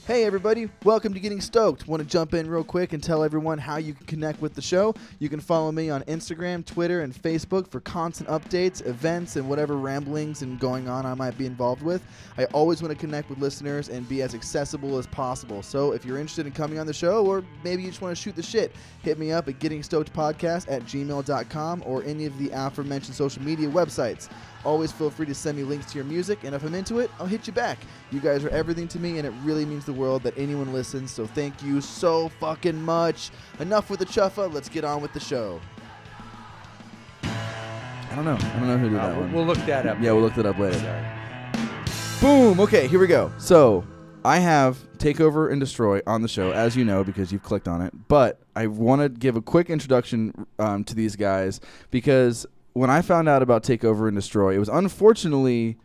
Hey everybody, welcome to Getting Stoked. Want to jump in real quick and tell everyone how you can connect with the show. You can follow me on Instagram, Twitter, and Facebook for constant updates, events, and whatever ramblings and going on I might be involved with. I always want to connect with listeners and be as accessible as possible. So if you're interested in coming on the show, or maybe you just want to shoot the shit, hit me up at gettingstokedpodcast@gmail.com or any of the aforementioned social media websites. Always feel free to send me links to your music, and if I'm into it, I'll hit you back. You guys are everything to me, and it really means the world that anyone listens, so thank you so fucking much. Enough with the chuffa, let's get on with the show. I don't know who did that one. We'll look that up. Yeah, we'll look that up later. Boom! Okay, here we go. So, I have Takeover and Destroy on the show, as you know, because you've clicked on it, but I want to give a quick introduction to these guys, because when I found out about Takeover and Destroy, it was unfortunately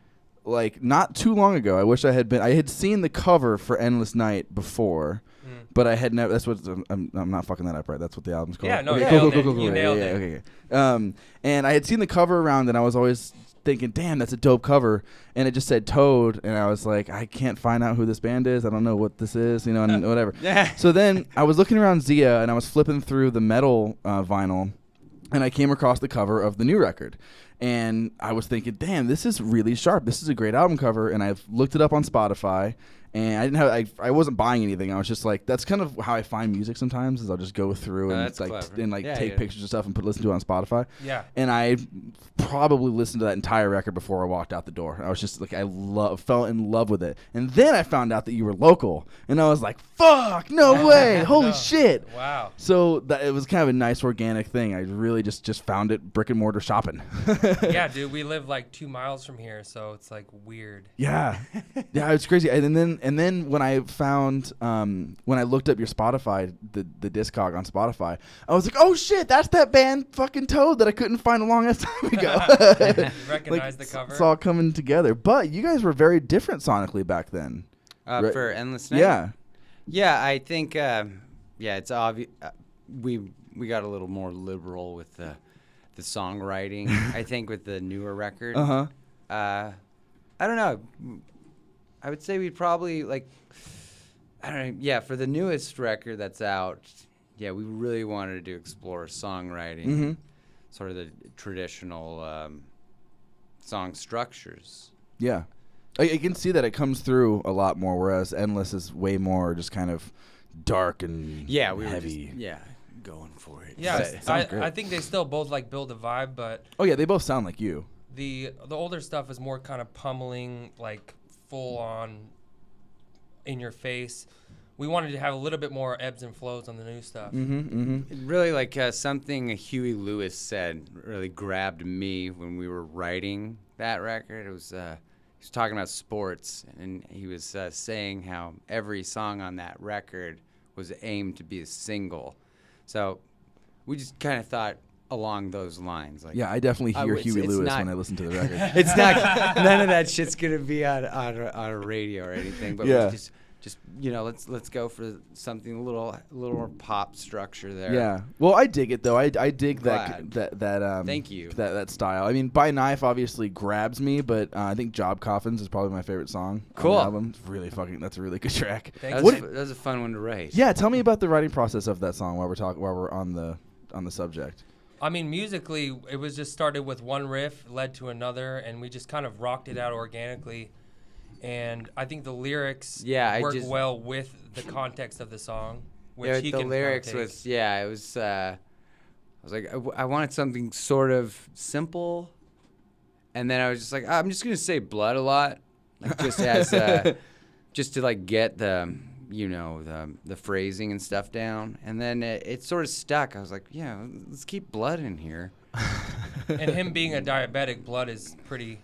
like not too long ago. I wish I had seen the cover for Endless Night before, but I had never. That's what I'm not fucking that up, right? That's what the album's called. Yeah, no, okay, cool. You nailed it. Okay. And I had seen the cover around, and I was always thinking, damn, that's a dope cover. And it just said Toad, and I was like, I can't find out who this band is. I don't know what this is, and whatever. So then I was looking around Zia, and I was flipping through the metal vinyl, and I came across the cover of the new record. And I was thinking, damn, this is really sharp. This is a great album cover. And I've looked it up on Spotify. And I wasn't buying anything. I was just like, that's kind of how I find music sometimes, is I'll just go through and take pictures of stuff and listen to it on Spotify. Yeah. And I probably listened to that entire record before I walked out the door. I was just like, fell in love with it. And then I found out that you were local, and I was like, fuck, no way, holy shit. Wow. So it was kind of a nice organic thing. I really just found it brick and mortar shopping. Yeah, dude, we live like 2 miles from here, so it's like weird. Yeah. Yeah, it's crazy. And then when I found, when I looked up your Spotify, the Discog on Spotify, I was like, oh shit, that's that band fucking Toad that I couldn't find a long ass time ago. You recognize the cover? It's all coming together. But you guys were very different sonically back then. For Endless Night? Yeah. Yeah, I think, it's obvious. We got a little more liberal with the songwriting, I think, with the newer record. Uh-huh. I don't know. I would say we'd probably, for the newest record that's out, we really wanted to explore songwriting, sort of the traditional song structures. Yeah. I can see that it comes through a lot more, whereas Endless is way more just kind of dark and heavy. Going for it. Yeah, I think they still both build a vibe, but oh yeah, they both sound like you. The older stuff is more kind of pummeling, like full on in your face. We wanted to have a little bit more ebbs and flows on the new stuff. Really, something Huey Lewis said really grabbed me when we were writing that record. It was he was talking about sports, and he was saying how every song on that record was aimed to be a single. So we just kind of thought along those lines. Yeah, I definitely hear Huey Lewis when I listen to the record. It's not, none of that shit's gonna be on a radio or anything. But just let's go for something a little more pop structure there. Yeah. Well, I dig it though. I dig that thank you. That style. I mean, By Knife obviously grabs me, but I think Job Coffins is probably my favorite song on the album. It's really that's a really good track. That was a fun one to write. Yeah, tell me about the writing process of that song while we're on the subject. I mean, musically, it was just started with one riff, led to another, and we just kind of rocked it out organically. And I think the lyrics work well with the context of the song, which he the can lyrics partake. was it was. I was like, I wanted something sort of simple, and then I was just like, I'm just gonna say blood a lot, just as just to get the the phrasing and stuff down, and then it sort of stuck. I was like, let's keep blood in here. And him being a diabetic, blood is pretty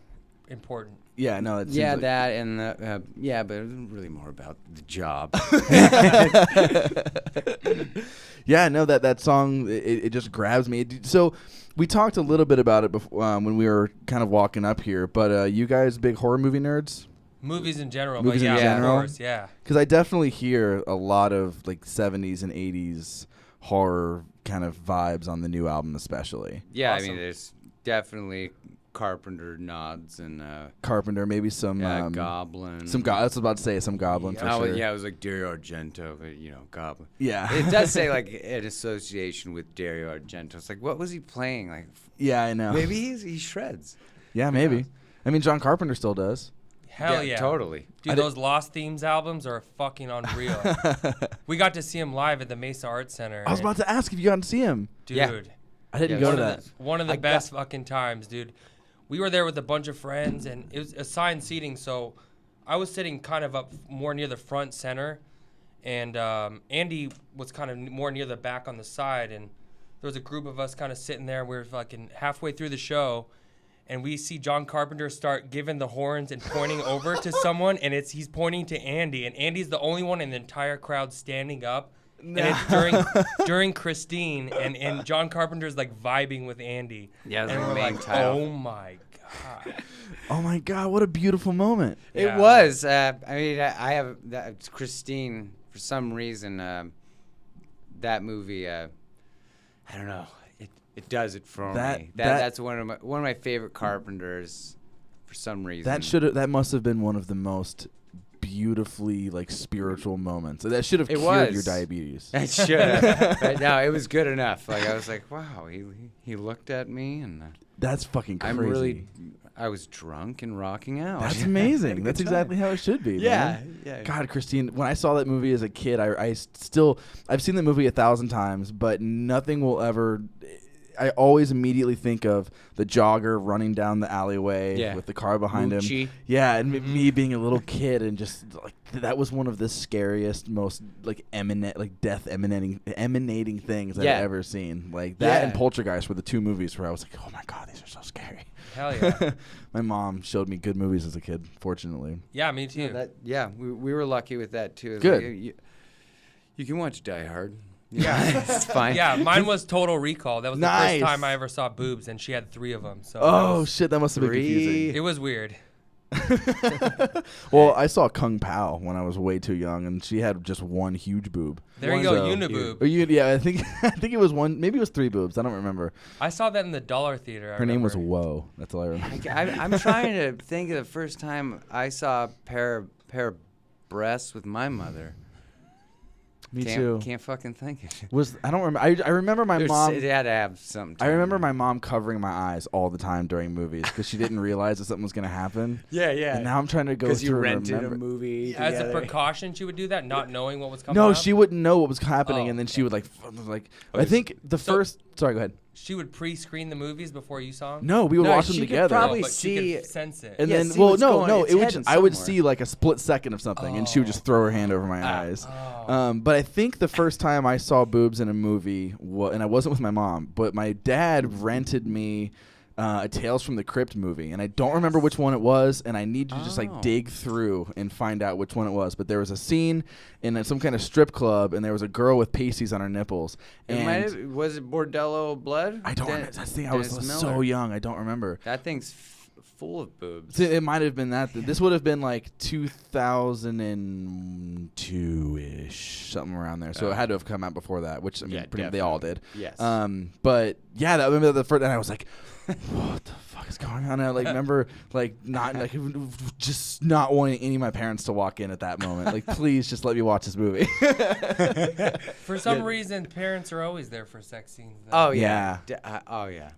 important. Yeah, no, it seems that and but it was really more about the job. Yeah, no, that song it just grabs me. So we talked a little bit about it before when we were kind of walking up here, but you guys big horror movie nerds? Movies in general, Movies but in general? Of course, yeah. Because I definitely hear a lot of 70s and 80s horror kind of vibes on the new album, especially. Yeah, Awesome. I mean, there's definitely Carpenter nods and Carpenter, maybe some Goblin. I was about to say some Goblin for sure. Yeah, it was like Dario Argento, but Goblin. Yeah, it does say like an association with Dario Argento. It's like, what was he playing? Like, yeah, I know. Maybe he shreds. Yeah, maybe. I mean, John Carpenter still does. Hell yeah. Totally. Dude, those Lost Themes albums are fucking unreal. We got to see him live at the Mesa Art Center. I was about to ask if you got to see him. Dude. Yeah. I didn't go to that. One of the best fucking times, dude. We were there with a bunch of friends, and it was assigned seating, so I was sitting kind of up more near the front center, and Andy was kind of more near the back on the side, and there was a group of us kind of sitting there. We were fucking halfway through the show, and we see John Carpenter start giving the horns and pointing over to someone, and he's pointing to Andy, and Andy's the only one in the entire crowd standing up. No. And it's during Christine, and John Carpenter's like vibing with Andy. Yeah, and we're like, oh my god. Oh my god, what a beautiful moment. It was. I mean, I have Christine for some reason. That movie, I don't know. It does it for me. That's one of my favorite Carpenters for some reason. That must have been one of the most beautifully like spiritual moments. That should have cured your diabetes. It should have. Right now, it was good enough. Like I was like, wow, he looked at me and that's fucking crazy. I was drunk and rocking out. That's amazing. That's exactly how it should be. Yeah, man. yeah. God, Christine, when I saw that movie as a kid, I've seen the movie 1,000 times, but nothing will ever. I always immediately think of the jogger running down the alleyway with the car behind him. Yeah, and me being a little kid and just like that was one of the scariest, most like death emanating things I've ever seen. Like that and Poltergeist were the two movies where I was like, oh my god, these are so scary. Hell yeah. My mom showed me good movies as a kid, fortunately. Yeah, me too. We were lucky with that too. Good. Like, you can watch Die Hard. Yeah, it's fine. Yeah, mine was Total Recall. That was the first time I ever saw boobs, and she had 3 of them. So shit, that must have been confusing. It was weird. Well, I saw Kung Pao when I was way too young, and she had just one huge boob. There you go, uniboob. Yeah, I think it was one. Maybe it was 3 boobs. I don't remember. I saw that in the Dollar Theater. Her name was Woe. That's all I remember. I'm trying to think of the first time I saw a pair of breasts with my mother. Me too. Can't fucking think of it. I don't remember. I remember my mom. It had to have something. I remember my mom covering my eyes all the time during movies because she didn't realize that something was going to happen. Yeah. And now I'm trying to go through. Because you rented a movie. As a precaution, she would do that, not knowing what was coming. No, up? she wouldn't know what was happening, and then she would like. I think the first. Sorry, go ahead. She would pre-screen the movies before you saw them? No, we would watch them together. Probably but see, she could sense it. And then, it would just, I would see like a split second of something, and she would just throw her hand over my eyes. But I think the first time I saw boobs in a movie, and I wasn't with my mom, but my dad rented me a Tales from the Crypt movie, and I don't remember which one it was, and I need to just like dig through and find out which one it was. But there was a scene in some kind of strip club, and there was a girl with pasties on her nipples. And was it Bordello Blood? I don't remember. That's the thing. I was so young. I don't remember. That thing's full of boobs. It might have been that. This would have been like 2002-ish, something around there. So it had to have come out before that, which I mean, they all did. Yes. But yeah, I remember the first, and I was like, what the fuck is going on? I remember just not wanting any of my parents to walk in at that moment. Like, please just let me watch this movie. For some reason, parents are always there for sex scenes. Oh yeah.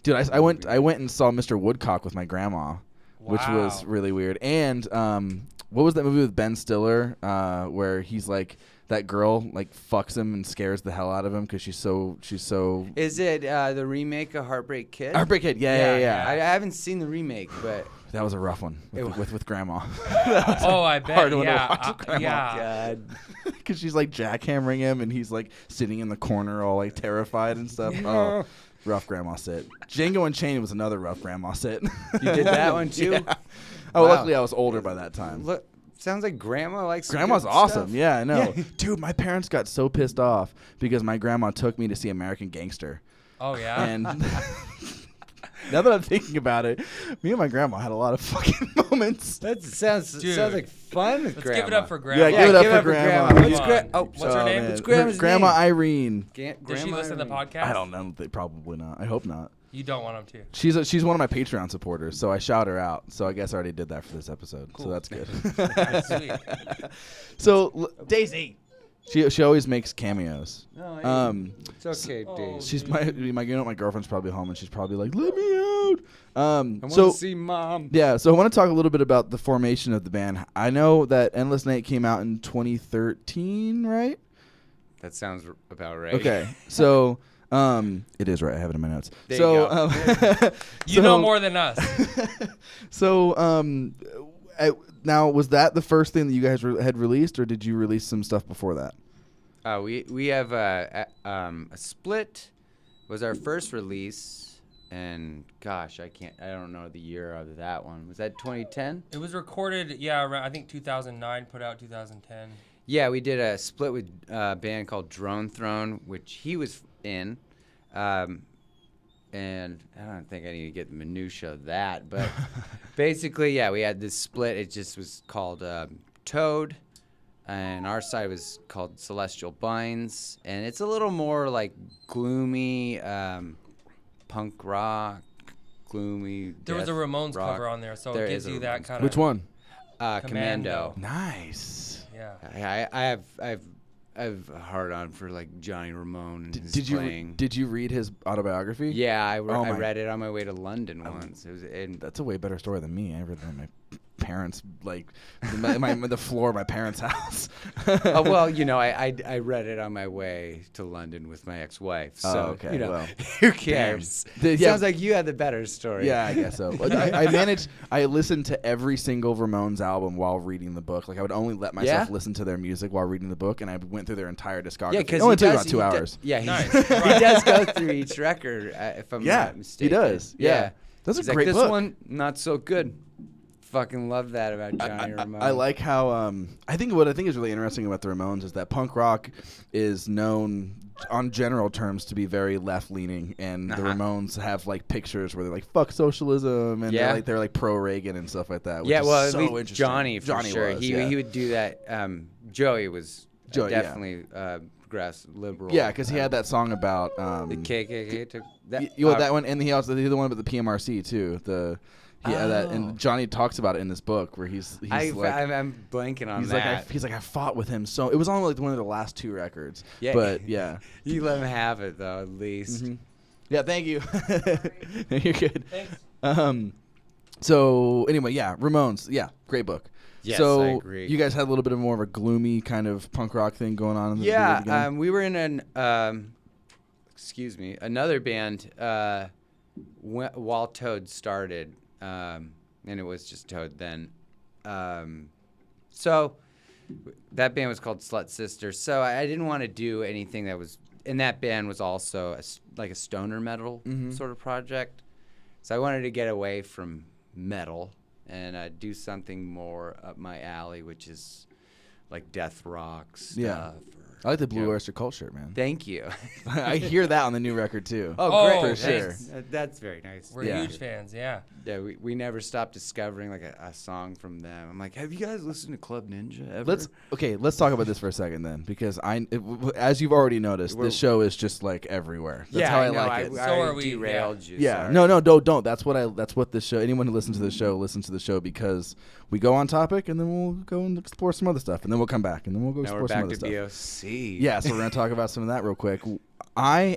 Dude, I went and saw Mr. Woodcock with my grandma, which was really weird. And what was that movie with Ben Stiller where he's like, that girl like fucks him and scares the hell out of him because she's so. Is it the remake of Heartbreak Kid? Heartbreak Kid, yeah. I haven't seen the remake, but that was a rough one with Grandma. I bet. Hard one to watch with Grandma. God. Because she's like jackhammering him and he's like sitting in the corner all like terrified and stuff. Oh, rough Grandma sit. Django Unchained was another rough Grandma sit. You did that one too? Yeah. Oh, wow. Luckily I was older by that time. Look. Sounds like Grandma likes Grandma's awesome. Stuff. Yeah, I know. Dude, my parents got so pissed off because my grandma took me to see American Gangster. Oh, yeah? And now that I'm thinking about it, me and my grandma had a lot of fucking moments. That sounds like fun with Grandma. Let's give it up for Grandma. Yeah, give it up for Grandma. What's her name? What's Grandma's Grandma name? Irene. Does she listen to the podcast? I don't know. Probably not. I hope not. You don't want them to. She's one of my Patreon supporters, so I shout her out. So I guess I already did that for this episode. Cool. So that's good. Sweet. So Daisy. She always makes cameos. Oh, it's okay, Daisy. She's my girlfriend's probably home and she's probably like, let me out. I want to see Mom. Yeah, so I want to talk a little bit about the formation of the band. I know that Endless Night came out in 2013, right? That sounds about right. Okay, so it is right. I have it in my notes. There you go. You know more than us. So now was that the first thing that you guys had released, or did you release some stuff before that? We have a Split was our first release, and gosh, I don't know the year of that one. Was that 2010? It was recorded, around, I think 2009, put out 2010. Yeah, we did a split with a band called Drone Throne, which he was in. And I don't think I need to get the minutia of that, but basically, yeah, we had this split. It just was called Toad, and our side was called Celestial Bynes, and it's a little more like gloomy punk rock, gloomy. There was a Ramones rock. cover on there, so it gives you that kind of. Which one? Commando. Nice. Yeah. I have a hard on for like Johnny Ramone and his did playing. Did you read his autobiography? Yeah, I read it on my way to London once. It was that's a way better story than me. I read that in my parents' the floor of my parents' house. Oh well, I read it on my way to London with my ex-wife. So who cares? Sounds like you had the better story. Yeah, I guess so. I listened to every single Ramones album while reading the book. Like I would only let myself listen to their music while reading the book, and I went through their entire discography. Yeah, because it only took about 2 hours. Yeah, nice. He does go through each record, if I'm not mistaken. He does. Yeah. That's a great book. This one, not so good. Fucking love that about Johnny Ramone. I like how I think is really interesting about the Ramones is that punk rock is known on general terms to be very left leaning, and the Ramones have like pictures where they're like fuck socialism and they're like pro Reagan and stuff like that. Which yeah, well, is so at least interesting. Johnny for sure. He would do that. Joey was definitely progressive liberal. Yeah, because he had that song about the KKK. That one, and he also the other one about the PMRC too. That, and Johnny talks about it in this book where he's I'm blanking on that. He's like I fought with him, so it was on like one of the last 2 records. Yeah, but yeah, you let him have it though at least. Mm-hmm. Yeah, thank you. You're good. Thanks. So anyway, Ramones, great book. Yes, so I agree. You guys had a little bit of more of a gloomy kind of punk rock thing going on in the beginning? We were in another band while Toad started. And it was just Toad then. So that band was called Slut Sister. So I didn't want to do anything that was, and that band was also like a stoner metal sort of project. So I wanted to get away from metal and do something more up my alley, which is like death rock stuff. Yeah. I like the Blue Oyster Cult shirt, man. Thank you. I hear that on the new record too. Oh, great. For sure. That's very nice. We're huge fans, yeah. Yeah, we never stopped discovering like a song from them. I'm like, have you guys listened to Club Ninja ever? Let's talk about this for a second then, because as you've already noticed, this show is just like everywhere. That's how I like it. So are we. Derailed you. Yeah. Sorry. No, don't. That's what this show. Anyone who listens to the show listens to the show because we go on topic and then we'll go and explore some other stuff and then we'll come back and then we'll go explore some other stuff. Now we're back to BOC. Yeah, so we're gonna talk about some of that real quick. They're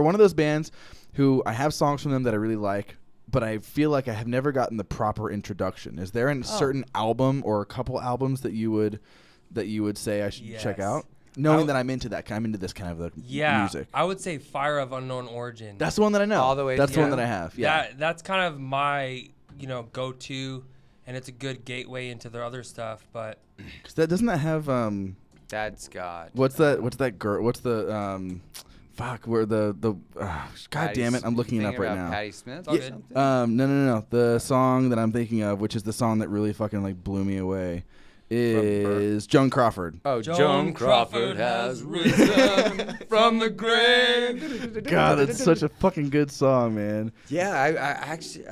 one of those bands who I have songs from them that I really like, but I feel like I have never gotten the proper introduction. Is there a certain album or a couple albums that you would say I should check out? Knowing that I'm into this kind of music. I would say Fire of Unknown Origin. That's the one that I know. All the way. That's the one that I have. Yeah. That's kind of my go-to, and it's a good gateway into their other stuff. But doesn't that have That's God. What's that girl? What's the fuck? Where the God damn it! I'm looking it up right now. Patti Smith. No. The song that I'm thinking of, which is the song that really fucking like blew me away, is Joan Crawford. Oh, Joan Crawford has risen from the grave. God, that's such a fucking good song, man. Yeah, I actually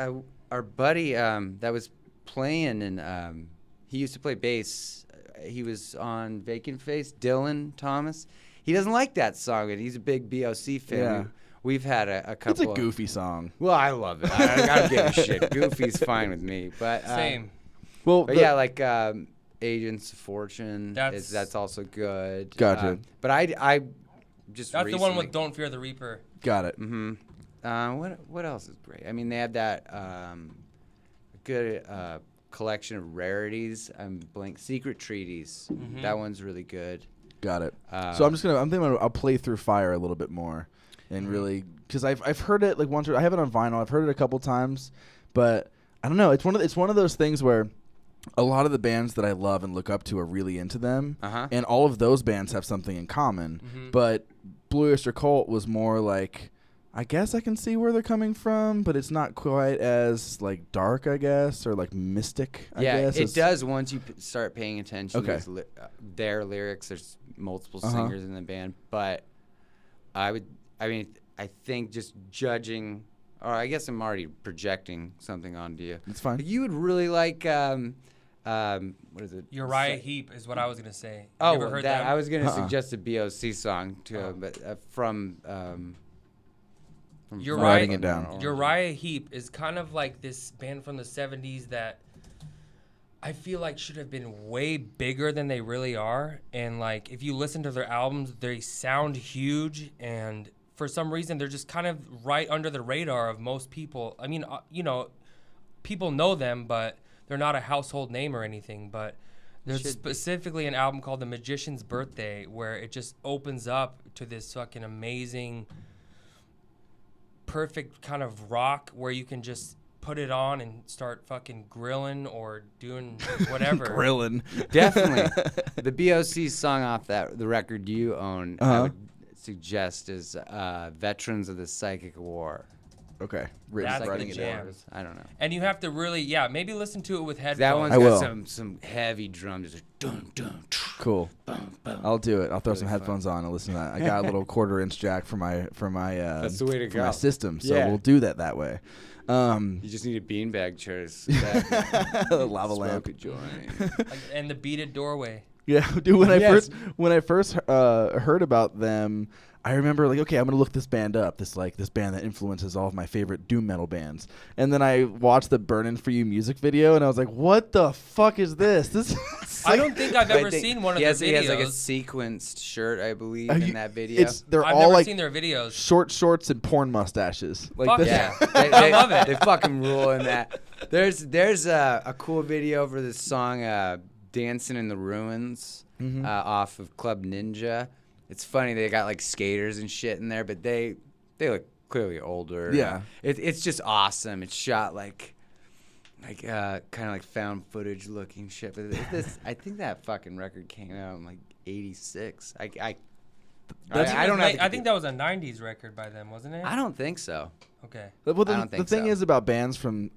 our buddy that was playing and he used to play bass. He was on Vacant Face, Dylan Thomas. He doesn't like that song, and he's a big BOC fan. Yeah. we've had a couple. It's a goofy song. Well, I love it. I don't give a shit. Goofy's fine with me, but same. Well, but yeah, like Agents of Fortune. That's also good. Gotcha. But I just that's recently, the one with Don't Fear the Reaper. Got it. Mm-hmm. What else is great? I mean, they had that good collection of rarities. Secret Treaties. Mm-hmm. That one's really good. Got it. So I'm thinking I'll play through Fire a little bit more, and really, because I've heard it like once. I have it on vinyl. I've heard it a couple times, but I don't know. It's one of those things where a lot of the bands that I love and look up to are really into them, and all of those bands have something in common. Mm-hmm. But Blue Oyster Cult was more like, I guess I can see where they're coming from, but it's not quite as like dark, I guess, or like mystic. I guess. It does once you start paying attention to their lyrics. There's multiple singers in the band, but I think just judging, or I guess I'm already projecting something onto you. It's fine. You would really like, what is it? Uriah Heep is what I was gonna say. Oh, you ever heard that? I was gonna suggest a BOC song too, but from writing it down. Uriah Heep is kind of like this band from the 70s that I feel like should have been way bigger than they really are. And like, if you listen to their albums, they sound huge, and for some reason they're just kind of right under the radar of most people. I mean, people know them, but they're not a household name or anything. But there's specifically an album called The Magician's Birthday where it just opens up to this fucking amazing, perfect kind of rock where you can just put it on and start fucking grilling or doing whatever. Grilling. Definitely. The BOC song off the record you own, I would suggest, is Veterans of the Psychic War. Okay. That's writing the it jam. down. I don't know. And you have to really, maybe listen to it with headphones. That one's got some heavy drums. Like, dun, dun, cool. Boom, boom. I'll do it. I'll throw Really some headphones fun. on and listen to that. I got a little 1/4-inch jack for my That's the way to for go. my system, so we'll do that way. You just need a beanbag chair. Lava lamp. Smoke a joint. And the beaded doorway. Yeah, dude. When I first heard about them, I remember like, okay, I'm gonna look this band up. This band that influences all of my favorite doom metal bands. And then I watched the "Burnin' for You" music video, and I was like, what the fuck is this? This. I don't think I've ever seen one of their videos. He has like a sequenced shirt, I believe, in that video. I've never like seen their videos. Short shorts and porn mustaches. Like Fuck this. Yeah, I love it. They fucking rule in that. There's a cool video for this song, "Dancing in the Ruins," off of Club Ninja. It's funny, they got like skaters and shit in there, but they look clearly older. Yeah. It's just awesome. It's shot like kind of like found footage looking shit. But I think that fucking record came out in like '86. I don't know. I think that was a '90s record by them, wasn't it? I don't think so. Okay. Well, I don't think the thing so. is about bands from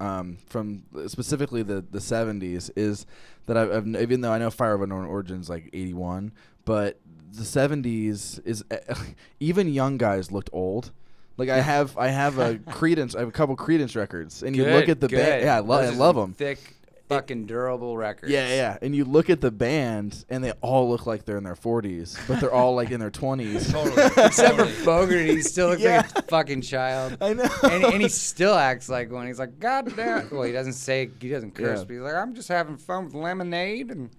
specifically the 70s is that I've even though I know Fire of Unknown Origins like 81, but the 70s is even young guys looked old. Like I have a Creedence, I have a couple Creedence records, and you look at the band. Yeah, I love them. Thick, fucking durable records. Yeah. And you look at the band, and they all look like they're in their 40s, but they're all like in their 20s. Totally. Except for Fogerty, he still looks like a fucking child. I know. And he still acts like one. He's like, God damn. Well, he doesn't curse, but he's like, I'm just having fun with lemonade. And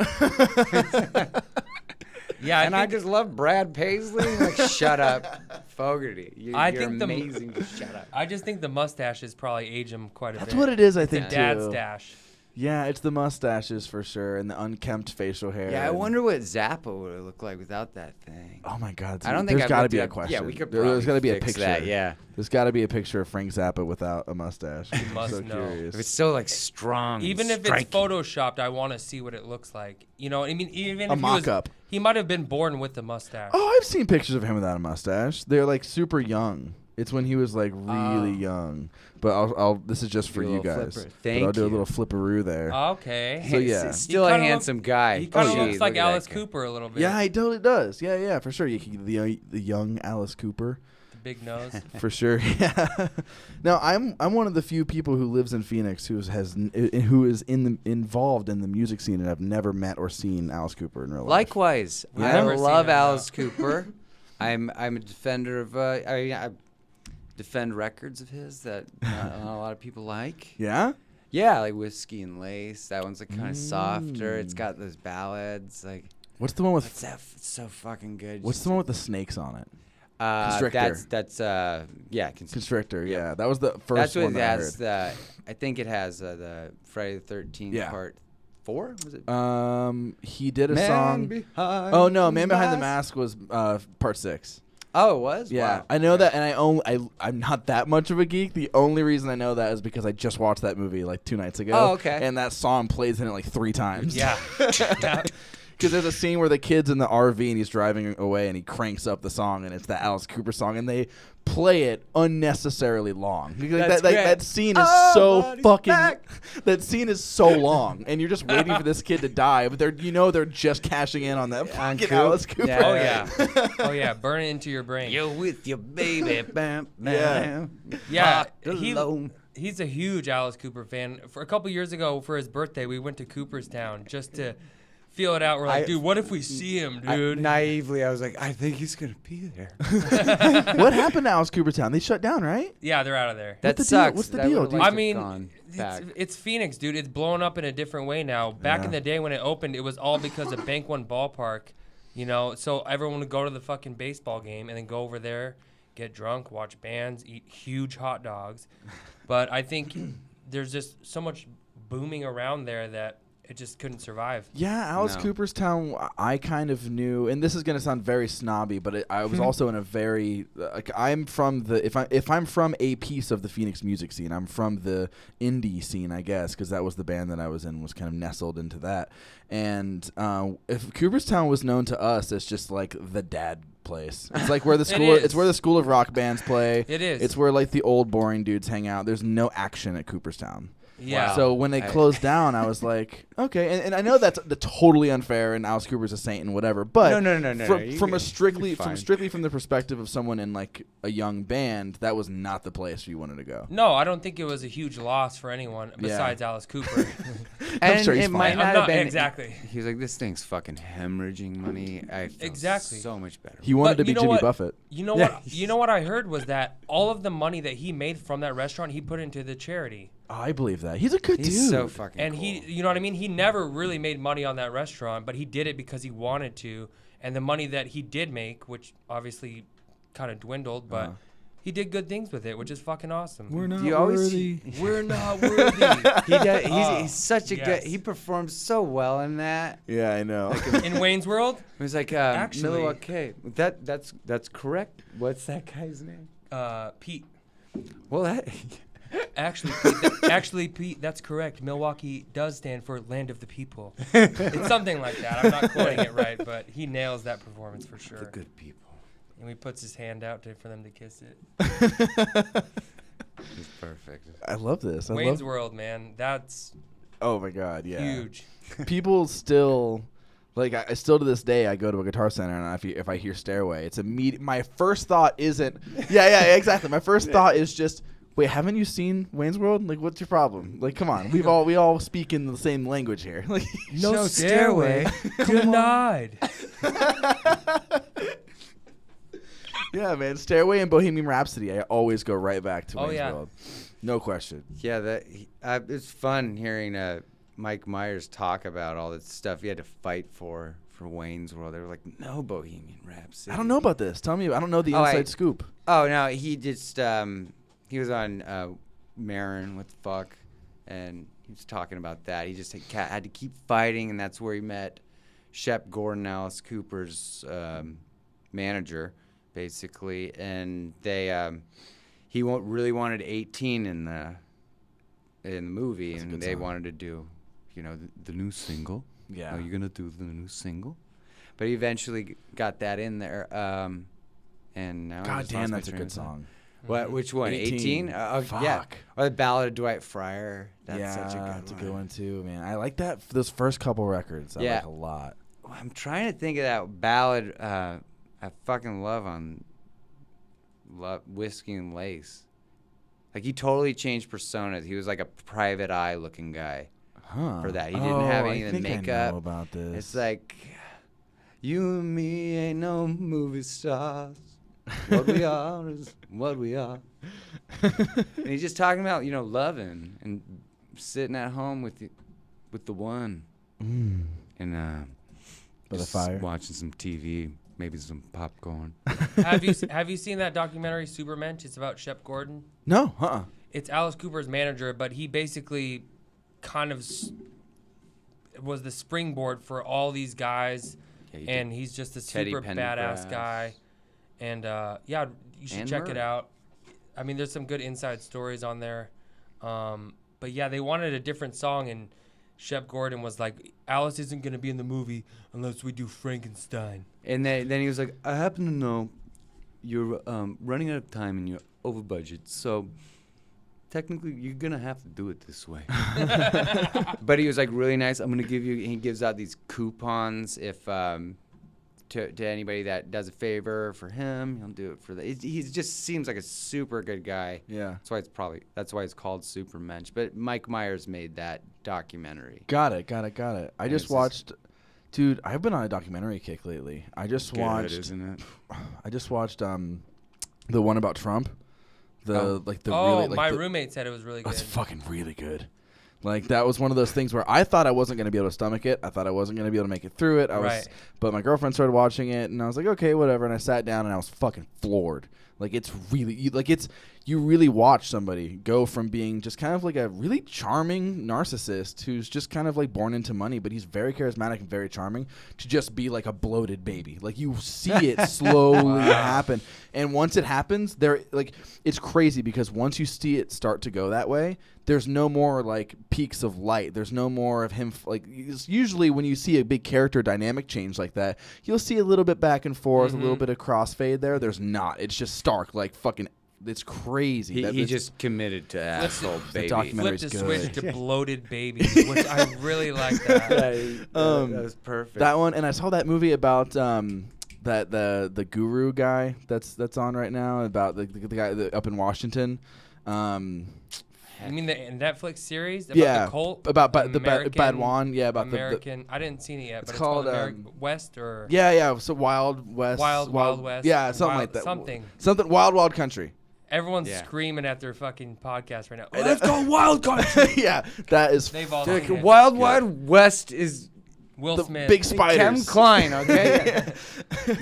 Yeah, I just love Brad Paisley. Like, shut up, Fogerty. You're amazing. Just shut up. I just think the mustaches probably age him quite a bit. That's what it is, I think, the dad too. stash. Yeah, it's the mustaches for sure, and the unkempt facial hair. Yeah, I wonder what Zappa would look like without that thing. Oh my God! I don't think there's got to be a question. Yeah, we could. There's got to be a fix picture. That, yeah, there's got to be a picture of Frank Zappa without a mustache. You must so know. curious. If it's so like strong, Even if striking. it's photoshopped, I want to see what it looks like. You know, I mean, even if mock-up. He might have been born with the mustache. Oh, I've seen pictures of him without a mustache. They're like super young. It's when he was like really young. But I'll this is just for you guys. Thank you. I'll do a little flipperoo there. Okay. So yeah, Still a handsome guy. He kind of looks like look at Alice that guy. Cooper a little bit. Yeah, he totally does. Yeah, for sure. The young Alice Cooper. The big nose. For sure. Yeah. Now I'm one of the few people who lives in Phoenix who is involved in the music scene, and I've never met or seen Alice Cooper in real life. Likewise, I've I never seen love him, Alice Cooper. I'm a defender of. defend records of his that not a lot of people like. Yeah? Yeah, like Whiskey and Lace. That one's like kind of softer. It's got those ballads. Like, what's the one with? It's so fucking good. What's the one with the snakes on it? Constrictor. Constrictor. Yeah, that was the first one that I heard. I think it has the Friday the 13th part 4. Was it? He did a song. Oh no, Man Behind the Mask was part 6. Oh, it was? Yeah, wow. I know that, and I'm not that much of a geek. The only reason I know that is because I just watched that movie like 2 nights ago. Oh, okay. And that song plays in it like 3 times. Yeah. Because there's a scene where the kid's in the RV and he's driving away and he cranks up the song and it's the Alice Cooper song and they play it unnecessarily long. That scene is that scene is so long and you're just waiting for this kid to die, but they're just cashing in on that fucking Alice Cooper. Yeah. Oh yeah, burn it into your brain. You're with your baby, bam, bam. Yeah. He's a huge Alice Cooper fan. For a couple years ago, for his birthday, we went to Cooperstown just to feel it out. We're like, dude, what if we see him, dude? Naively, I was like, I think he's going to be there. What happened to Alice Cooperstown? They shut down, right? Yeah, they're out of there. That sucks. What's the deal, dude? I mean, it's Phoenix, dude. It's blown up in a different way now. Back in the day when it opened, it was all because of Bank One Ballpark, so everyone would go to the fucking baseball game and then go over there, get drunk, watch bands, eat huge hot dogs. But I think there's just so much booming around there that it just couldn't survive. Yeah, Alice Cooperstown, I kind of knew, and this is going to sound very snobby, but I was also in a very I'm from if I'm from a piece of the Phoenix music scene, I'm from the indie scene, I guess, because that was the band that I was in, was kind of nestled into that. And if Cooperstown was known to us as just like the dad place. It's like where the school it's where the School of Rock bands play. It is. It's where like the old boring dudes hang out. There's no action at Cooperstown. Yeah. So when they closed down, I was like, okay. And I know that's totally unfair, and Alice Cooper's a saint and whatever. But no. From strictly from the perspective of someone in like a young band, that was not the place you wanted to go. No, I don't think it was a huge loss for anyone besides Alice Cooper. I'm sure he's it fine. might not have been exactly. He was like, this thing's fucking hemorrhaging money. I feel so much better. He wanted to be Jimmy Buffett. You know what? You know what I heard was that all of the money that he made from that restaurant, he put into the charity. Oh, I believe that. He's a good dude. He's so fucking and cool. he, you know what I mean? He never really made money on that restaurant, but he did it because he wanted to. And the money that he did make, which obviously kind of dwindled, but he did good things with it, which is fucking awesome. We're not worthy. We're not worthy. He's such a good. He performs so well in that. Yeah, I know. In Wayne's World? It was like actually, Milwaukee. That's correct. What's that guy's name? Pete. Well, that. Actually, Pete, that's correct. Milwaukee does stand for Land of the People. It's something like that. I'm not quoting it right, but he nails that performance for sure. The good people. And he puts his hand out for them to kiss it. He's perfect. I love this. Wayne's World, man. That's oh my God, yeah. Huge. People still like I still to this day I go to a Guitar Center and if I hear Stairway, it's immediate. My first thought isn't exactly. My first thought is just, wait, haven't you seen Wayne's World? Like, what's your problem? Like, come on, we all speak in the same language here. Like, no Stairway. Denied. Yeah, man, Stairway and Bohemian Rhapsody. I always go right back to Wayne's World. No question. Yeah, it's fun hearing Mike Myers talk about all this stuff he had to fight for Wayne's World. They were like, no Bohemian Rhapsody. I don't know about this. Tell me. I don't know the inside scoop. Oh no, he just he was on Marin, what the fuck, and he was talking about that. He just had to keep fighting, and that's where he met Shep Gordon, Alice Cooper's manager, basically. And he really wanted 18 in the movie, that's and they wanted to do, the new single. Yeah, you're gonna do the new single, but he eventually got that in there. And now God damn, that's a good song. What? Which one? 18? Fuck. Yeah. Or the Ballad of Dwight Fryer. That's such a good one. That's a good one too, man. I like that. Those first couple records, I like a lot. I'm trying to think of that ballad. I fucking love Whiskey and Lace. Like, he totally changed personas. He was like a Private Eye looking guy. For that, he didn't have any of the makeup. I know about this. It's like, you and me ain't no movie stars. What we are is what we are. And he's just talking about, loving and sitting at home with the one. And by the fire, watching some TV, maybe some popcorn. Have you seen that documentary Supermensch? It's about Shep Gordon. No, It's Alice Cooper's manager, but he basically kind of was the springboard for all these guys, and he's just a super badass guy. And you should check it out. I mean, there's some good inside stories on there. But yeah, they wanted a different song, and Shep Gordon was like, Alice isn't going to be in the movie unless we do Frankenstein. And then he was like, I happen to know you're running out of time and you're over budget, so technically you're going to have to do it this way. But he was like really nice. I'm going to give you, he gives out these coupons if to anybody that does a favor for him, he'll do it for he just seems like a super good guy. Yeah. That's why it's called Supermensch. But Mike Myers made that documentary. Got it. I just watched, dude, I've been on a documentary kick lately. I just watched, isn't it? I just watched the one about Trump. My roommate said it was really good. It's fucking really good. Like, that was one of those things where I thought I wasn't going to be able to stomach it. I thought I wasn't going to be able to make it through it. But my girlfriend started watching it, and I was like, okay, whatever. And I sat down, and I was fucking floored. Like, it's really, you really watch somebody go from being just kind of like a really charming narcissist who's just kind of like born into money, but he's very charismatic and very charming, to just be like a bloated baby. Like, you see it slowly happen. And once it happens, it's crazy, because once you see it start to go that way, there's no more like peaks of light. There's no more of him. Usually when you see a big character dynamic change like that, you'll see a little bit back and forth, a little bit of crossfade there. There's not. It's just stark, like fucking. It's crazy. He just committed to asshole baby. Flipped a switch to bloated baby, which I really like that. That was perfect. That one, and I saw that movie about that the guru guy that's on right now, about the guy up in Washington. You mean the Netflix series about the cult? About the Badwan, about American. I didn't see it yet, but it's called West or so Wild West. Wild West. Yeah, something like that. Something Wild Country. Everyone's screaming at their fucking podcast right now. Oh, let's go Wild Country. Yeah, that is. They've all Wild West is Will Smith, big spiders. Kevin Kline, okay.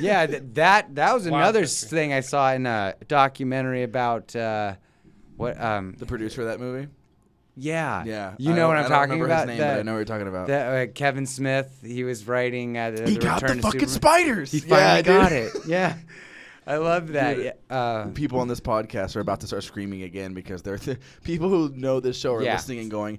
Yeah, that was another thing I saw in a documentary about. The producer of that movie? Yeah. You know what I'm talking about? His name, but I know what you're talking about. Kevin Smith, he was writing at He got the fucking spiders. He finally got it. Yeah. I love that. Dude, people on this podcast are about to start screaming again, because they're people who know this show are listening and going,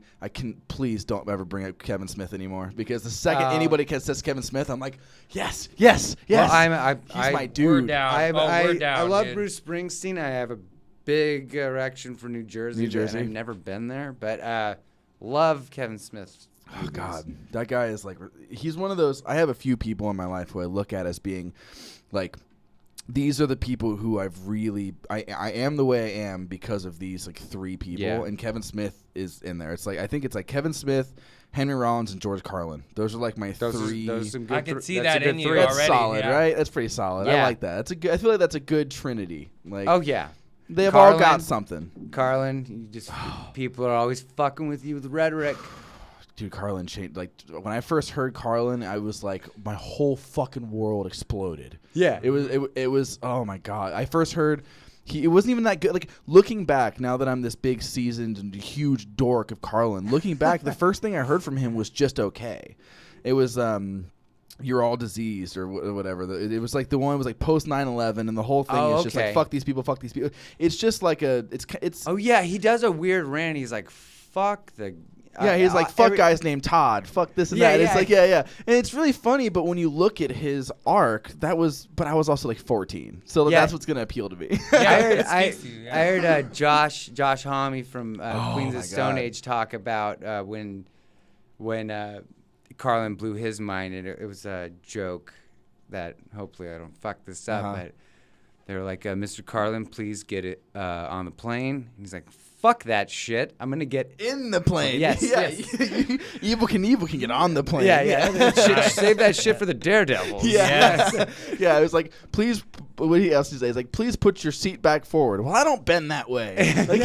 please don't ever bring up Kevin Smith anymore, because the second anybody says Kevin Smith, I'm like, yes. Well, he's my dude. We're down. I love Bruce Springsteen. I have a big erection for New Jersey. And I've never been there, but love Kevin Smith. Oh God, that guy is like, he's one of those. I have a few people in my life who I look at as being like, these are the people who I've really, I am the way I am because of these like three people, and Kevin Smith is in there. It's like, I think it's like Kevin Smith, Henry Rollins, and George Carlin. Those are like my three. I can see that in you already. That's solid, right? That's pretty solid. I like that. I feel like that's a good trinity. Like, oh yeah. They have all got something. Carlin, people are always fucking with you with rhetoric. Dude, Carlin changed. Like, when I first heard Carlin, I was like, my whole fucking world exploded. Yeah. It was, oh my God. I first heard, it wasn't even that good. Like, looking back, now that I'm this big seasoned and huge dork of Carlin, looking back, the first thing I heard from him was just okay. It was, You're All Diseased or whatever. It was like the one was like post 9/11, and the whole thing is just like fuck these people. It's just like it's. Oh yeah, he does a weird rant. He's like fuck the. He's like fuck guys named Todd. Fuck this and that. It's like and it's really funny. But when you look at his arc, but I was also like 14, so that's what's gonna appeal to me. I heard Josh Homme from Queens of Stone Age talk about when Carlin blew his mind, and it was a joke that hopefully I don't fuck this up, but they were like, Mr. Carlin, please get it on the plane. And he's like, fuck that shit. I'm going to get in the plane. Yes. Evil can get on the plane. Yeah. Save that shit for the daredevils. Yeah. It was like, please But what he else to say is like, please put your seat back forward. Well, I don't bend that way. Like,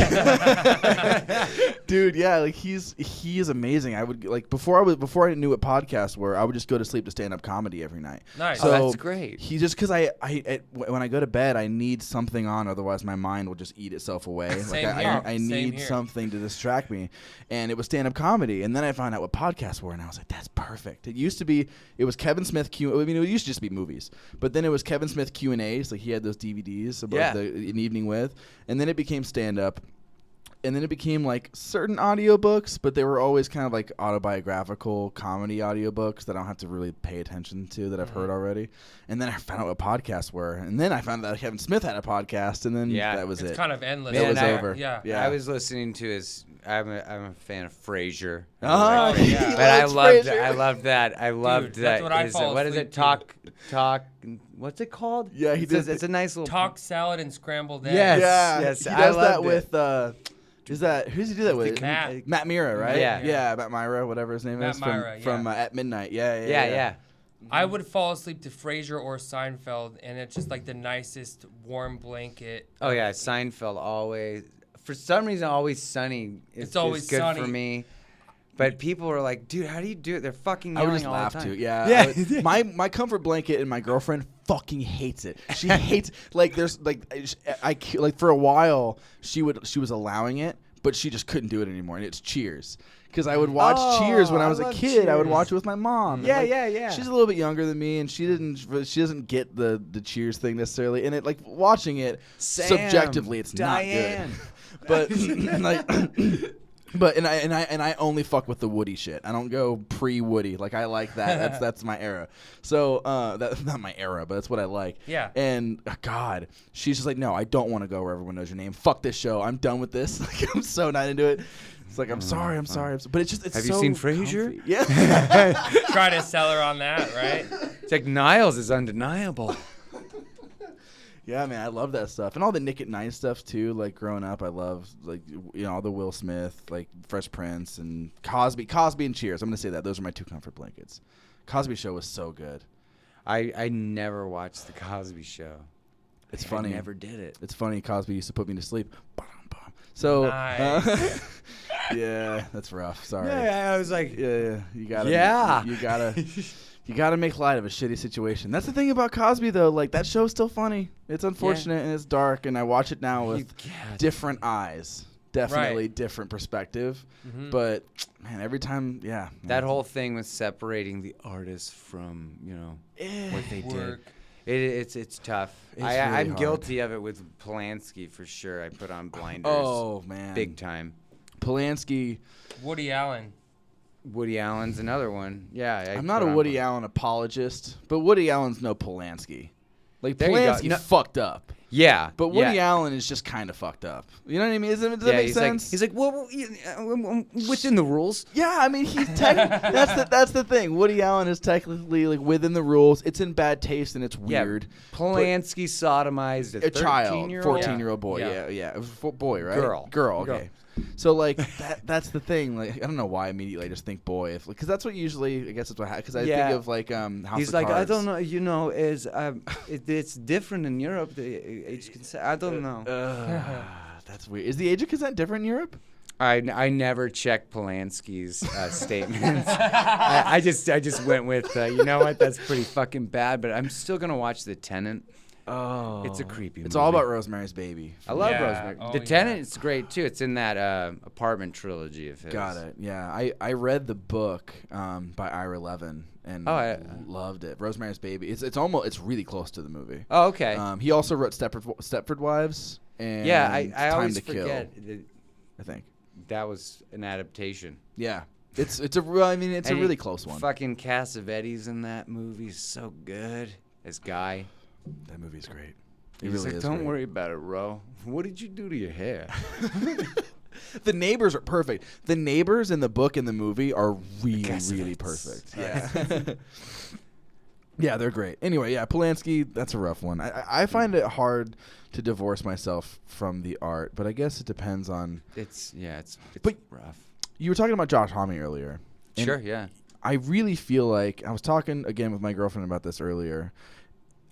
dude, yeah, like he is amazing. I would like before I knew what podcasts were, I would just go to sleep to stand-up comedy every night. Nice. So that's great. He just because when I go to bed, I need something on, otherwise my mind will just eat itself away. I need something to distract me, and it was stand-up comedy. And then I found out what podcasts were, and I was like, that's perfect. It was Kevin Smith it used to just be movies, but then it was Kevin Smith Q&As. Like he had those DVDs about an evening with, and then it became stand-up, and then it became like certain audiobooks, but they were always kind of like autobiographical comedy audiobooks that I don't have to really pay attention to, that I've heard already. And then I found out what podcasts were, and then I found out Kevin Smith had a podcast, and then that was it's it. kind of endless. It was over. Yeah. I was listening to his. I'm a fan of Frasier. Oh, yeah. But I loved that. I loved Dude, that. That's what I fall what is it? Talk. What's it called? Yeah, he does. It's a nice little Talk salad and scrambled eggs. Yes. He does that with. Who's he do that with? Matt Mira, right? Yeah. Matt Mira, whatever his name is. Mira, from At Midnight. Yeah. I would fall asleep to Frasier or Seinfeld, and it's just like the nicest warm blanket. Oh yeah, Seinfeld always. For some reason, Always Sunny is always good sunny. for me. But people are like, dude, how do you do it? They're fucking yelling I would just all laugh the time. too. Yeah. My comfort blanket and my girlfriend fucking hates it. She hates like there's like I like for a while she was allowing it, but she just couldn't do it anymore. And it's Cheers. Because I would watch Cheers when I was a kid. Cheers. I would watch it with my mom. Yeah, and, yeah. She's a little bit younger than me, and she doesn't get the Cheers thing necessarily. And it like watching it subjectively, it's Diane. not good. But like, and I only fuck with the Woody shit. I don't go pre-Woody. Like I like that. That's my era. So that's not my era, but that's what I like. Yeah. And God, she's just like, no, I don't want to go where everyone knows your name. Fuck this show. I'm done with this. Like I'm so not into it. It's like I'm sorry, but it's Have you seen Frasier? Comfy. Yeah. Try to sell her on that, right? It's like Niles is undeniable. Yeah, man, I love that stuff. And all the Nick at Night stuff, too. Like, growing up, I love, like, all the Will Smith, like, Fresh Prince and Cosby and Cheers. I'm going to say that. Those are my two comfort blankets. Cosby Show was so good. I never watched The Cosby Show. It's funny. I never did it. It's funny. Cosby used to put me to sleep. So, nice. Yeah, that's rough. Sorry. Yeah, I was like, yeah, you gotta. Yeah. You gotta. You gotta make light of a shitty situation. That's the thing about Cosby, though. Like, that show's still funny. It's unfortunate and it's dark, and I watch it now with different eyes. Definitely different perspective. Mm-hmm. But, man, every time, that whole thing with separating the artist from, what they did. It's tough. I'm guilty of it with Polanski for sure. I put on blinders. Oh, man. Big time. Polanski. Woody Allen. Woody Allen's another one. Yeah. I'm not a Woody Allen apologist, but Woody Allen's no Polanski. Like, Polanski fucked up. Yeah. But Woody Allen is just kind of fucked up. You know what I mean? Does that make sense? He's like, well, within the rules. Yeah, I mean, he's that's the thing. Woody Allen is technically like within the rules. It's in bad taste and it's weird. Polanski sodomized a child, 13-year-old? 14-year-old boy. Yeah. It was boy, right? Girl. Okay. Girl. So like that's the thing. Like I don't know why immediately I just think boy, because that's what usually I guess that's what because I think of like House He's of like Cards. I don't know. Is it's different in Europe. The age consent. I don't know. That's weird. Is the age of consent different in Europe? I never checked Polanski's statements. I just went with you know what, that's pretty fucking bad. But I'm still gonna watch The Tenant. Oh, it's a creepy movie. It's all about Rosemary's Baby. I love Rosemary. The Tenant is great too. It's in that apartment trilogy of his. Got it. Yeah, I read the book by Ira Levin and loved it. Rosemary's Baby. It's really close to the movie. Oh, okay. He also wrote Stepford Wives and I always Time to forget. I think that was an adaptation. Yeah. It's a really close one. Fucking Cassavetes in that movie is so good as Guy. That movie's great. He's really like, don't worry about it, Ro. What did you do to your hair? The neighbors are perfect. The neighbors in the book and the movie are really perfect. Yeah. Yeah, they're great. Anyway, Polanski, that's a rough one. I find it hard to divorce myself from the art, but I guess it depends on... It's rough. You were talking about Josh Homme earlier. Sure, yeah. I really feel like... I was talking, again, with my girlfriend about this earlier.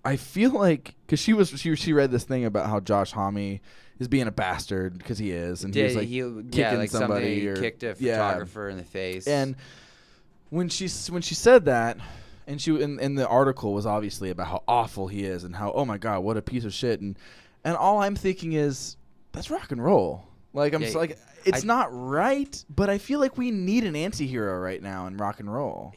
I feel like because she read this thing about how Josh Homme is being a bastard because he is, and he's like kicking somebody or kicked a photographer in the face. And when she said that, and and the article was obviously about how awful he is and how, oh my God, what a piece of shit, and all I'm thinking is that's rock and roll. Like it's not right, but I feel like we need an anti-hero right now in rock and roll.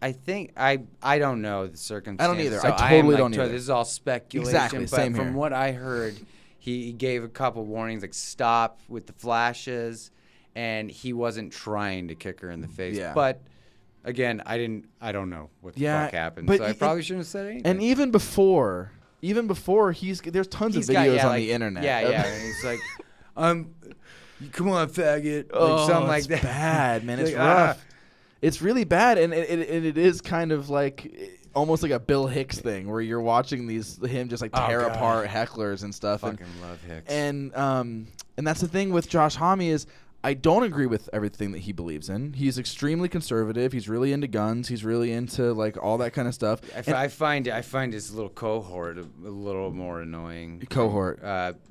I think I don't know the circumstances. I don't either. So I totally don't either. This is all speculation. Exactly. But Same from here. what I heard, he gave a couple warnings, like stop with the flashes, and he wasn't trying to kick her in the face. Yeah. But again, I don't know what the fuck happened. But so I probably shouldn't have said anything. And even before there's tons of videos on the internet. Yeah. And he's like, come on, faggot. Oh, something like it's that. bad, man. It's rough. It's really bad, and it is kind of like almost like a Bill Hicks thing where you're watching him just like tear apart hecklers and stuff. Fucking love Hicks. And that's the thing with Josh Homme is I don't agree with everything that he believes in. He's extremely conservative. He's really into guns. He's really into like all that kind of stuff. I find his little cohort a little more annoying. Cohort.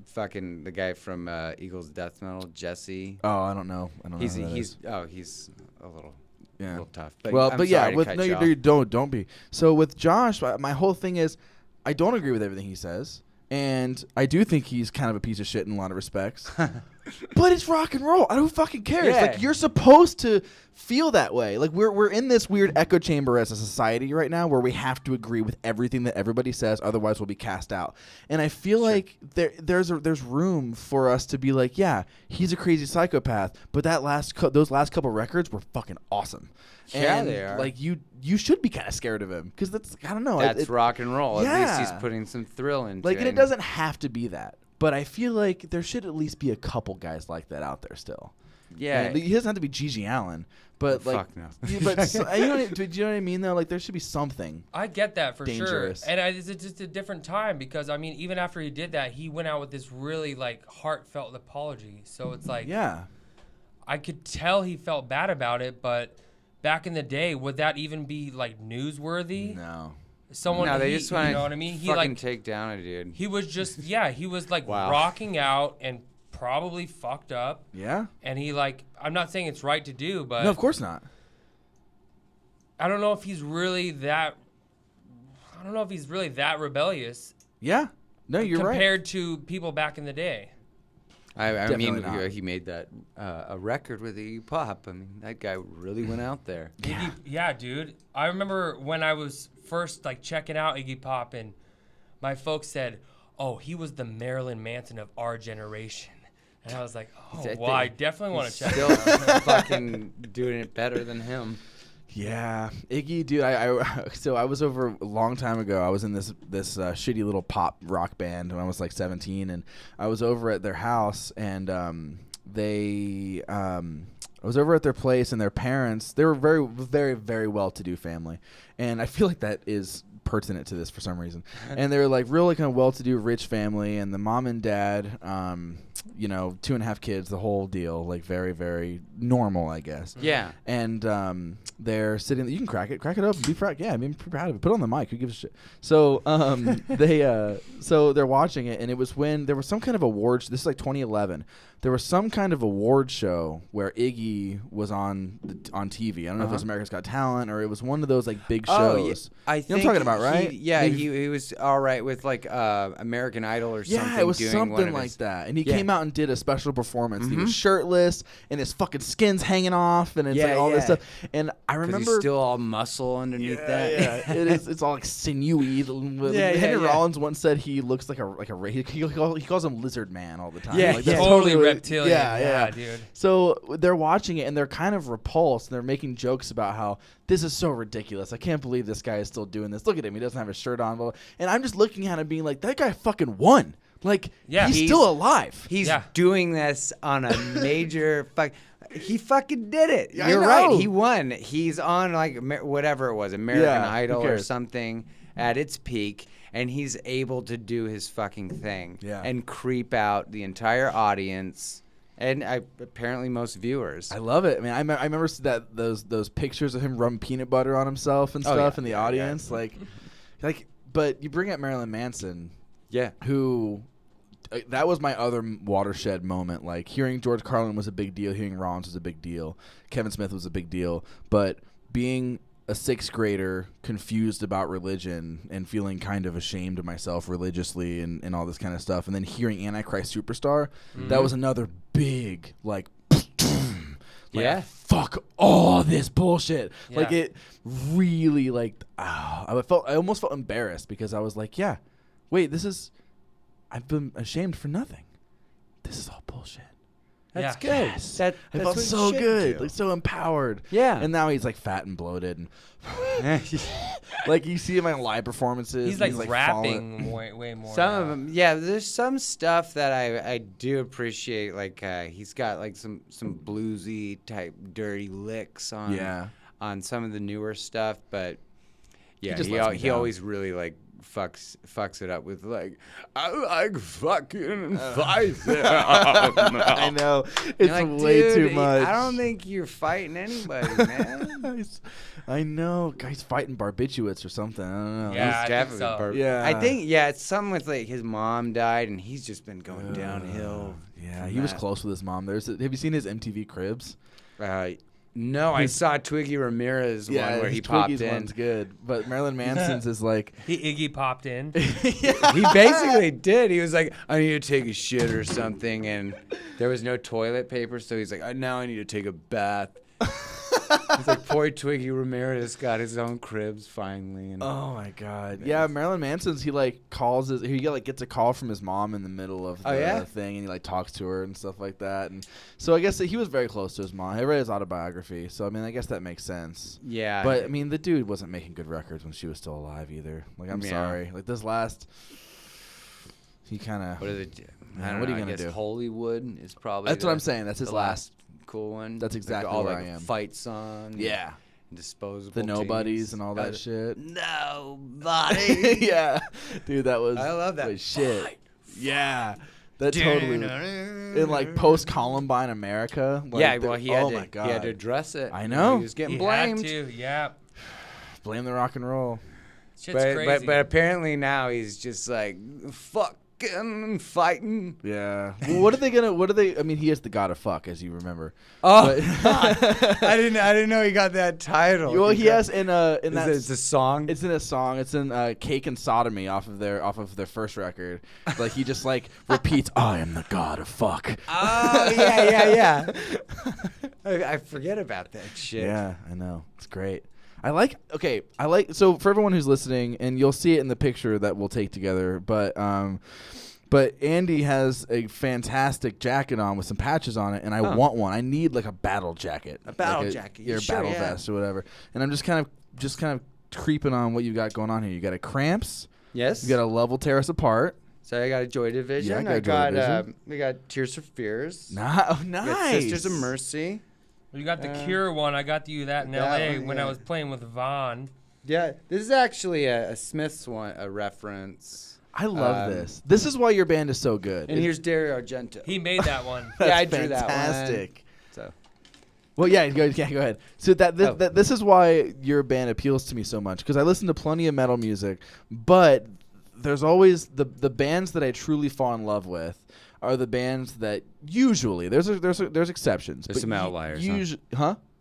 Fucking the guy from Eagles Death Metal, Jesse. Oh, I don't know. He's a little. Yeah. A little tough. Don't be. So with Josh, my whole thing is I don't agree with everything he says, and I do think he's kind of a piece of shit in a lot of respects. But it's rock and roll. I don't fucking care. Yeah. Like you're supposed to feel that way. Like we're in this weird echo chamber as a society right now where we have to agree with everything that everybody says, otherwise we'll be cast out. And I feel like there's room for us to be like, yeah, he's a crazy psychopath, but those last couple records were fucking awesome. Yeah, and they are. Like you should be kind of scared of him because that's I don't know. That's rock and roll. Yeah. At least he's putting some thrill into it. And it doesn't have to be that. But I feel like there should at least be a couple guys like that out there still. Yeah. And he doesn't have to be Gigi Allen, but like, fuck no. But you know what I mean though? Like there should be something. I get that for dangerous. sure, and it's just a different time because I mean, even after he did that, he went out with this really like heartfelt apology. So it's like, yeah, I could tell he felt bad about it, but back in the day, would that even be like newsworthy? No. They just want to, you know what I mean? He fucking take down a dude. He was just, he was like rocking out and probably fucked up. Yeah. And he like, I'm not saying it's right to do, but no, of course not. I don't know if he's really that. I don't know if he's really that rebellious. Yeah. No, you're right. Compared to people back in the day. I mean, he made that a record with Iggy Pop. I mean, that guy really went out there. Yeah, dude. I remember when I was first like checking out Iggy Pop, and my folks said, "Oh, he was the Marilyn Manson of our generation," and I was like, "Oh, well, I definitely want to check it out." Still fucking doing it better than him. Yeah, Iggy, dude. So I was over a long time ago. I was in this shitty little pop rock band when I was like 17, and I was over at their house, and I was over at their place, and their parents, they were very, very, very well-to-do family, and I feel like that is pertinent to this for some reason. And they were like really kind of well-to-do, rich family, and the mom and dad, 2.5 kids, the whole deal, like very, very normal, I guess. Yeah. And they're sitting. You can crack it up and be proud. Yeah, I mean, proud of it. Put it on the mic. Who gives a shit? So they're watching it, and it was when there was some kind of awards. This is like 2011. There was some kind of award show where Iggy was on TV. I don't know if it was America's Got Talent or it was one of those like big shows. I think what I'm talking about, right? He was all right with like American Idol or something. Yeah, it was doing something like that. And he came out and did a special performance. He was shirtless and his fucking skin's hanging off and it's like all this stuff. And I remember he's still all muscle underneath that. Yeah, it is. It's all like sinewy. Henry Rollins once said he looks like a he calls him Lizard Man all the time. Yeah, like, that's totally reptilian. Yeah, dude. So they're watching it and they're kind of repulsed. And they're making jokes about how this is so ridiculous. I can't believe this guy is still doing this. Look at him. He doesn't have his shirt on. Blah, blah. And I'm just looking at him being like, that guy fucking won. Like, he's still alive. He's doing this on a major he fucking did it. Yeah, You're right. He won. He's on like whatever it was, American Idol or something at its peak, and he's able to do his fucking thing and creep out the entire audience and apparently most viewers. I love it. I mean, I remember those pictures of him rubbing peanut butter on himself and stuff in the audience. Like But you bring up Marilyn Manson. Yeah. Who... that was my other watershed moment. Like, hearing George Carlin was a big deal. Hearing Rollins was a big deal. Kevin Smith was a big deal. But being a 6th grader confused about religion and feeling kind of ashamed of myself religiously and all this kind of stuff, and then hearing Antichrist Superstar, that was another big, like, fuck all this bullshit. Yeah. Like, it really, like, I almost felt embarrassed because I was like, yeah, wait, I've been ashamed for nothing. This is all bullshit. That's good. Yes. I felt so good, like so empowered. Yeah. And now he's like fat and bloated, and like you see him in live performances. He's like rapping way more. Some of them, yeah. There's some stuff that I do appreciate. Like he's got like some bluesy type dirty licks on some of the newer stuff, but yeah, he always really like fucks it up with like, I like fucking fight. I know, it's like, way too much. I don't think you're fighting anybody, man. I know, guys fighting barbiturates or something. I don't know. Yeah, I think so. I think it's something with like his mom died and he's just been going downhill. Yeah, he was close with his mom. Have you seen his MTV Cribs? No, I saw Twiggy Ramirez one where he popped Twiggy's in. One's good, but Marilyn Manson's is like Iggy popped in. He basically did. He was like, I need to take a shit or something, and there was no toilet paper, so he's like, now I need to take a bath. He's like, poor Twiggy Ramirez got his own cribs finally. And oh my god, yeah, Marilyn Manson's. He like gets a call from his mom in the middle of the thing, and he like talks to her and stuff like that. And so I guess that he was very close to his mom. I read his autobiography, so I mean, I guess that makes sense. Yeah, but I mean, the dude wasn't making good records when she was still alive either. Like, I'm sorry, like this last, he kind of. What are you gonna do? Hollywood is probably. That's what I'm saying. That's his last cool one. That's exactly like all where like I am. Fight song. Yeah. Disposable. The Nobodies and all that shit. Nobody. Yeah, dude, that was. I love that shit. Fight. Yeah, that totally. In like post Columbine America. Like, he had to address it. I know. He was getting blamed. Had to, yeah. Blame the rock and roll. Shit's crazy. But apparently now he's just like fucking fighting. Yeah. Well, what are they? I mean, he is the god of fuck, as you remember. Oh, I didn't know he got that title. Well, he has in that. It's a song. It's in a song. It's in "Cake and Sodomy" off of their first record. Like he just like repeats, "I am the god of fuck." Oh yeah. I forget about that shit. Yeah, I know. It's great. So for everyone who's listening, and you'll see it in the picture that we'll take together, but Andy has a fantastic jacket on with some patches on it, and I want one. I need like a battle jacket. A battle jacket. Your battle vest or whatever. And I'm just kind of creeping on what you got going on here. You got a Cramps. Yes. You got a Love Will Tear Us Apart. So I got a Joy Division. Yeah, we got Tears for Fears. Nice. Sisters of Mercy. You got the Cure one. I got you that in L.A. when I was playing with Vaughn. Yeah, this is actually a Smiths one, a reference. I love this. This is why your band is so good. And here's Dario Argento. He made that one. Yeah, I drew that one. Fantastic. So. Well, go ahead. So this is why your band appeals to me so much, because I listen to plenty of metal music, but there's always the bands that I truly fall in love with are the bands that usually there's exceptions. There's some outliers.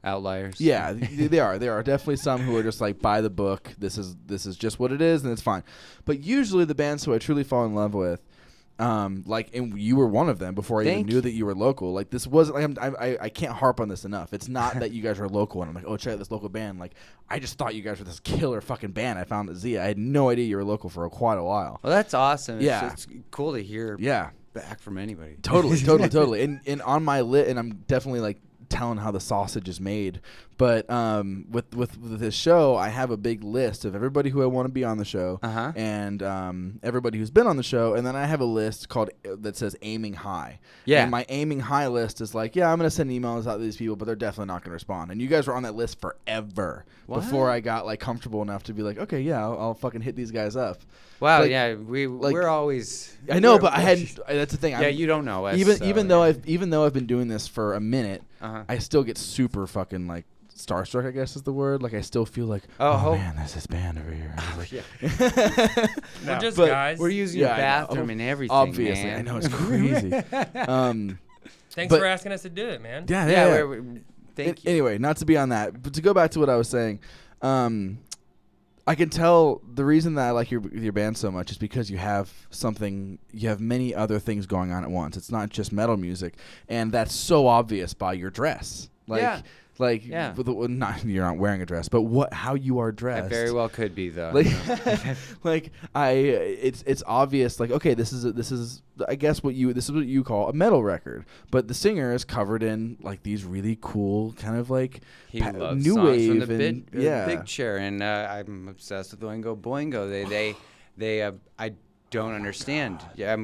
Outliers. Yeah, they are. There are definitely some who are just like by the book. This is just what it is, and it's fine. But usually the bands who I truly fall in love with, and you were one of them before I even knew that you were local. Like this wasn't. I can't harp on this enough. It's not that you guys are local, and I'm like, oh, check out this local band. Like I just thought you guys were this killer fucking band I found at Zia. I had no idea you were local for quite a while. Well, that's awesome. Yeah, it's cool to hear. Yeah. Back from anybody. Totally. And on my lit, and I'm definitely like telling how the sausage is made. But with this show, I have a big list of everybody who I want to be on the show, and everybody who's been on the show, and then I have a list that says aiming high. Yeah. And my aiming high list is like, I'm gonna send emails out to these people, but they're definitely not gonna respond. And you guys were on that list forever before I got like comfortable enough to be like, okay, I'll fucking hit these guys up. Wow, like, we're always. I know, but I hadn't. That's the thing. Yeah, you don't know us. Even though I've been doing this for a minute, I still get super fucking like starstruck, I guess is the word. Like I still feel like, man, there's this band over here. We're just guys. We're using your bathroom and everything. Obviously, man. I know it's crazy. Thanks for asking us to do it, man. Yeah. Thank you. Anyway, not to be on that, but to go back to what I was saying, I can tell the reason that I like your band so much is because you have many other things going on at once. It's not just metal music, and that's so obvious by your dress. You're not wearing a dress, but how you are dressed. I very well could be though. It's obvious. Like, okay, this is I guess what you call a metal record, but the singer is covered in like these really cool kind of like new wave from the and Big Chair, and I'm obsessed with Oingo Boingo. They I don't understand. Yeah,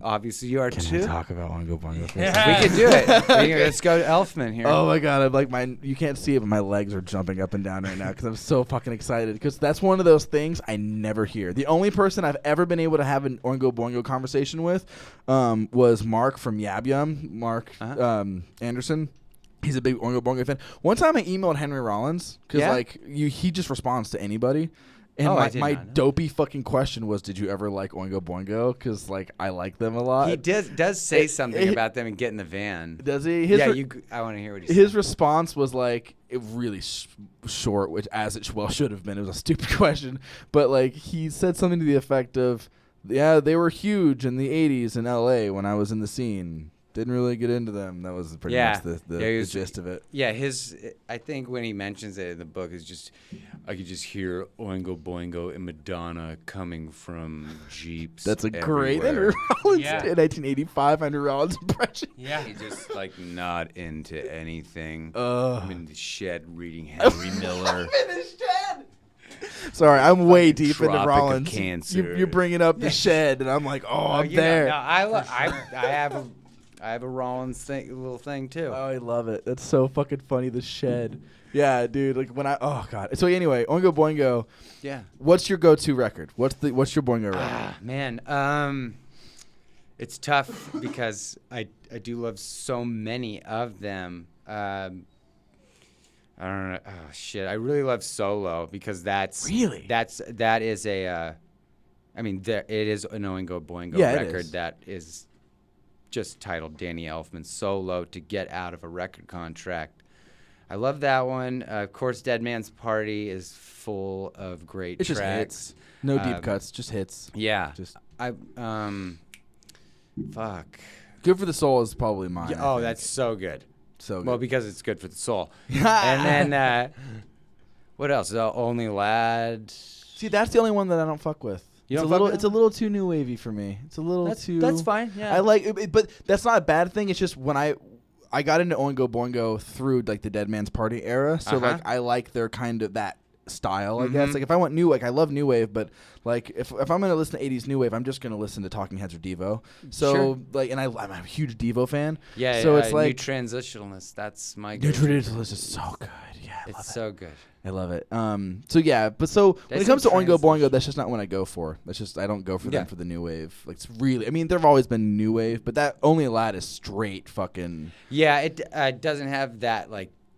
obviously you are too. Can we talk about Oingo Boingo? We can do it. Let's go to Elfman here. Oh my god, I'm like you can't see it, but my legs are jumping up and down right now because I'm so fucking excited. Because that's one of those things I never hear. The only person I've ever been able to have an Oingo Boingo conversation with was Mark from Yab Yum, Mark Anderson. He's a big Oingo Boingo fan. One time I emailed Henry Rollins because he just responds to anybody. And my dopey fucking question was, did you ever like Oingo Boingo? Because I like them a lot. He does say something about them and get in the van. Does he? I want to hear what he said. His response was really short, which as it should have been. It was a stupid question, but he said something to the effect of, "Yeah, they were huge in the '80s in LA when I was in the scene. Didn't really get into them." That was pretty much the gist of it. Yeah, I think when he mentions it in the book, is just I could just hear Oingo Boingo and Madonna coming from Jeeps. That's a everywhere. great Henry Rollins 1985 Henry Rollins impression. Yeah, he just not into anything. I'm in the shed reading Henry Miller. I'm in the shed. Sorry, I'm way deep into Rollins. You're bringing up the shed, and I'm like, I'm there. I have a Rollins little thing too. Oh, I love it. That's so fucking funny. The shed. Yeah, dude. God. So anyway, Oingo Boingo. Yeah. What's your go-to record? What's your Boingo record? Man, it's tough because I do love so many of them. I don't know. Oh shit! I really love Solo because that is a. It is an Oingo Boingo record that is just titled Danny Elfman Solo to get out of a record contract. I love that one. Of course, Dead Man's Party is full of great tracks. Just hits. No deep cuts, just hits. Yeah. Fuck. Good for the Soul is probably mine. Yeah, that's so good. So good. Well, because it's good for the soul. And then what else? Only Lad. See, that's the only one that I don't fuck with. It's a little too new wavy for me. It's a little too. That's fine. Yeah. I like it, but that's not a bad thing. It's just when I got into Oingo Boingo through the Dead Man's Party era, so I like their kind of that style. I guess if I want new, I love new wave, but if I'm gonna listen to '80s new wave, I'm just gonna listen to Talking Heads or Devo. So and I'm a huge Devo fan. Yeah. So it's New Transitionalist. That's my. New Transitionalist is so good. Yeah, it's so good. I love it. When it comes to Oingo Boingo, that's just not what I go for. That's just I don't go for them for the new wave. It's really, there've always been new wave, but that Only Lad is straight fucking. Yeah, it doesn't have that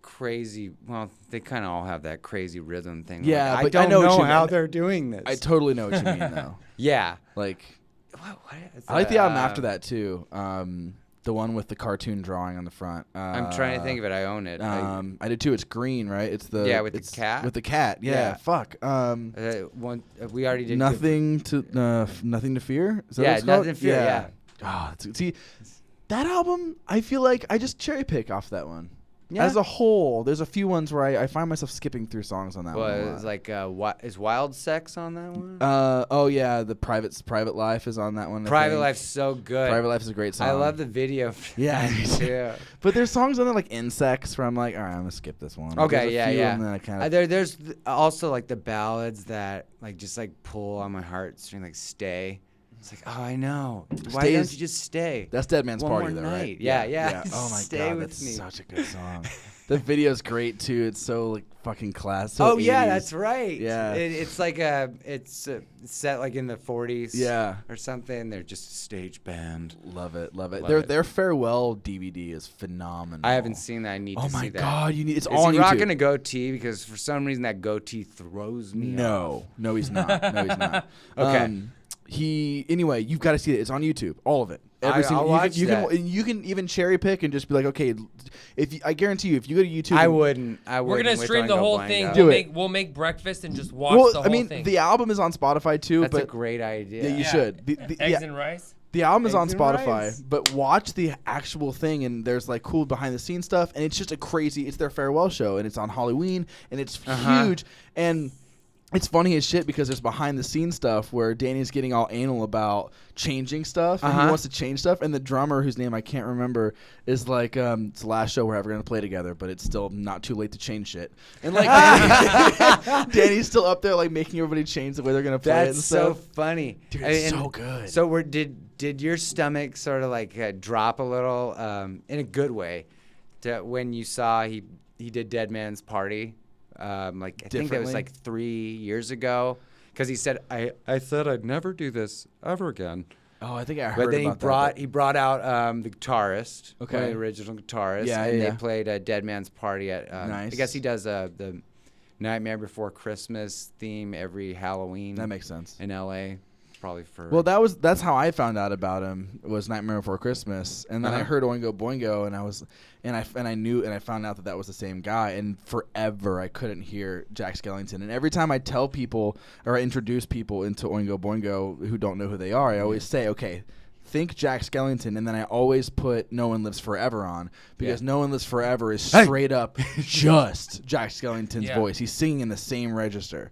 crazy. Well, they kind of all have that crazy rhythm thing. Yeah, but I don't know how they're doing this. I totally know what you mean though. Yeah, I like the album after that too. The one with the cartoon drawing on the front. I'm trying to think of it. I own it. I did too. It's green, right? It's the with the cat. With the cat. Yeah. Fuck. We already did. Nothing to fear. Is that what it's Nothing called? to fear. Yeah. See, that album. I feel like I just cherry pick off that one. Yeah. As a whole, there's a few ones where I find myself skipping through songs on that one. Well, it's is Wild Sex on that one? The Private Life is on that one. Private Life's so good. Private Life is a great song. I love the video. Yeah, me too. But there's songs on there like Insects where I'm like, all right, I'm gonna skip this one. Okay, yeah. There's also the ballads that just pull on my heartstring, Stay. It's I know. Why don't you just stay? That's Dead Man's Party, though, right? Yeah. Oh my Stay god, with that's me. such a good song. The video's great too. It's so like fucking class. So oh 80s. yeah, that's right. Yeah. It's like it's set like in the 40s. Yeah. Or something. They're just a stage band. Love it. Love it. Love Their farewell DVD is phenomenal. I haven't seen that. I need to see that. Oh my god, you need. It's Is all on he YouTube. rocking a goatee? Because for some reason that goatee throws me off. No, he's not. No, he's not. Okay. Anyway, you've got to see it. It's on YouTube, all of it. I'll watch that. You can even cherry pick and just be like, okay, I guarantee you, if you go to YouTube, I wouldn't. We're gonna stream the whole thing. We'll make breakfast and just watch the whole thing. The album is on Spotify too. That's but a great idea. Yeah, you should. Eggs and rice. The album is on Eggs and Spotify, rice. but watch the actual thing, and there's like cool behind the scenes stuff, and it's just it's their farewell show, and it's on Halloween, and it's huge, and it's funny as shit because there's behind the scenes stuff where Danny's getting all anal about changing stuff, and he wants to change stuff, and the drummer, whose name I can't remember, is like, it's the last show we're ever going to play together, but it's still not too late to change shit. And like, Danny's still up there like making everybody change the way they're going to play it and That's so stuff. funny. Dude, it's so good. So did your stomach sort of like drop a little in a good way when you saw he did Dead Man's Party? I think that was like 3 years ago, because he said I said I'd never do this ever again. Oh, I think I heard but then about that. He brought out the guitarist, one Okay. of the original guitarists, Yeah, and yeah. they played a Dead Man's Party at. Nice. I guess he does the Nightmare Before Christmas theme every Halloween. That makes sense. In L.A. Probably for. Well, that's how I found out about him, was Nightmare Before Christmas, and then I heard Oingo Boingo, and I found out that was the same guy, and forever I couldn't hear Jack Skellington, and every time I tell people or I introduce people into Oingo Boingo who don't know who they are, I always say, okay, think Jack Skellington, and then I always put No One Lives Forever on, because No One Lives Forever is straight up just Jack Skellington's voice. He's singing in the same register.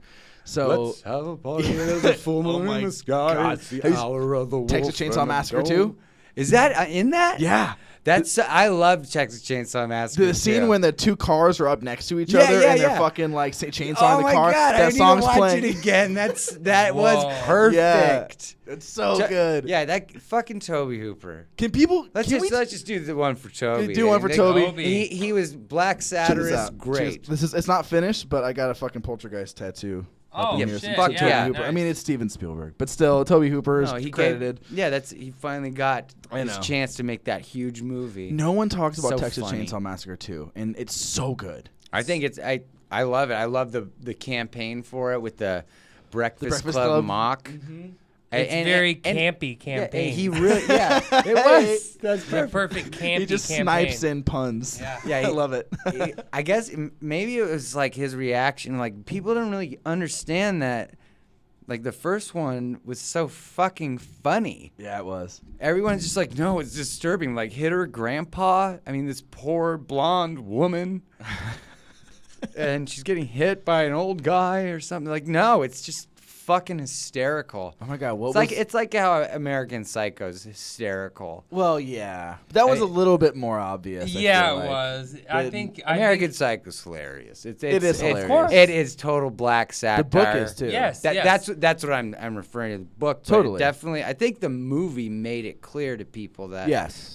So let's have a party. There's a full moon in the sky. God. It's the hour of the wolf. Texas Chainsaw Massacre 2? Is that in that? Yeah. I love Texas Chainsaw Massacre. The scene when the two cars are up next to each Yeah, other yeah, and they're yeah. fucking like chainsawing Oh the my car. God, That I need song's to watch playing. it again. That was perfect. Yeah. It's so good. Yeah, that fucking Toby Hooper. Can people? Let's just do the one for Toby. Do one for Toby. He was Black Check this Satirist. out. Great. It's not finished, but I got a fucking Poltergeist tattoo. Oh, Yeah, shit. fuck Yeah, Toby yeah, Hooper. nice. I mean, it's Steven Spielberg, but still, Toby Hooper is credited. He finally got his chance to make that huge movie. No one talks about So Texas funny. Chainsaw Massacre 2, and it's so good. I think I love it. I love the campaign for it with the Breakfast Breakfast Club Club. mock. It's And- very and- campy campaign. He really, it was. That's the perfect campy He just campaign. snipes in puns. Yeah. I love it. I guess maybe it was like his reaction. Like, people don't really understand that. Like, the first one was so fucking funny. Yeah, it was. Everyone's just like, no, it's disturbing. Like, hit her grandpa. I mean, this poor blonde woman. And she's getting hit by an old guy or something. Like, no, it's just fucking hysterical. Oh my god, It's like how American Psycho is hysterical. Well, yeah. That was a little bit more obvious. I Yeah, feel it like. was. American Psycho's hilarious. It is hilarious. Of course. It is total black satire. The book is too. Yes. That's what I'm referring to, the book. But Totally. definitely, I think the movie made it clear to people that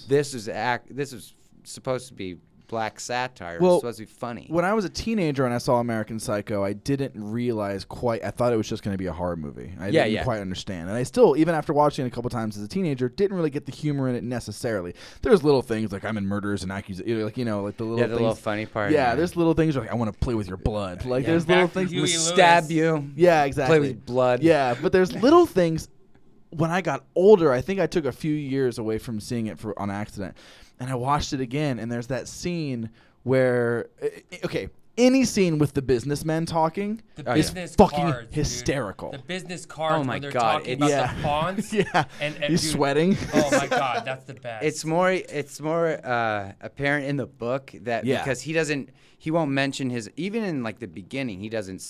this was supposed to be black satire. It was supposed to be funny. When I was a teenager and I saw American Psycho, I didn't realize quite. I thought it was just going to be a horror movie. I didn't quite understand, and I still, even after watching it a couple times as a teenager, didn't really get the humor in it necessarily. There's little things like I'm in murders and accusations, like the little the things. little funny part. Yeah, there's little things like I want to play with your blood. Like there's little things. Huey Lewis. Stab you. Yeah, exactly. Play with blood. Yeah, but there's little things. When I got older, I think I took a few years away from seeing it on accident, and I watched it again. And there's that scene where, any scene with the businessmen talking is fucking cards, hysterical. Dude. The business cards Oh my when they're God, talking about the fonts. Yeah, and he's dude, sweating. Oh my God, that's the best. It's more apparent in the book that because he won't mention even in like the beginning, he doesn't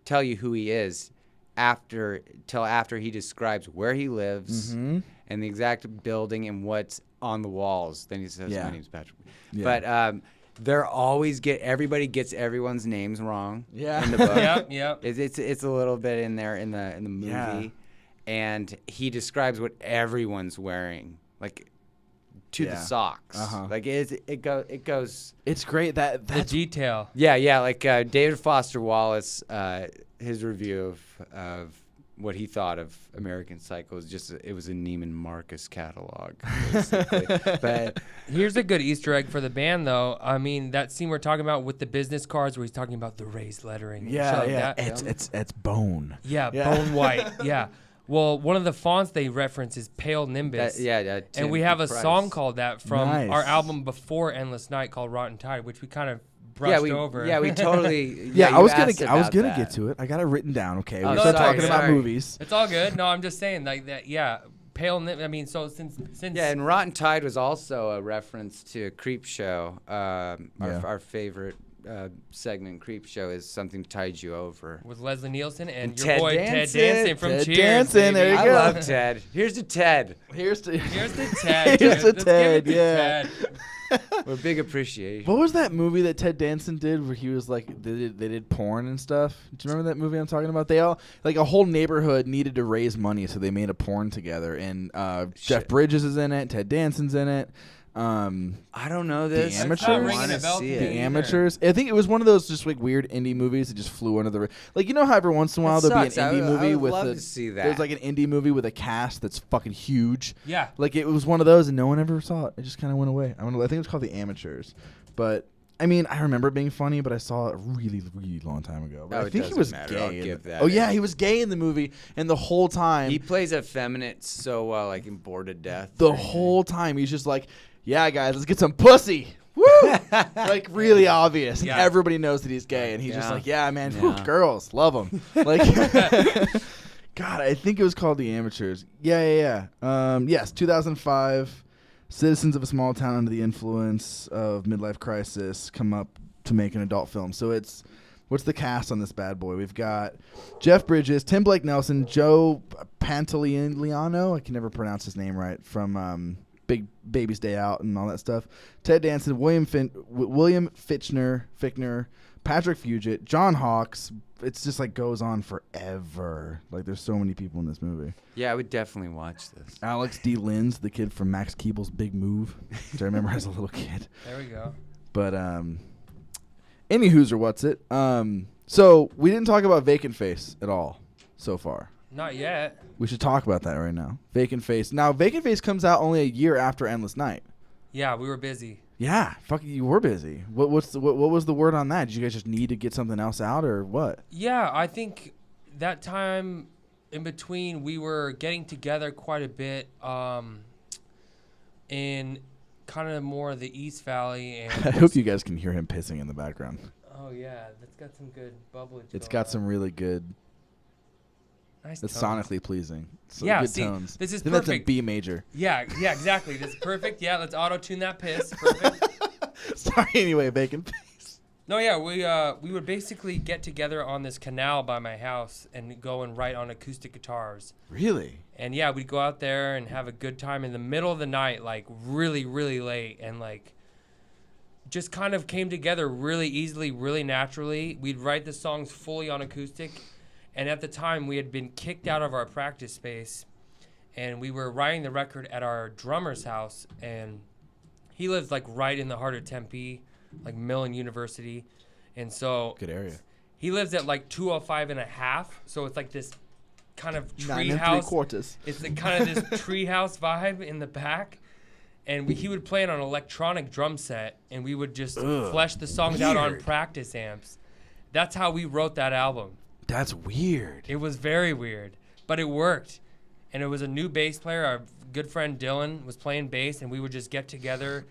tell you who he is till after he describes where he lives and the exact building and what's on the walls. Then he says, "My name's Patrick." Yeah. But they're always everybody gets everyone's names wrong. Yeah. In the book. Yep. It's a little bit in there in the movie, and he describes what everyone's wearing, like to the socks. Like it goes. It's great that the detail. Yeah. Like David Foster Wallace, his review of what he thought of American Psycho was it was a Neiman Marcus catalog, basically. But here's a good Easter egg for the band, though. I mean, that scene we're talking about with the business cards, where he's talking about the raised lettering. Yeah. It's bone. Yeah, bone white. Yeah. Well, one of the fonts they reference is Pale Nimbus. And we have a song called that from our album before Endless Night called Rotten Tide, which we kind of brushed over. Yeah, we totally. I was gonna get to it. I got it written down. Okay, we start talking about movies. It's all good. No, I'm just saying like that. Yeah, Pale Nimbus. I mean, so since and Rotten Tide was also a reference to Creep Show. Our favorite segment, Creep Show, is Something Tied You Over with Leslie Nielsen and your Ted boy Danson. Ted Danson from Ted Cheers. Danson, there you go. I love Ted. Here's to Ted. Here's to Ted. Here's to Ted. Yeah. With big appreciation. What was that movie that Ted Danson did where he was like they did porn and stuff? Do you remember that movie I'm talking about? They all like a whole neighborhood needed to raise money, so they made a porn together. And Jeff Bridges is in it. Ted Danson's in it. I don't know this. The Amateurs. I want to see The it. Amateurs. I think it was one of those just like weird indie movies that just flew under the like you know how every once in a while there'll be an indie movie I would with love to see that. There's like an indie movie with a cast that's fucking huge. Yeah. Like it was one of those and no one ever saw it. It just kind of went away. I think it was called The Amateurs. But I mean, I remember it being funny, but I saw it a really, really long time ago. But I think he was gay. He was gay in the movie, and the whole time he plays effeminate so well, like in Bored to Death. The whole time he's just like, "Yeah, guys, let's get some pussy." Woo! Like really obvious. Yeah. And everybody knows that he's gay, and he's just like, "Yeah, man, whew, girls love him." Like, God, I think it was called The Amateurs. Yeah. Yes, 2005. Citizens of a small town under the influence of midlife crisis come up to make an adult film. So what's the cast on this bad boy? We've got Jeff Bridges, Tim Blake Nelson, Joe Pantoliano. I can never pronounce his name right, from Big Baby's Day Out and all that stuff. Ted Danson, William Fichtner, Patrick Fugit, John Hawkes. It's just like goes on forever. Like there's so many people in this movie. Yeah, I would definitely watch this. Alex D. Linz, the kid from Max Keeble's Big Move, which I remember as a little kid. There we go. But anywho's or what's it? So we didn't talk about Vacant Face at all so far. Not yet. We should talk about that right now. Vacant Face. Now Vacant Face comes out only a year after Endless Night. Yeah, we were busy. Yeah, fuck, you were busy. What was the word on that? Did you guys just need to get something else out or what? Yeah, I think that time in between we were getting together quite a bit in kind of more of the East Valley. And I hope you guys can hear him pissing in the background. Oh yeah, that's got some good bubblage. It's got some really good. Nice. It's sonically pleasing. So yeah, good tones. This is I think perfect. That's a B major. Yeah, exactly. This is perfect. Yeah, let's auto-tune that piss. Perfect. Sorry, anyway, Vacant Face. No, yeah, we would basically get together on this canal by my house and go and write on acoustic guitars. Really? And yeah, we'd go out there and have a good time in the middle of the night, like really, really late, and like just kind of came together really easily, really naturally. We'd write the songs fully on acoustic. And at the time, we had been kicked out of our practice space, and we were writing the record at our drummer's house, and he lives like right in the heart of Tempe, like Millen University, and so good area. He lives at like 205 and a half, so it's like this kind of tree 9 house. 3/4. It's the kind of this tree house vibe in the back, and he would play on an electronic drum set, and we would just flesh the songs out on practice amps. That's how we wrote that album. That's weird. It was very weird, but it worked. And it was a new bass player. Our good friend Dylan was playing bass, and we would just get together,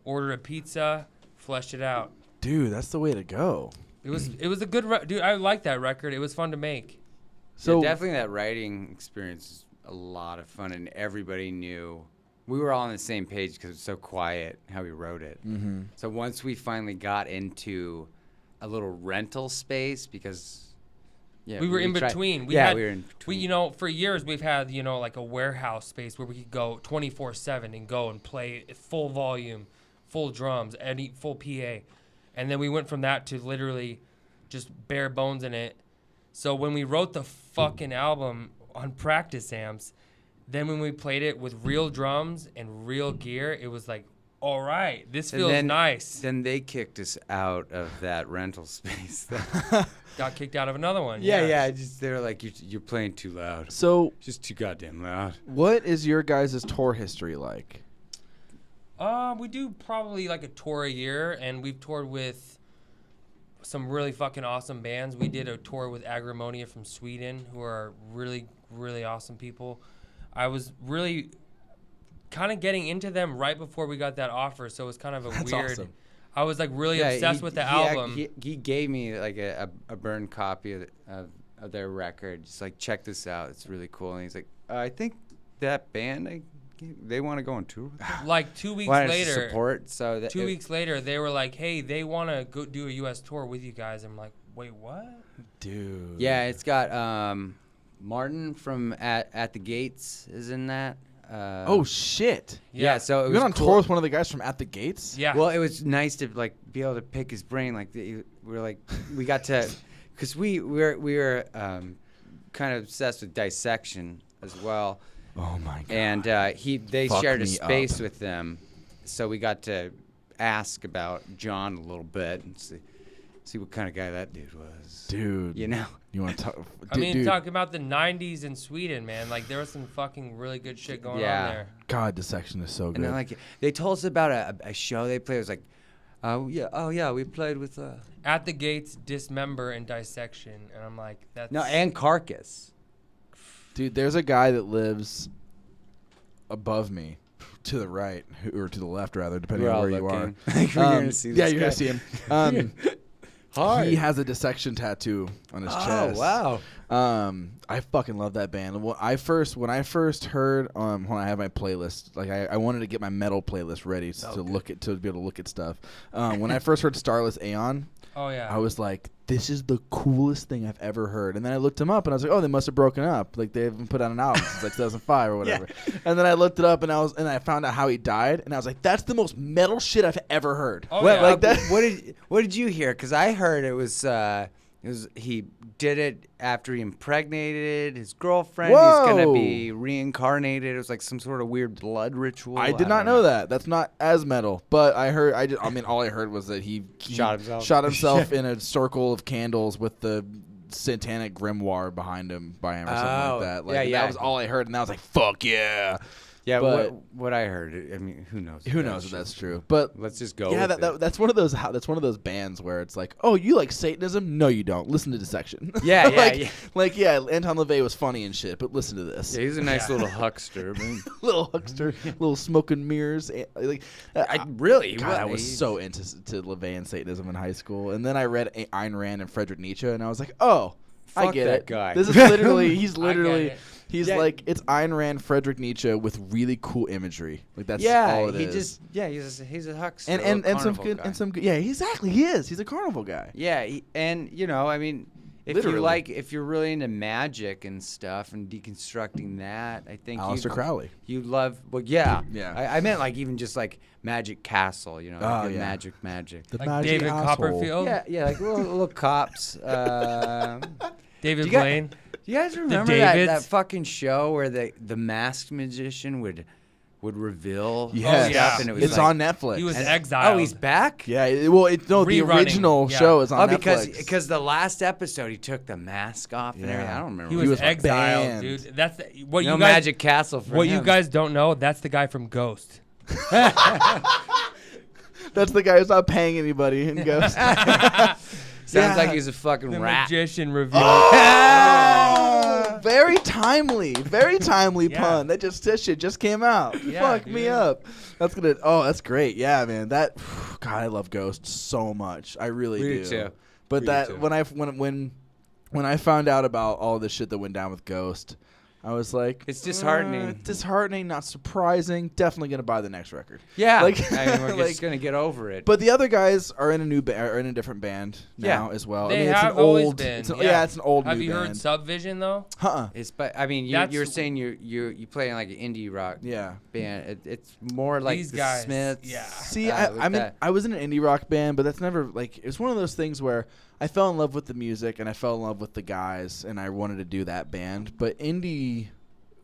order a pizza, flesh it out. Dude, that's the way to go. It was a good dude. I liked that record. It was fun to make. So yeah, definitely that writing experience was a lot of fun, and everybody knew. We were all on the same page because it was so quiet how we wrote it. Mm-hmm. So once we finally got into a little rental space, because we were in between. We were in between. For years we've had, like a warehouse space where we could go 24/7 and go and play full volume, full drums, full PA. And then we went from that to literally just bare bones in it. So when we wrote the fucking album on practice amps, Then when we played it with real drums and real gear, it was like, all right, this feels nice. Then they kicked us out of that rental space. Got kicked out of another one. Yeah. They were like, you're playing too loud. So just too goddamn loud. What is your guys' tour history like? We do probably like a tour a year, and we've toured with some really fucking awesome bands. We did a tour with Agrimonia from Sweden, who are really, really awesome people. I was really kind of getting into them right before we got that offer, so it was kind of a weird. Awesome. I was like really obsessed with the album. He gave me like a burned copy of their record. Just like, check this out, it's really cool. And he's like, I think that band, they want to go on tour with them. Like 2 weeks later, support. So 2 weeks later, they were like, hey, they want to go do a U.S. tour with you guys. I'm like, wait, what? Dude. Yeah, it's got Martin from At the Gates is in that. Oh shit! Yeah, so it was you went on cool. tour with one of the guys from At the Gates. Yeah. Well, it was nice to like be able to pick his brain. Like we got to, because we were kind of obsessed with Dissection as well. Oh my god! And they shared a space with them, so we got to ask about John a little bit and see what kind of guy that dude was. Dude, you know. You want to talk? Talk about the '90s in Sweden, man. Like there was some fucking really good shit going on there. God, Dissection is so good. And they told us about a show they played. It was like, we played with At the Gates, Dismember, and Dissection, and I'm like, that's and Carcass. Dude, there's a guy that lives above me, to the right, or to the left rather, depending on where you are. You're gonna see this you're guy. gonna see him. Hard. He has a Dissection tattoo on his chest. Oh wow! I fucking love that band. When I first heard when I had my playlist, like I wanted to get my metal playlist ready to be able to look at stuff. When I first heard Starless Aeon, I was like, this is the coolest thing I've ever heard. And then I looked them up and I was like, oh, they must have broken up. Like they haven't put out an album since like 2005 or whatever. Yeah. And then I looked it up and I found out how he died and I was like, that's the most metal shit I've ever heard. Oh, yeah. Like that. What did you hear? Because I heard it was he did it after he impregnated his girlfriend. Whoa. He's gonna be reincarnated. It was like some sort of weird blood ritual. I did not know that. That's not as metal. But all I heard was that he shot himself in a circle of candles with the satanic grimoire behind him by him or something like that. Like, that was all I heard, and I was like, fuck yeah. Yeah, but what I heard. I mean, who knows? Who knows if that's true? But let's just go. Yeah, with it. that's one of those. That's one of those bands where it's like, oh, you like Satanism? No, you don't. Listen to Dissection. Yeah, Anton LaVey was funny and shit, but listen to this. Yeah, he's a nice little huckster, man. little smoke and mirrors. Like, I was so into LaVey and Satanism in high school, and then I read Ayn Rand and Friedrich Nietzsche, and I was like, oh, fuck I get that it. Guy. This is literally. He's literally. He's like, it's Ayn Rand, Friedrich Nietzsche with really cool imagery. Like that's all it is. He's a huckster. And some good exactly. He is. He's a carnival guy. Yeah, I mean, if you're really into magic and stuff and deconstructing that, I think Aleister Crowley. You love. Well, yeah. I meant like even just like Magic Castle. You know, magic. The like magic David asshole. Copperfield. Yeah, like little cops. David Blaine. Do you guys remember that fucking show where the masked magician would reveal stuff? And it's on Netflix. He was exiled. Oh, he's back? Yeah, the original show is on Netflix. Because the last episode he took the mask off and everything. I don't remember. He was exiled, banned. dude. That's what no you guys, Magic Castle for What him. you guys don't know, that's the guy from Ghost. That's the guy who's not paying anybody in Ghost. Sounds like he's a fucking rat. Magician reveal. Oh, very timely pun. That shit just came out. Fuck me up. That's great. Yeah, man. God, I love Ghost so much. I really do. Too. But when I found out about all the shit that went down with Ghost, I was like, it's disheartening. Disheartening, not surprising. Definitely gonna buy the next record. Yeah, I mean, we're just gonna get over it. But the other guys are in a different band now as well. They it's have an always old, been. it's an old. Have new you heard band. Subvision though? But I mean, you're saying you play in like an indie rock band. It's more like these the guys. Smiths. Yeah. See, I was in an indie rock band, but that's never like it's one of those things where I fell in love with the music and I fell in love with the guys and I wanted to do that band, but indie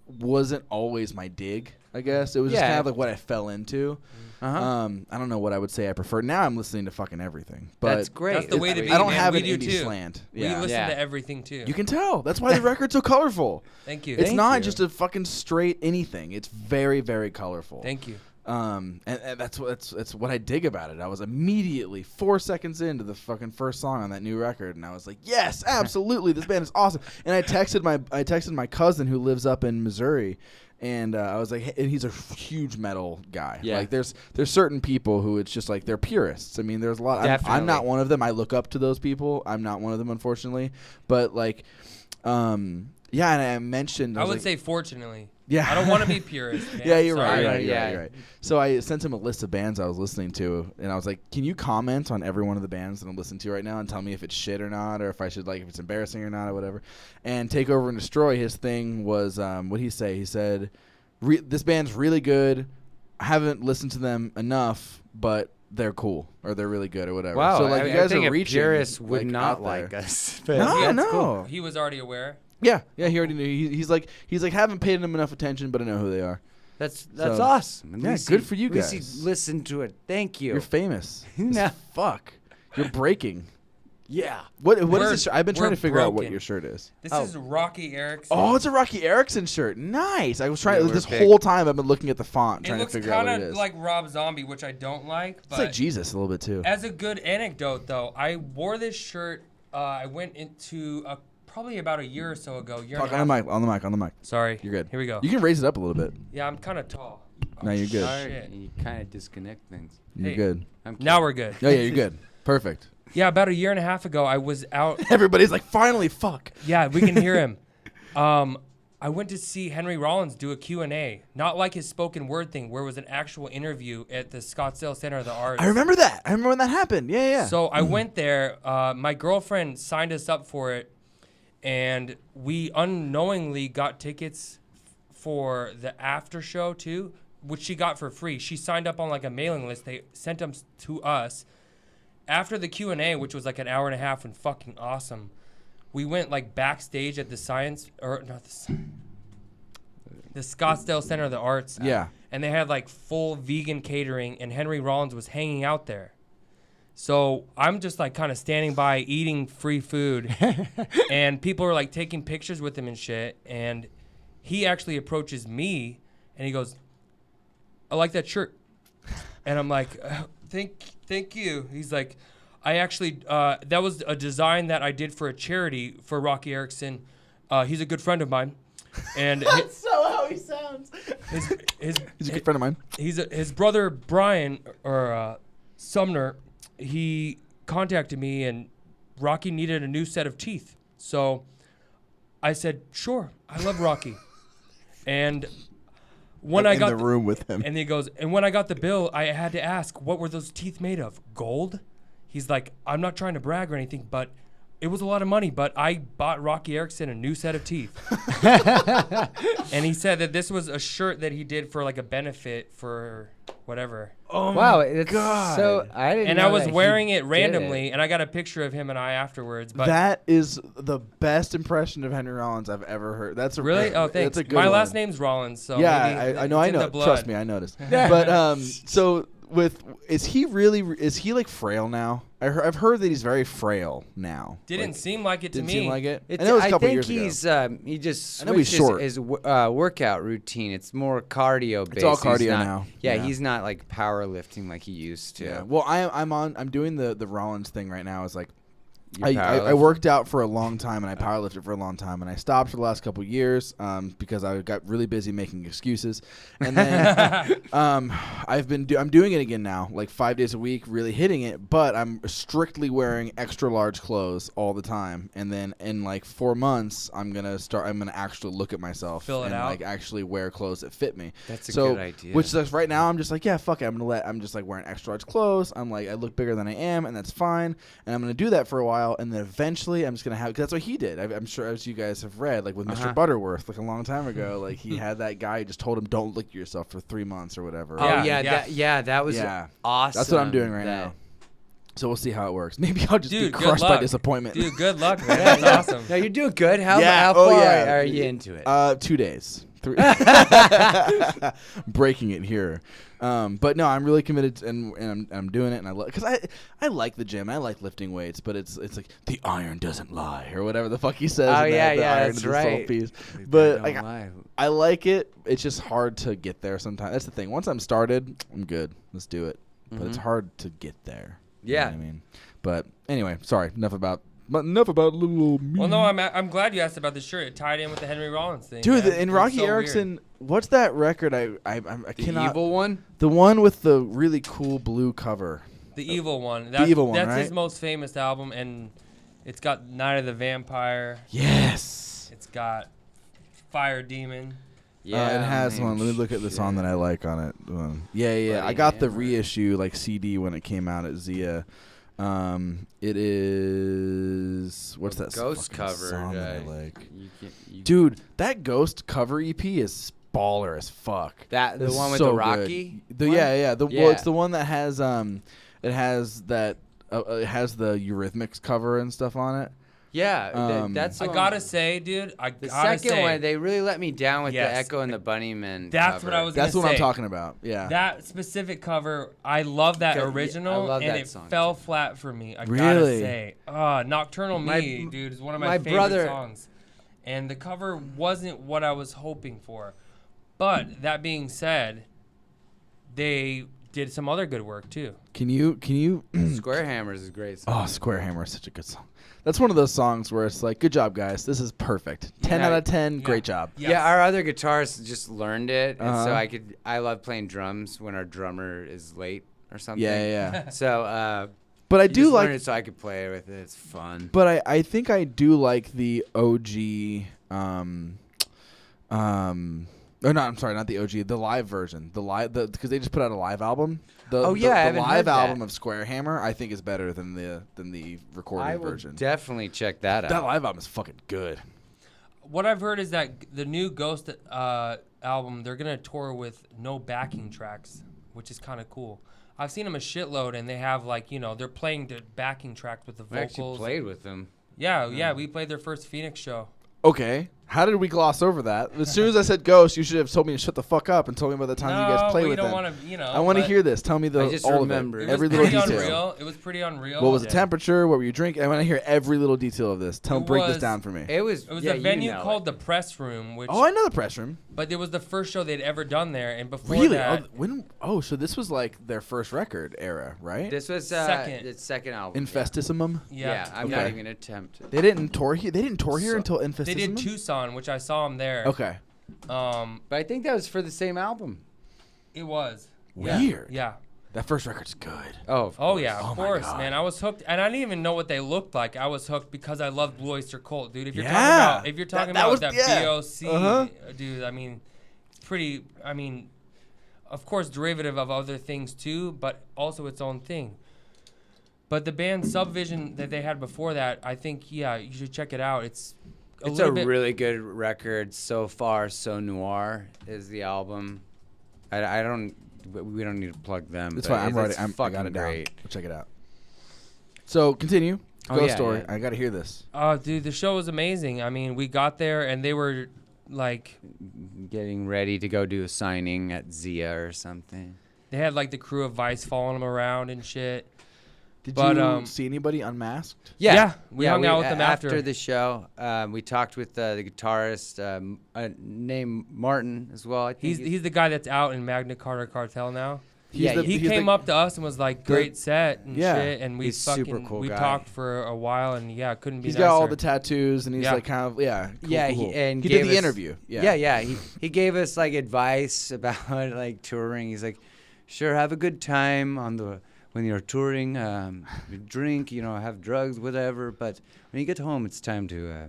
wasn't always my dig, I guess. It was just kind of like what I fell into. Uh-huh. I don't know what I would say I prefer. Now I'm listening to fucking everything. But that's great. That's the way to be. I don't man. have we an do indie too. slant. We Yeah. listen to everything too. You can tell. That's why the record's so colorful. Thank you. It's Thank not you. just a fucking straight anything. It's very, very colorful. Thank you. And that's what I dig about it. I was immediately 4 seconds into the fucking first song on that new record, and I was like, yes, absolutely, this band is awesome. And I texted my cousin who lives up in Missouri, and I was like, hey, and he's a huge metal guy. Yeah. Like there's certain people who it's just like they're purists. I mean, there's a lot. Definitely. I'm not one of them. I look up to those people. I'm not one of them, unfortunately. But like, yeah, and I mentioned. I would like, say fortunately. Yeah. I don't want to be purist. Man. Yeah, you're Sorry. right. You're right. So I sent him a list of bands I was listening to, and I was like, "Can you comment on every one of the bands that I'm listening to right now and tell me if it's shit or not, or if I should if it's embarrassing or not, or whatever?" And Take Over and Destroy, his thing was, what'd he say? He said, "This band's really good. I haven't listened to them enough, but they're cool, or they're really good, or whatever." Wow, So you I guys think are a reaching. purist would like, not out like there. us. No. Cool. He was already aware. Yeah, he already knew. He's like haven't paid them enough attention, but I know who they are. That's So, awesome. At yeah, least good for you at least guys. listen to it. Thank you. You're famous. No. As fuck. You're breaking. Yeah. What is We're- this shirt? I've been trying we're to figure out what broken. your shirt is. This Oh. is Rocky Erickson. Oh, it's a Rocky Erickson shirt. Nice. I was trying Yeah, we're this big. whole time. I've been looking at the font, It trying to looks figure out what kind it of is. like Rob Zombie, which I don't like. It's But like Jesus a little bit too. as a good anecdote, though, I wore this shirt. I went into probably about a year or so ago. Talk on the mic. Sorry. You're good. Here we go. You can raise it up a little bit. Yeah, I'm kind of tall. No, you're good. Sorry, Shit. you kind of disconnect things. You're Hey. good. Now we're good. Oh yeah, you're good. Perfect. Yeah, about a year and a half ago, I was out. Everybody's like, finally, fuck. Yeah, we can hear him. I went to see Henry Rollins do a Q&A, not like his spoken word thing, where it was an actual interview at the Scottsdale Center of the Arts. I remember that. I remember when that happened. Yeah. So I went there. My girlfriend signed us up for it, and we unknowingly got tickets for the after show too, which she got for free. She signed up on like a mailing list. They sent them to us. After the Q&A, which was like an hour and a half and fucking awesome, we went like backstage at the the Scottsdale Center of the Arts. Yeah. And they had like full vegan catering, and Henry Rollins was hanging out there. So I'm just like kind of standing by eating free food, and people are like taking pictures with him and shit. And he actually approaches me, and he goes, "I like that shirt," and I'm like, "Thank you." He's like, "I actually that was a design that I did for a charity for Rocky Erickson. He's a good friend of mine." And That's so how he sounds. he's He's a good friend of mine. his brother Brian or Sumner. He contacted me, and Rocky needed a new set of teeth. So I said, "Sure, I love Rocky." And when I got in the room with him, and he goes, and when I got the bill, I had to ask, "What were those teeth made of? Gold?" He's like, "I'm not trying to brag or anything, but it was a lot of money, but I bought Rocky Erickson a new set of teeth." And he said that this was a shirt that he did for like a benefit for whatever. oh Wow, my it's God. so I didn't. And know I was that he wearing it did randomly, and I got a picture of him and I afterwards. But that is the best impression of Henry Rollins I've ever heard. That's a really? Oh, thanks. That's a good My one. last name's Rollins, so Yeah, maybe I know. it's I in know. the blood. Trust me, I noticed. But so is he like frail now? I've heard that he's very frail now. Didn't seem like it to Didn't me. seem like it. It's, I know it was a I couple think years ago. he's he just I know he's switched short. his workout routine. It's more cardio based. It's all He's cardio not- now. Yeah, Yeah. he's not like powerlifting like he used to. Yeah. Well, I'm doing the Rollins thing right now. It's like You I powerlift? worked out for a long time, and I powerlifted for a long time, and I stopped for the last couple of years because I got really busy making excuses. And then I'm doing it again now, like 5 days a week, really hitting it. But I'm strictly wearing extra large clothes all the time. And then in like 4 months, I'm gonna actually look at myself Fill it and out. like actually wear clothes that fit me. That's a So, good idea. Which is right now, I'm just like, yeah, fuck it. I'm just like wearing extra large clothes. I'm like, I look bigger than I am, and that's fine. And I'm gonna do that for a while, and then eventually I'm just gonna have. Cause that's what he did. I'm sure, as you guys have read, like with Mr. Butterworth, like a long time ago, like he had that guy who just told him, "Don't look at yourself for 3 months or whatever." Oh Yeah, yeah, that was Yeah. awesome. That's what I'm doing right now. So we'll see how it works. Maybe I'll just be crushed by disappointment. Dude, good luck, man. That's awesome. No, you're doing good. How far are you into it? 2 days. 3. Breaking it here. But no, I'm really committed and I'm doing it, and I love because I like the gym. I like lifting weights, but it's like the iron doesn't lie or whatever the fuck he says. Oh the iron that's is the right. Piece. But like I like it. It's just hard to get there sometimes. That's the thing. Once I'm started, I'm good. Let's do it. But it's hard to get there. Yeah, you know what I mean. But anyway, sorry. Enough about little old me. Well, no, I'm glad you asked about the shirt. It tied in with the Henry Rollins thing. Dude, in Rocky Erickson, what's that record? I cannot. The Evil one? The one with the really cool blue cover. The Evil one. The Evil one, That's right? his most famous album, and it's got Night of the Vampire. Yes. It's got Fire Demon. Yeah, it has one. Let me look at the song that I like on it. Yeah. I got the reissue like CD when it came out at Zia. It is what's that Ghost cover song that I like? You Dude, that Ghost cover EP is baller as fuck. That the one with so the Rocky? Yeah. Well, it's the one that has it has the Eurythmics cover and stuff on it. Yeah, that's. I gotta say, dude. The second one, they really let me down with the Echo and the Bunnymen. That's cover. what I was. That's what I'm talking about. Yeah. That specific cover, I love that original, I love and that it song fell too. flat for me. I gotta Really? say, Nocturnal Me, dude, is one of my favorite songs, and the cover wasn't what I was hoping for. But that being said, they did some other good work too. Can you? Square Hammers is a great song. Oh, Square Hammer is such a good song. That's one of those songs where it's like, good job, guys. This is perfect. 10 out of 10. Great job. Yes. Yeah, our other guitarists just learned it, and so I love playing drums when our drummer is late or something. Yeah. So, but I do like it so I could play with it. It's fun. But I think I do like the OG. Or not, I'm sorry, not the OG, the live version. Because they just put out a live album. The live album of Square Hammer, I think, is better than the recorded version. I will definitely check that out. That live album is fucking good. What I've heard is that the new Ghost album, they're gonna tour with no backing tracks, which is kind of cool. I've seen them a shitload, and they have they're playing the backing tracks with the vocals. We actually played with them. Yeah, we played their first Phoenix show. Okay. How did we gloss over that? As soon as I said Ghost, you should have told me to shut the fuck up and told me about the time you guys play with them. I want to hear this. Tell me all of it. Every little detail. It was pretty unreal. What was the temperature? What were you drinking? I want to hear every little detail of this. Break this down for me. It was a venue called the Press Room. Which, I know the Press Room. But it was the first show they'd ever done there, and before that, so this was like their first record era, right? This was the second album. Infestissimum. Yeah, I'm not even gonna attempt. They didn't tour here. They didn't tour here until Infestissimum. They did Tucson, which I saw them there. Okay. But I think that was for the same album. It was weird. Yeah. That first record's good. Oh yeah, of course, man. I was hooked, and I didn't even know what they looked like. I was hooked because I loved Blue Oyster Cult, dude. If you're talking about that BOC, dude, I mean, pretty. I mean, of course, derivative of other things too, but also its own thing. But the band Subvision that they had before that, I think, you should check it out. It's a really good record so far. So Noir is the album. We don't need to plug them. It's fine. I'm ready. I got it down. We'll check it out. So continue. Ghost story. Yeah. I got to hear this. Dude, the show was amazing. I mean, we got there and they were like getting ready to go do a signing at Zia or something. They had like the crew of Vice following them around and shit. Did you see anybody unmasked? Yeah. We hung out with them after the show. We talked with the guitarist named Martin as well. I think he's the guy that's out in Magna Carta Cartel now. He came up to us and was like, "Great set and shit," and he's super cool we guy. talked for a while, and couldn't be. He's got all the tattoos, and he's like kind of cool. And he did the interview. He gave us like advice about like touring. He's like, "Sure, have a good time when you're touring, drink, have drugs, whatever. But when you get home, it's time to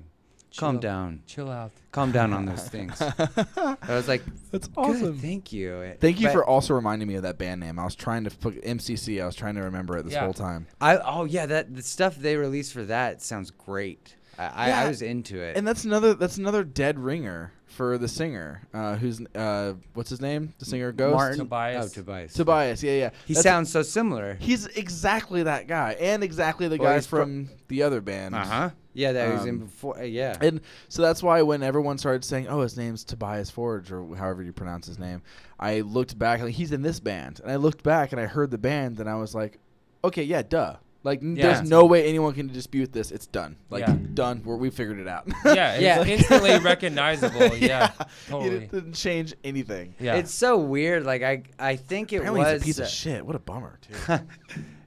calm down. Chill out. Calm down on those things." I was like, that's awesome. Good, thank you. Thank you for also reminding me of that band name. I was trying to put MCC. I was trying to remember it this whole time. The stuff they released for that sounds great. I was into it. And that's another dead ringer. for the singer, who's what's his name? The singer Ghost. Martin Tobias. Oh, Tobias. Tobias. Yeah. He sounds so similar. He's exactly that guy, and exactly the guy from the other band. Yeah, that was in before. Yeah. And so that's why when everyone started saying, "Oh, his name's Tobias Forge," or however you pronounce his name, I looked back. Like, he's in this band, and I looked back and I heard the band, and I was like, "Okay, yeah, duh." Like, there's no way anyone can dispute this. It's done. Like, done. We figured it out. Yeah, it's instantly recognizable. Yeah, totally. It didn't change anything. Yeah. It's so weird. Like, I think it Apparently was he's a piece of shit. What a bummer, too.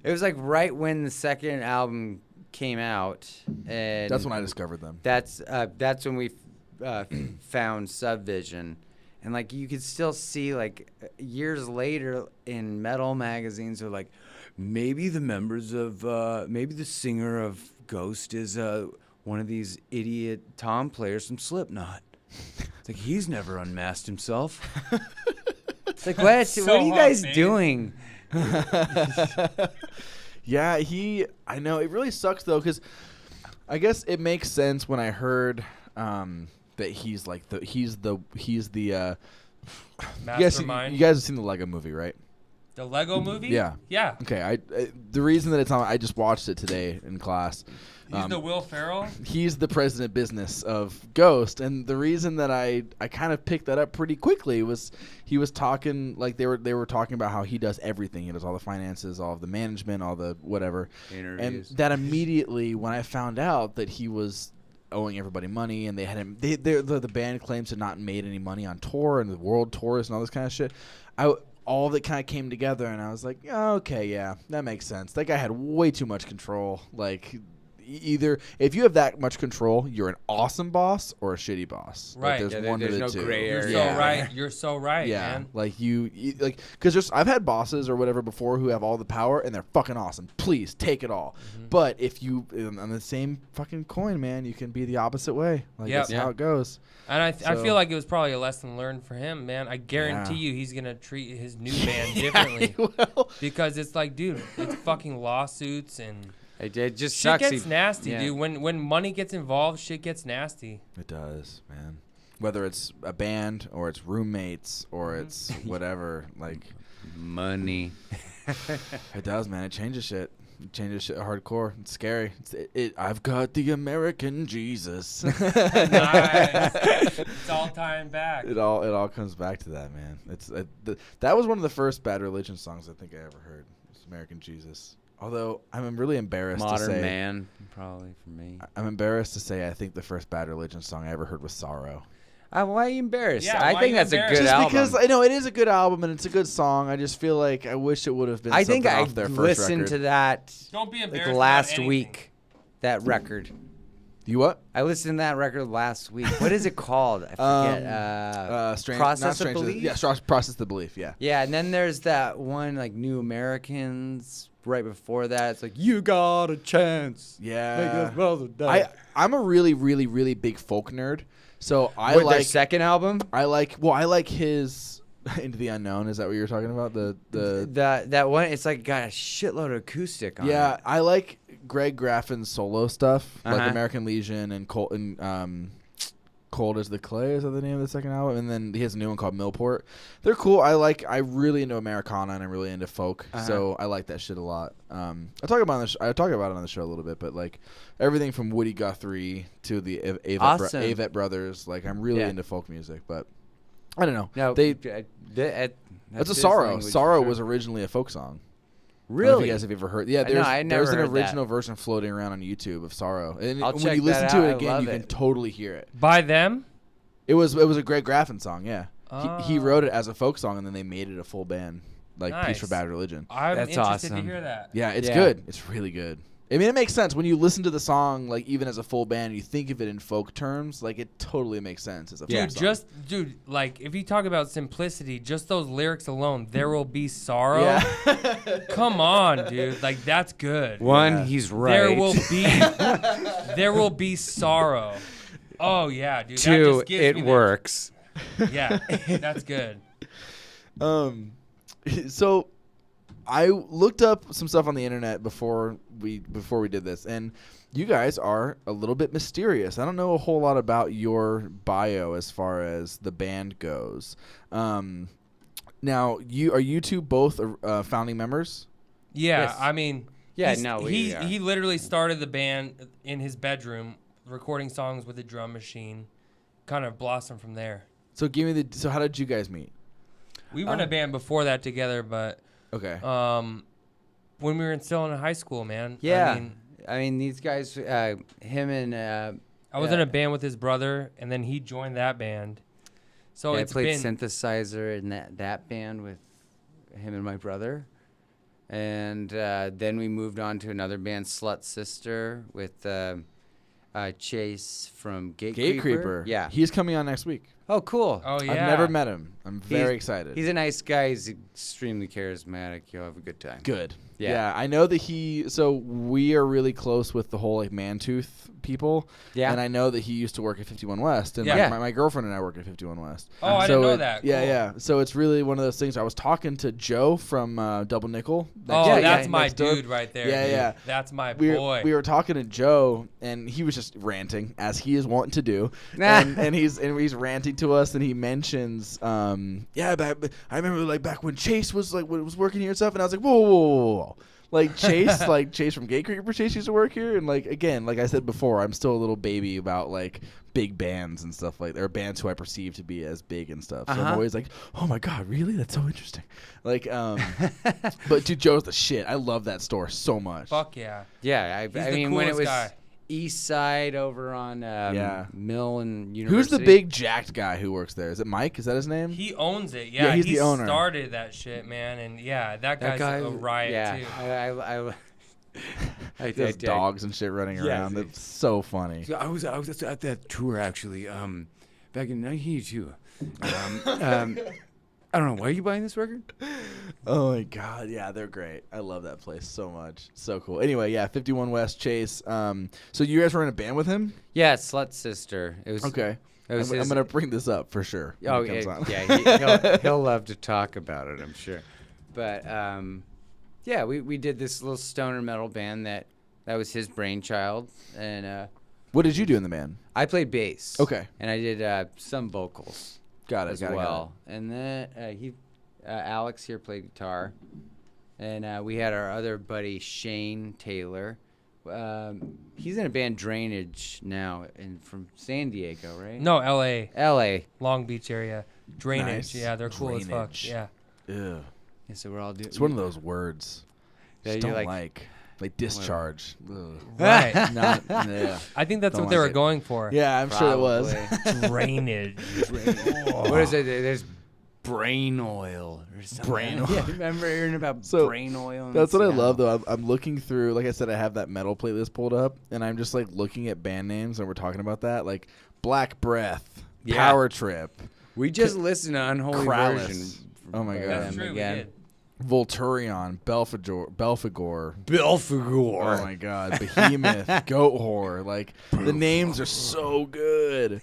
It was like right when the second album came out, and that's when I discovered them. That's when we found Subvision, and like you could still see like years later in metal magazines, they're like, maybe the members of maybe the singer of Ghost is one of these idiot tom players from Slipknot. It's like, he's never unmasked himself. It's like, what are you guys doing? Yeah, I know it really sucks though, because I guess it makes sense when I heard that he's like he's the mastermind. You guys have seen the Lego movie, right? The Lego movie? Yeah. Yeah. Okay. The reason that it's on, I just watched it today in class. He's the Will Ferrell? He's the president business of Ghost, and the reason that I kind of picked that up pretty quickly was he was talking, like they were talking about how he does everything. He does all the finances, all of the management, all the whatever. Interviews. And that immediately, when I found out that he was owing everybody money, and they had him, the band claims to not made any money on tour and the world tours and all this kind of shit. All of it kind of came together, and I was like, oh, okay, yeah, that makes sense. That guy had way too much control. Like, either if you have that much control, you're an awesome boss or a shitty boss. Right. Like, there's one of the no two. gray area. You're so right. You're so right, yeah. man. Like because I've had bosses or whatever before who have all the power and they're fucking awesome. Please take it all. Mm-hmm. But if you on the same fucking coin, man, you can be the opposite way. Like that's how it goes. And I feel like it was probably a lesson learned for him, man. I guarantee you he's going to treat his new band differently. Because it's like, dude, it's fucking lawsuits and it just shit sucks. Gets nasty, dude. When money gets involved, shit gets nasty. It does, man. Whether it's a band or it's roommates or it's whatever, like money. It does, man. It changes shit. It changes shit hardcore. It's scary. I've got the American Jesus. Nice. It's all tying back. It all comes back to that, man. That was one of the first Bad Religion songs I think I ever heard. It's American Jesus. Although I'm really embarrassed to say. Modern Man, probably for me. I'm embarrassed to say I think the first Bad Religion song I ever heard was Sorrow. Why are you embarrassed? Yeah, I think that's a good album. Just because I know it is a good album and it's a good song. I just feel like I wish it would have been. I think I off their first listened record. to that. Don't be embarrassed. Like last week, that record. You what? I listened to that record last week. What is it called? I forget. Process of Belief? Yeah, Process the Belief, yeah. Yeah, and then there's that one, like, New Americans, right before that. It's like, you got a chance. Yeah. I'm I'm a really, really, really big folk nerd. So I like like their second album. I like his Into the Unknown. Is that what you were talking about? That one. It's like got a shitload of acoustic on it. Yeah, I like Greg Graffin's solo stuff, like Uh-huh. American Legion and Cold as the Clay. Is that the name of the second album? And then he has a new one called Millport. They're cool. I really into Americana and I'm really into folk, so I like that shit a lot. I talk about it on the show a little bit, but like everything from Woody Guthrie to the Avett Brothers, like I'm really into folk music. But I don't know. No, That's a Sorrow. Sorrow was originally a folk song. Really? I don't know if you guys have ever heard. Yeah, there's an heard original that. version floating around on YouTube of Sorrow, and I'll when check you listen that to out. it I again, love you can it. totally hear it. By them? It was a Greg Graffin song. Yeah, he Oh. wrote it as a folk song, and then they made it a full band, like Peace for Nice. Bad Religion. I'm That's interested to awesome. hear that. Yeah, it's Yeah. good. It's really good. I mean, it makes sense when you listen to the song, like even as a full band, you think of it in folk terms, like it totally makes sense as a folk song. Dude, like if you talk about simplicity, just those lyrics alone, there will be sorrow. Yeah. Come on, dude. Like that's good. One, he's right. There will be sorrow. Oh yeah, dude. That Two, just gives it me the- works. Yeah, that's good. So I looked up some stuff on the internet before we did this, and you guys are a little bit mysterious. I don't know a whole lot about your bio as far as the band goes. Now, you two both founding members? Yeah, Yes. I mean, Yeah, he literally started the band in his bedroom, recording songs with a drum machine, kind of blossomed from there. So how did you guys meet? We were in a band before that together, but Okay. when we were still in high school, man. Yeah. I mean, these guys, him and... I was in a band with his brother, and then he joined that band. So I it's played been synthesizer in that band with him and my brother. And then we moved on to another band, Slut Sister, with Chase from Gate Creeper. Yeah. He's coming on next week. Oh, cool. Oh yeah. I've never met him. I'm very excited. He's a nice guy. He's extremely charismatic. You'll have a good time. Good. Yeah. I know that so we are really close with the whole like Mantooth people. Yeah. And I know that he used to work at 51 West, and Yeah. my girlfriend and I work at 51 West. Oh, I didn't know that. Yeah, Cool. yeah. So it's really one of those things. I was talking to Joe from Double Nickel. That's my next door. dude right there. Yeah, dude. yeah. That's my We boy. were talking to Joe, and he was just ranting, as he is wanting to do, Nah. and he's ranting to us, and he mentions, I remember like back when Chase was working here and stuff, and I was like, whoa. Like Chase, like Chase from Gate Creeper Chase used to work here, and like again, like I said before, I'm still a little baby about like big bands and stuff like, or bands who I perceive to be as big and stuff. So I'm always like, oh my god, really? That's so interesting. Like, but dude, Joe's the shit. I love that store so much. Fuck yeah. Yeah. He's I the mean, when it coolest was guy. East Side over on Mill and University. Who's the big jacked guy who works there? Is it Mike? Is that his name? He owns it. Yeah, he's he the owner. started that shit, man. And yeah, that guy's a riot too. I There's dogs and shit running around. It's so funny. So I was at that tour actually back in 1982. I don't know. Why are you buying this record? Oh my god, yeah, they're great. I love that place so much. So cool. Anyway, yeah, 51 West Chase. So you guys were in a band with him? Yeah, Slut Sister. It was Okay. It was I'm gonna bring this up for sure. when Oh it comes on. yeah, he'll love to talk about it, I'm sure. But yeah, we did this little stoner metal band that was his brainchild, and What did you do in the band? I played bass. Okay. And I did some vocals Got it. as got it, well. And then Alex here played guitar, and we had our other buddy Shane Taylor. He's in a band Drainage now, from San Diego, right? No, L.A. L.A. Long Beach area. Drainage. Nice. Yeah, they're cool as fuck. Drainage. Yeah. Ew. Yeah, so we're all doing. It's one of those words. Yeah, Just you're don't like- like discharge. Ugh. Right. Not, yeah. I think that's Don't what they like were it. going for. Yeah, I'm sure it was. Probably. Drainage. What is it? There's brain oil or something. Brain oil. Yeah, remember hearing about So, brain oil? in That's what I Seattle? love, though. I'm looking through, like I said, I have that metal playlist pulled up, and I'm just like looking at band names, and we're talking about that, like Black Breath, Yeah. Power Trip, We just listened to Unholy Krallis. Version. Oh my by God. That's them true. We again. did. Volturion, Belphegor, Belphegor. oh my God, Behemoth, Goat Whore. Like the names are so good.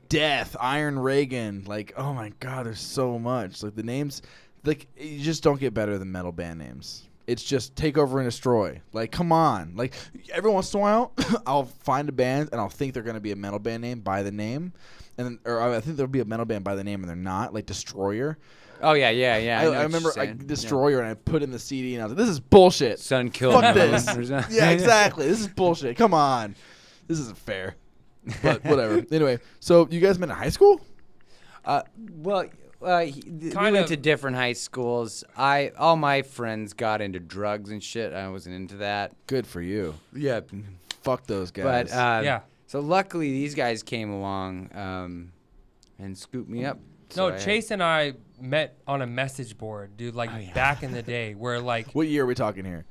Death, Iron Reagan. Like, oh my God, there's so much. Like the names, like you just don't get better than metal band names. It's just Take Over and Destroy. Like, come on. Like every once in a while, I'll find a band and I'll think they're gonna be a metal band name by the name, and then, or I think there'll be a metal band by the name and they're not. Like Destroyer. Oh yeah. I remember Destroyer and I put in the CD and I was like, this is bullshit. Sun killed Fuck Moon this. or something. Yeah, exactly. This is bullshit. Come on. This isn't fair. But whatever. Anyway, so you guys met in high school? Well, we went to different high schools. All my friends got into drugs and shit. I wasn't into that. Good for you. Yeah. Fuck those But guys. Yeah. So luckily these guys came along and scooped me up. No, So Chase and I met on a message board, dude, like back in the day where like, what year are we talking here?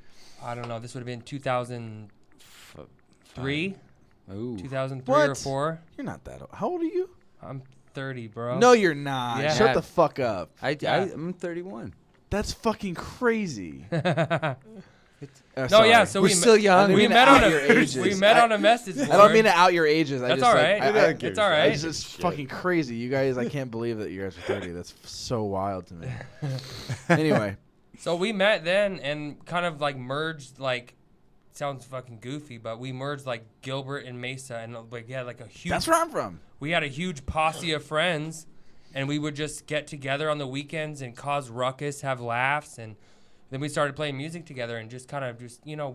I don't know, this would have been 2003, Ooh. 2003 What? or 4. You're not that old. How old are you? I'm 30, bro. No, you're not. Yeah. Shut the fuck up. I'm 31. That's fucking crazy. No, sorry. yeah, so We're still young. I we didn't met mean on to out your ages. we met on a message board. I don't mean to out your ages. That's just, all like, right. It's all right. It's just fucking crazy. You guys, I can't believe that you guys are 30. That's so wild to me. Anyway, So we met then and kind of like merged, like, sounds fucking goofy, but we merged like Gilbert and Mesa, and like we had like a huge. That's where I'm from. We had a huge posse of friends, and we would just get together on the weekends and cause ruckus, have laughs, and then we started playing music together and just kind of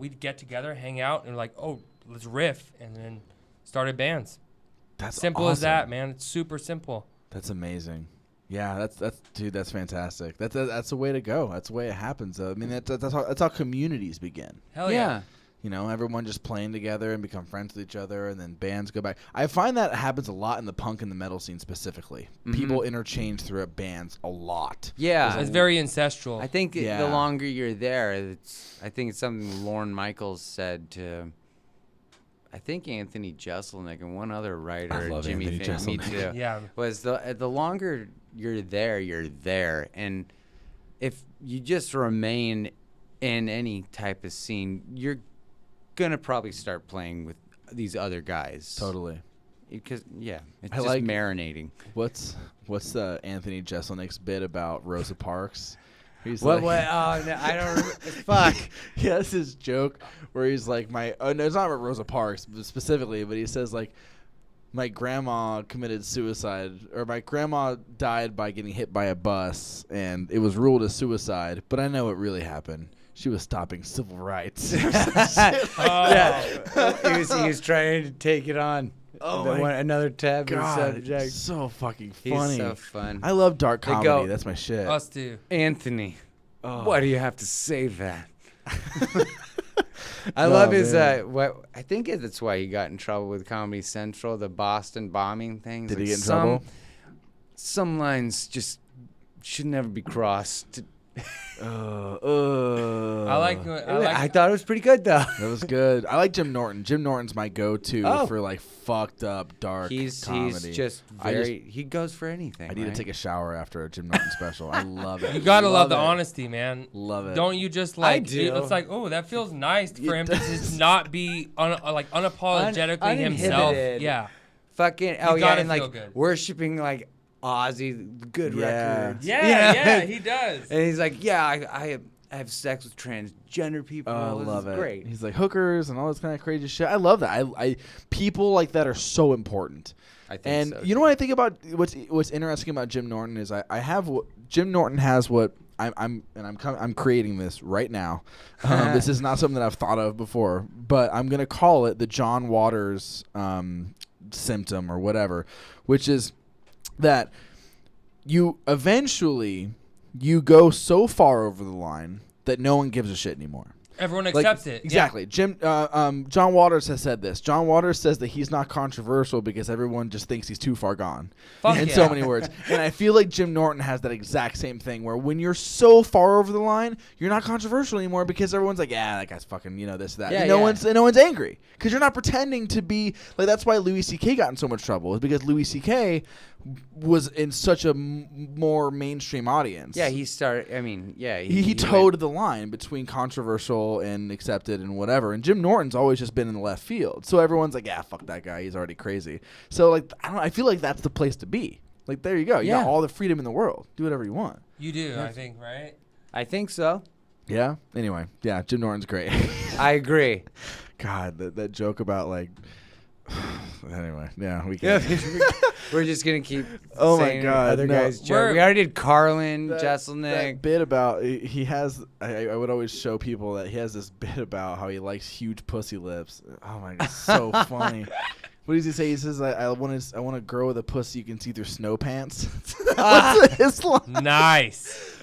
we'd get together, hang out, and like, oh, let's riff, and then started bands. That's simple awesome. as that, man. It's super simple. That's amazing. Yeah, that's fantastic. That's the way to go. That's the way it happens. I mean, that's how communities begin. Hell yeah. Everyone just playing together and become friends with each other, and then bands go back. I find that happens a lot in the punk and the metal scene specifically. Mm-hmm. People interchange through bands a lot. Yeah. It's very ancestral. I think the longer you're there, I think it's something Lorne Michaels said to, I think Anthony Jeselnik and one other writer, I love Jimmy Anthony Finn, me Jeselnik. too. Yeah. Was the longer you're there, and if you just remain in any type of scene, you're gonna probably start playing with these other guys. Totally. Because it's I just like marinating. What's Anthony Jeselnik's bit about Rosa Parks? He's What? like, Oh, no, I don't remember. Fuck. He has this joke where he's like, no, it's not about Rosa Parks specifically, but he says like, my grandma committed suicide, or my grandma died by getting hit by a bus, and it was ruled as suicide, but I know what really happened. She was stopping civil rights. Yeah. he was trying to take it on. Another taboo subject. So fucking funny. He's so fun. I love dark comedy. That's my shit. Us too. Anthony, why do you have to say that? I love his. I think that's why he got in trouble with Comedy Central, the Boston bombing thing. Did he get in trouble? Some lines just should never be crossed. I thought it was pretty good though. That was good. I like Jim Norton. Jim Norton's my go-to for like fucked up dark comedy. He's just he goes for anything. I need to take a shower after a Jim Norton special. I love it. You gotta love the honesty, man. Love it. Don't you just like? I do. It's like, oh, that feels nice for him to just not be unapologetically himself. Yeah. Fucking and like good. worshiping like Ozzy, good records. Yeah, he does. And he's like, I have sex with transgender people. I love it. Great. He's like hookers and all this kind of crazy shit. I love that. I people like that are so important. I think and so. You know what I think about what's interesting about Jim Norton is Jim Norton has what I'm creating this right now. This is not something that I've thought of before, but I'm gonna call it the John Waters symptom or whatever, which is that you eventually go so far over the line that no one gives a shit anymore. Everyone accepts it. Exactly. Yeah. John Waters has said this. John Waters says that he's not controversial because everyone just thinks he's too far gone. So many words. And I feel like Jim Norton has that exact same thing where when you're so far over the line, you're not controversial anymore because everyone's like, yeah, that guy's fucking, this, that. Yeah, and no one's angry because you're not pretending to be like. That's why Louis C.K. got in so much trouble, is because Louis C.K. was in such a more mainstream audience. Yeah, he started. I mean, yeah, he towed the line between controversial and accepted and whatever. And Jim Norton's always just been in the left field, so everyone's like, yeah, fuck that guy, he's already crazy. So like, I feel like that's the place to be. Like, there you go. You got all the freedom in the world. Do whatever you want. You do, I think, right? I think so. Yeah. Anyway, yeah, Jim Norton's great. I agree. God, that joke about like. Anyway, yeah, we can. We're just gonna keep. Oh my saying God, other no. guys' joke. We already did Carlin, Jeselnik. That bit about he has. I would always show people that he has this bit about how he likes huge pussy lips. Oh my God, so funny. What does he say? He says, "I want a girl with a pussy you can see through snow pants." What's his line? Nice.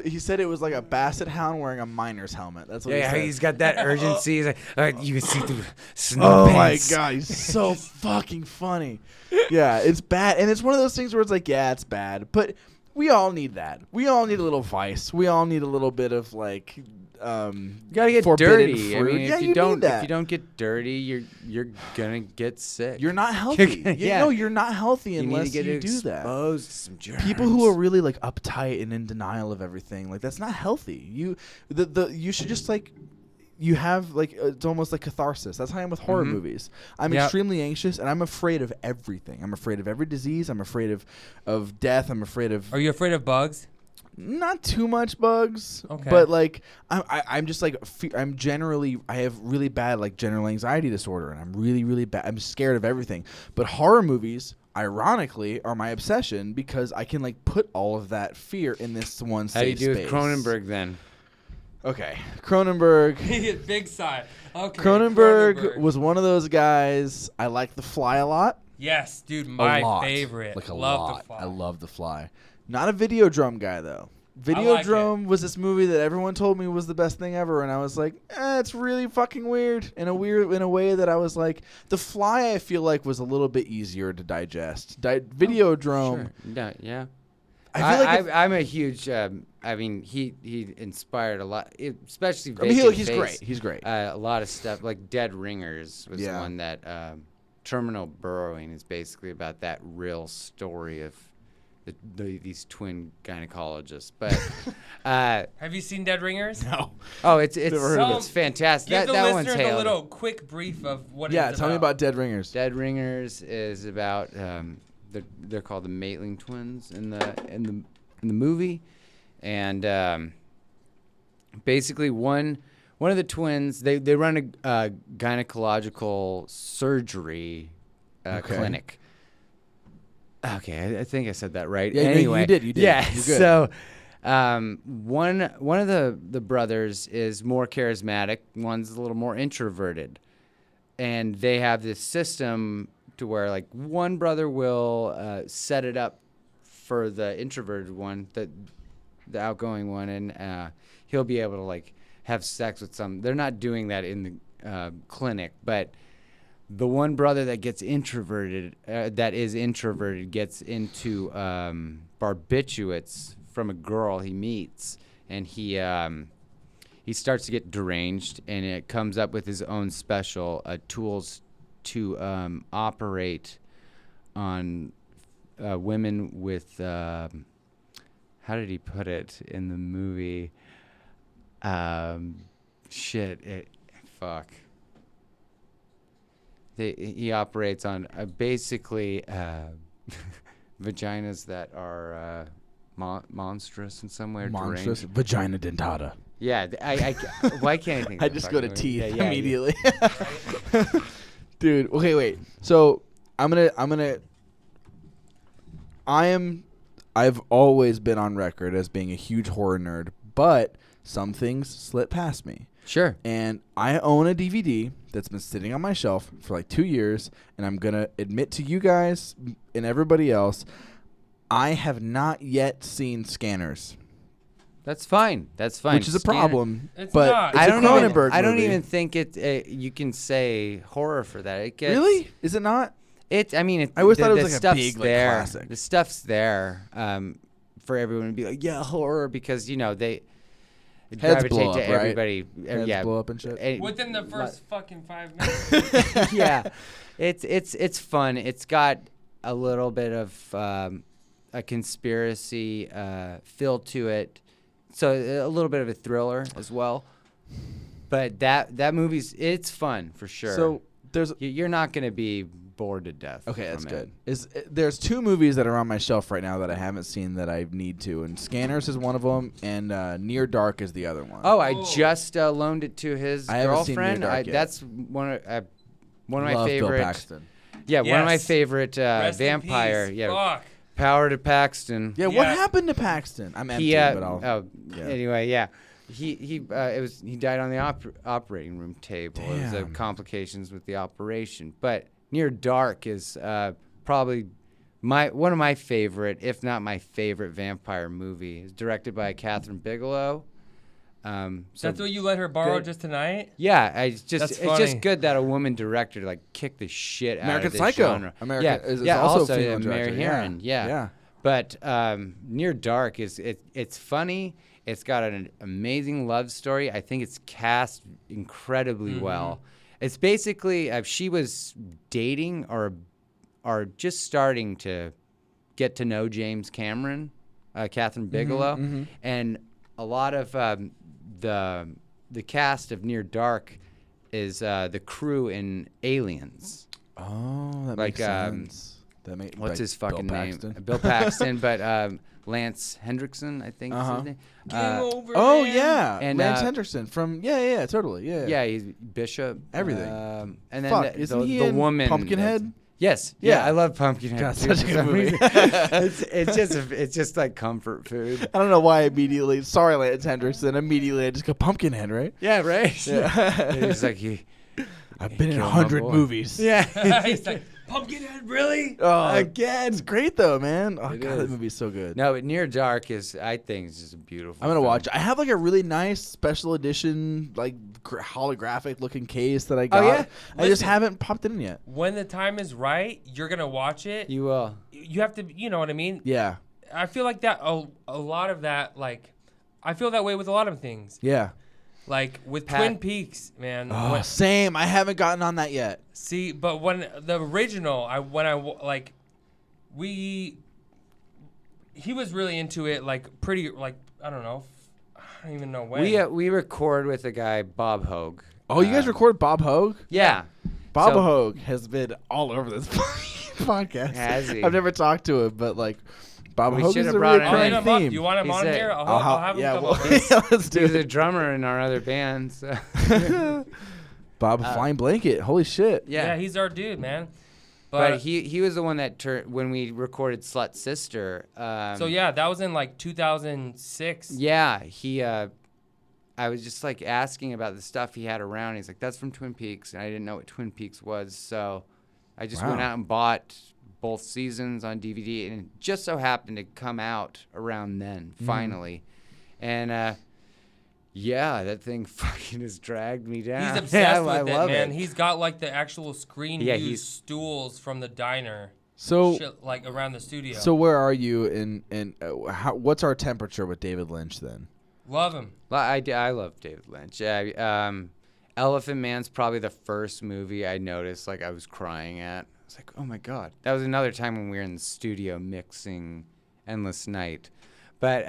He said it was like a basset hound wearing a miner's helmet. That's what he said. He's got that urgency. He's like, all right, you can see through snow pants. Oh my God, he's so fucking funny. Yeah, it's bad, and it's one of those things where it's like, yeah, it's bad, but we all need that. We all need a little vice. We all need a little bit of like. You gotta get dirty. Fruit. I mean, if you don't get dirty, you're gonna get sick. You're not healthy. You're not healthy unless you do that. Exposed to some germs. People who are really like uptight and in denial of everything, like that's not healthy. You should just like. You have like it's almost like catharsis. That's how I am with horror movies. I'm extremely anxious and I'm afraid of everything. I'm afraid of every disease. I'm afraid of death. I'm afraid of. Are you afraid of bugs? Not too much bugs, Okay. but like I'm just like I have really bad like general anxiety disorder, and I'm really bad. I'm scared of everything. But horror movies, ironically, are my obsession because I can like put all of that fear in this one How do you safe do space. with Cronenberg then? Okay, Cronenberg. Big sigh. Okay. Cronenberg was one of those guys. I like The Fly a lot. Yes, dude, A my lot. favorite. Like a Love lot. The Fly. I love The Fly. Not a Videodrome guy though. Videodrome was this movie that everyone told me was the best thing ever, and I was like, it's really fucking weird in a way that I was like, The Fly I feel like was a little bit easier to digest. Videodrome. Sure. No, yeah. I feel like I'm a huge. I mean, he inspired a lot, especially. he's great. He's great. A lot of stuff like Dead Ringers was Yeah. one that Terminal Burrowing is basically about that real story of these twin gynecologists. But Have you seen Dead Ringers? No. oh, it's Never heard of it. it's fantastic. Give the that one's listeners a hailed. little quick brief of what Yeah, it's tell me about Dead Ringers. Dead Ringers is about they're called the Maitland twins in the movie, and basically one of the twins they run a gynecological surgery clinic. Okay, I think I said that right. Yeah, anyway, you did. Yeah, You're good. so one of the brothers is more charismatic. One's a little more introverted, and they have this system to where like one brother will set it up for the introverted one, the outgoing one, and he'll be able to like have sex with some. They're not doing that in the clinic, but the one brother that gets introverted, gets into barbiturates from a girl he meets, and he starts to get deranged, and it comes up with his own special tools to operate on women with how did he put it in the movie? He operates on basically vaginas that are monstrous in some way. Or Monstrous deranged. vagina dentata. Yeah, why can't I think? I of the just go to fucking teeth word? Yeah, immediately. Dude, okay, wait. So I've always been on record as being a huge horror nerd, but some things slip past me. Sure. And I own a DVD that's been sitting on my shelf for like 2 years, and I'm going to admit to you guys and everybody else, I have not yet seen Scanners. That's fine. Which is a problem. It's but not. It's a Cronenberg I don't movie. even think you can say horror for that. It gets, Really? Is it not? I always thought it was like a stuff's big, like, there. classic. The stuff's there for everyone to be like, yeah, horror, because they Heads gravitate blow to up, right? everybody. Heads yeah, blow up and shit? Within the first fucking 5 minutes. yeah, it's fun. It's got a little bit of a conspiracy feel to it, so a little bit of a thriller as well. But that movie's it's fun for sure. So you're not gonna be bored to death. Okay, that's from good. it. There's 2 movies that are on my shelf right now that I haven't seen that I need to, and Scanners is one of them, and Near Dark is the other one. Oh, I just loaned it to his I haven't seen Near girlfriend. Dark yet. That's one of my Love favorite. Bill Paxton. Yeah, one of my Yes. favorite Rest in vampire. peace. Yeah, Fuck. Power to Paxton. Yeah, what happened to Paxton? I'm empty, but I'll. Yeah. Anyway, yeah. He died on the operating room table. It was Damn. complications with the operation. But Near Dark is probably one of my favorite, if not my favorite, vampire movie. It's directed by Catherine Bigelow. That's what you let her borrow good. just tonight? Yeah, it's That's just funny. good that a woman director like kick the shit out American of this Psycho. genre. American is yeah, also a also female Mary director. Herron. Yeah. Yeah. But Near Dark it's funny. It's got an amazing love story. I think it's cast incredibly well. It's basically she was dating or just starting to get to know James Cameron, Catherine Bigelow, and a lot of the cast of Near Dark is the crew in Aliens. Oh, that Like, makes sense. What's his fucking name? Bill Paxton. But Lance Hendrickson, I think. Is his name. Oh yeah, and Lance Hendrickson from totally yeah. He's Bishop, everything. And then isn't he the in woman Pumpkinhead? Yes, yeah, I love Pumpkinhead. God, such a good movie. it's just like comfort food. I don't know why immediately. Sorry, Lance Hendrickson. Immediately, I just go Pumpkinhead, right? Yeah, right. Yeah. He's like I've been in 100 movies. Yeah, he's like Pumpkinhead, really? Oh, again. It's great though, man. Oh it god, is. that movie's so good. No, but Near Dark is, I think, is just a beautiful. I'm gonna film. watch. I have like a really nice special edition, like holographic looking case that I got. Oh yeah. I just haven't popped it in yet. When the time is right, you're gonna watch it. You will. You have to. You know what I mean? Yeah. I feel like that. A lot of that, like, I feel that way with a lot of things. Yeah. Like with Twin Peaks, man. Oh, same. I haven't gotten on that yet. See, but when the original, he was really into it, like pretty, like I don't know, I don't even know when. We record with a guy, Bob Hogue. Oh, you guys recorded Bob Hogue? Yeah. Bob Hogue has been all over this podcast. Has he? I've never talked to him, but like Bob We Hogue should is have a brought recurring him theme. Do you want him on here? I'll have him come over. Yeah, let's do He's it. a drummer in our other band. So. Bob Flying Blanket. Holy shit. Yeah, he's our dude, man. But he was the one that when we recorded Slut Sister. So yeah, that was in like 2006. Yeah, I was just like asking about the stuff he had around. He's like, "That's from Twin Peaks," and I didn't know what Twin Peaks was, so I just went out and bought both seasons on DVD, and it just so happened to come out around then, finally. And that thing fucking has dragged me down. He's obsessed with it, love man. He's got like the actual screen-used stools from the diner. So shit, like around the studio. So where are you in what's our temperature with David Lynch then? Love him. I love David Lynch. Elephant Man's probably the first movie I noticed like I was crying at. I was like, oh my god. That was another time when we were in the studio mixing Endless Night. But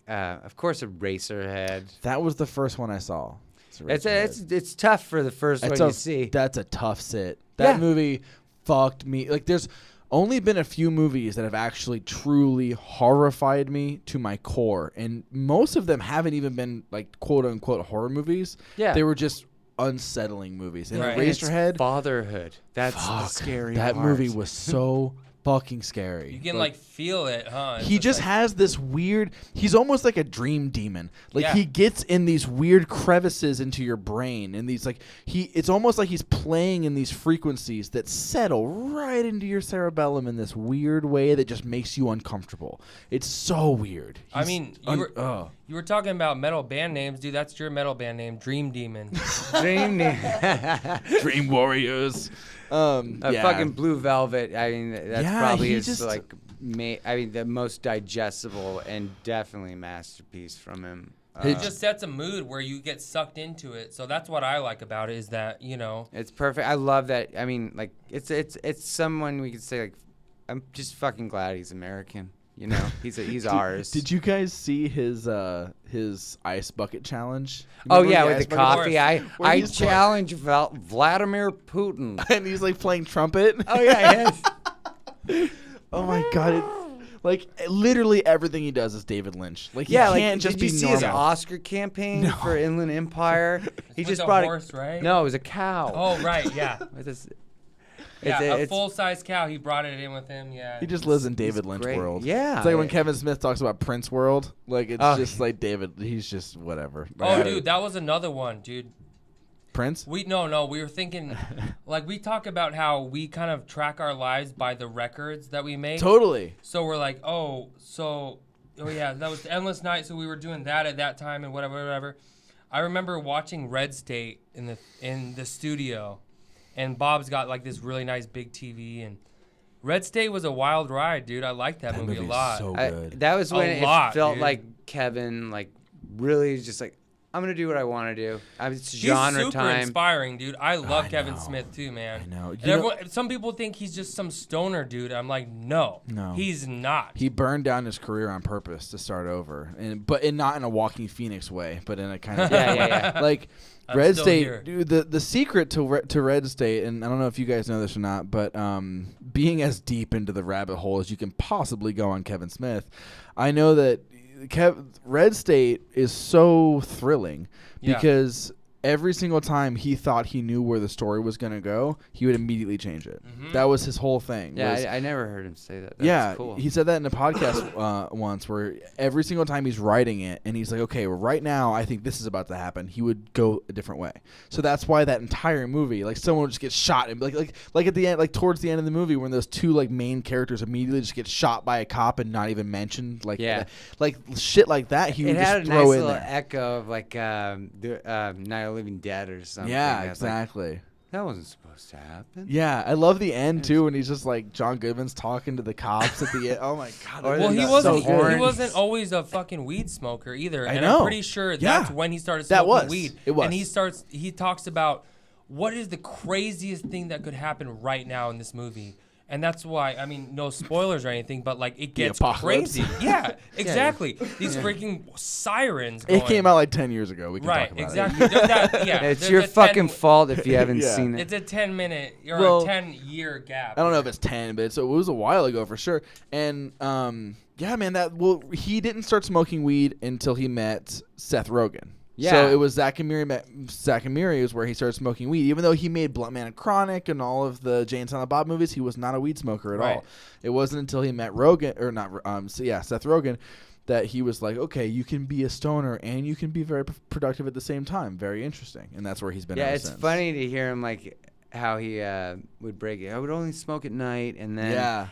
of course, Eraserhead. That was the first one I saw. It's tough for the first one you see. That's a tough sit. That movie fucked me. Like there's only been a few movies that have actually truly horrified me to my core, and most of them haven't even been like quote unquote horror movies. Yeah, they were just unsettling movies. And Eraserhead, fatherhood. That's the scary. That part. movie was so fucking scary. You can like feel it, huh? He just has this weird. He's almost like a dream demon. Like he gets in these weird crevices into your brain, and these like It's almost like he's playing in these frequencies that settle right into your cerebellum in this weird way that just makes you uncomfortable. It's so weird. I mean, you were talking about metal band names, dude. That's your metal band name, Dream Demon. Dream Warriors. Fucking Blue Velvet. I mean, that's probably his like. The most digestible and definitely masterpiece from him. It just sets a mood where you get sucked into it. So that's what I like about it is that it's perfect. I love that. I mean, like it's someone we could say like, I'm just fucking glad he's American. He's ours. Did you guys see his ice bucket challenge? With the coffee. I challenge Vladimir Putin. And he's like playing trumpet. Oh yeah. Oh my god! Literally everything he does is David Lynch. Like he can't just be normal. Did you see his Oscar campaign for Inland Empire? He just brought a horse, right? No, it was a cow. Oh right, yeah. A full-size cow. He brought it in with him. Yeah. He just lives in David Lynch world. Yeah. It's like when Kevin Smith talks about Prince world. Like it's just like David. He's just whatever. Oh, dude, that was another one, dude. Prince? No. We were thinking, like we talk about how we kind of track our lives by the records that we make. Totally. So we're like, that was Endless Night. So we were doing that at that time and whatever. I remember watching Red State in the studio. And Bob's got like this really nice big TV, and Red State was a wild ride, dude. I liked that movie a lot. So good. That was when it felt like Kevin like really just like I'm gonna do what I want to do. It's He's genre super time. inspiring, dude. I love Kevin Smith too, man. I know. And some people think he's just some stoner dude. I'm like, no, he's not. He burned down his career on purpose to start over, but not in a Walking Phoenix way, but in a kind of yeah. Like I'm Red still State. here. Dude, the secret to Red State, and I don't know if you guys know this or not, but being as deep into the rabbit hole as you can possibly go on Kevin Smith, I know that Red State is so thrilling because every single time he thought he knew where the story was going to go, he would immediately change it. Mm-hmm. That was his whole thing. Yeah, I never heard him say that. That's cool. He said that in a podcast once where every single time he's writing it and he's like, okay, well, right now I think this is about to happen, he would go a different way. So that's why that entire movie, like someone would just get shot and like at the end, like towards the end of the movie when those two like main characters immediately just get shot by a cop and not even mentioned, like like shit like that, he would just throw in there. It had a nice little echo of like Night of the Living Dead or something. Yeah, exactly. Like, that wasn't supposed to happen. Yeah, I love the end too when he's just like John Goodman's talking to the cops at the end. Oh my god! Well, he wasn't always a fucking weed smoker either, and I'm pretty sure that's when he started smoking weed. It was. And he talks about what is the craziest thing that could happen right now in this movie. And that's why, I mean, no spoilers or anything, but like it gets crazy. Yeah, exactly. These freaking sirens going. It came out like 10 years ago. We can talk about exactly. It's your fucking fault if you haven't seen it. It's a 10-minute or a 10-year gap. I don't know if it's 10, but it was a while ago for sure. And yeah, man, he didn't start smoking weed until he met Seth Rogen. Yeah. So it was Zack and Miri is where he started smoking weed. Even though he made Blunt Man and Chronic and all of the Jay and Silent Bob movies, he was not a weed smoker at all. It wasn't until he met Seth Rogen, that he was like, okay, you can be a stoner and you can be very productive at the same time. Very interesting. And that's where he's been ever since. Yeah, it's funny to hear him like how he would break it. I would only smoke at night, and then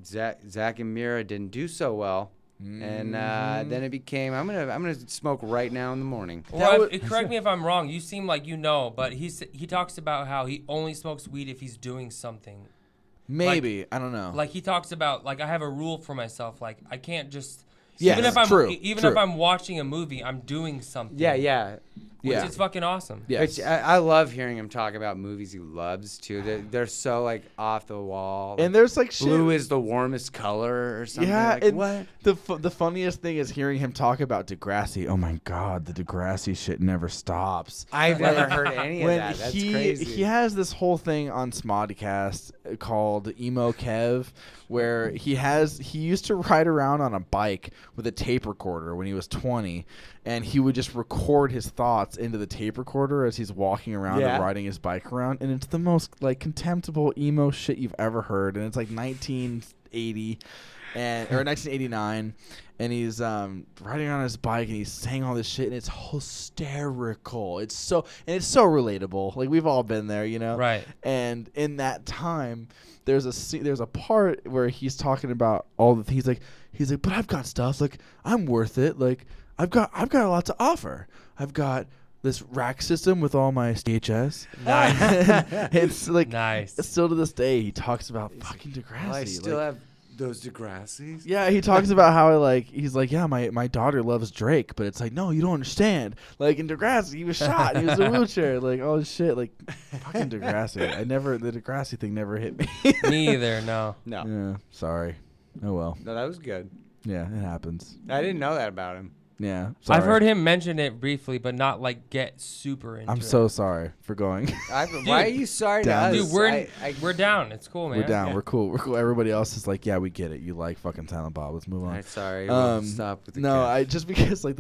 Zack and Miri didn't do so well. And then it became I'm gonna smoke right now in the morning. Well, correct me if I'm wrong. You seem like you know, but he talks about how he only smokes weed if he's doing something. Maybe I don't know. Like he talks about like I have a rule for myself. Like I can't just even if I'm watching a movie, I'm doing something. Which is fucking awesome. Yes. Which I love hearing him talk about movies he loves too. They're so like off the wall. And there's like blue is the warmest color or something. Yeah, like, and what? The funniest thing is hearing him talk about Degrassi. Oh my god, the Degrassi shit never stops. I've never heard any of that. That's crazy. He has this whole thing on Smodcast called Emo Kev, where he used to ride around on a bike with a tape recorder when he was 20, and he would just record his thoughts into the tape recorder as he's walking around and riding his bike around, and it's the most like contemptible emo shit you've ever heard. And it's like 1980 or 1989, and he's riding on his bike and he's saying all this shit, and it's hysterical. It's so relatable. Like we've all been there, you know. Right. And in that time, there's a part where he's talking about all the things. He's like, but I've got stuff. Like I'm worth it. Like I've got a lot to offer. I've got this rack system with all my VHS. Nice. It's like nice. Still to this day, he talks about fucking Degrassi. I still have those Degrassis. Yeah, he talks about how he's like, yeah, my daughter loves Drake, but it's like, no, you don't understand. Like in Degrassi, he was shot. He was in a wheelchair. Like all this shit. Like fucking Degrassi. The Degrassi thing never hit me. Me either. No. Yeah. Sorry. Oh well. No, that was good. Yeah, it happens. I didn't know that about him. Yeah, sorry. I've heard him mention it briefly, but not like get super into it. I'm so sorry for going. Why are you sorry to us? Dude, we're down. It's cool, man. We're down. Yeah. We're cool. Everybody else is like, yeah, we get it. You like fucking Silent Bob. Let's move on. Right, sorry. We'll stop with the No, just because like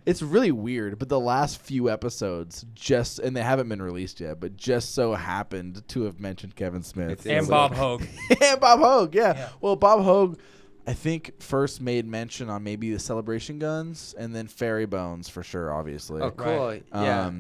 it's really weird, but the last few episodes and they haven't been released yet, but just so happened to have mentioned Kevin Smith and Bob Hogue. And Bob Hogue, yeah. Well, Bob Hogue, I think first made mention on maybe the Celebration Guns and then Fairy Bones for sure, obviously. Oh, cool. Yeah.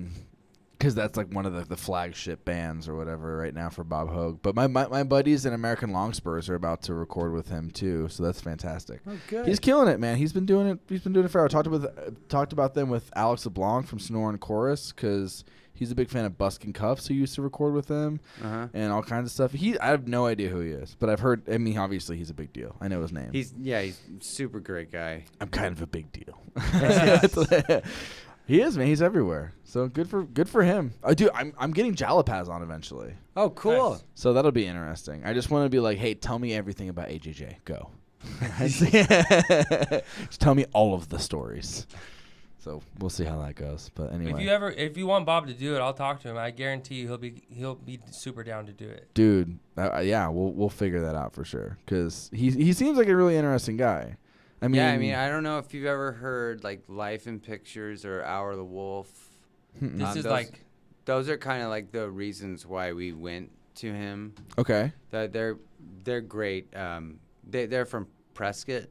because that's like one of the flagship bands or whatever right now for Bob Hogue. But my buddies in American Longspurs are about to record with him too, so that's fantastic. Oh, good. He's killing it, man. He's been doing it. He's been doing it forever. Talked about them with Alex LeBlanc from Snore and Chorus because he's a big fan of Buskin' Cuffs, who used to record with him, and all kinds of stuff. I have no idea who he is, but I've heard. I mean, obviously he's a big deal. I know his name. He's a super great guy. I'm kind of a big deal. He is, man. He's everywhere. So good for him. I'm getting Jalapaz on eventually. Oh, cool. Nice. So that'll be interesting. I just want to be like, hey, tell me everything about AJJ. Go. Just tell me all of the stories. So we'll see how that goes. But anyway, if you want Bob to do it, I'll talk to him. I guarantee you he'll be super down to do it. Dude, yeah, we'll figure that out for sure. Because he seems like a really interesting guy. I mean, I don't know if you've ever heard like Life in Pictures or Hour of the Wolf. This is those are kind of like the reasons why we went to him. Okay. They're great. They're from Prescott.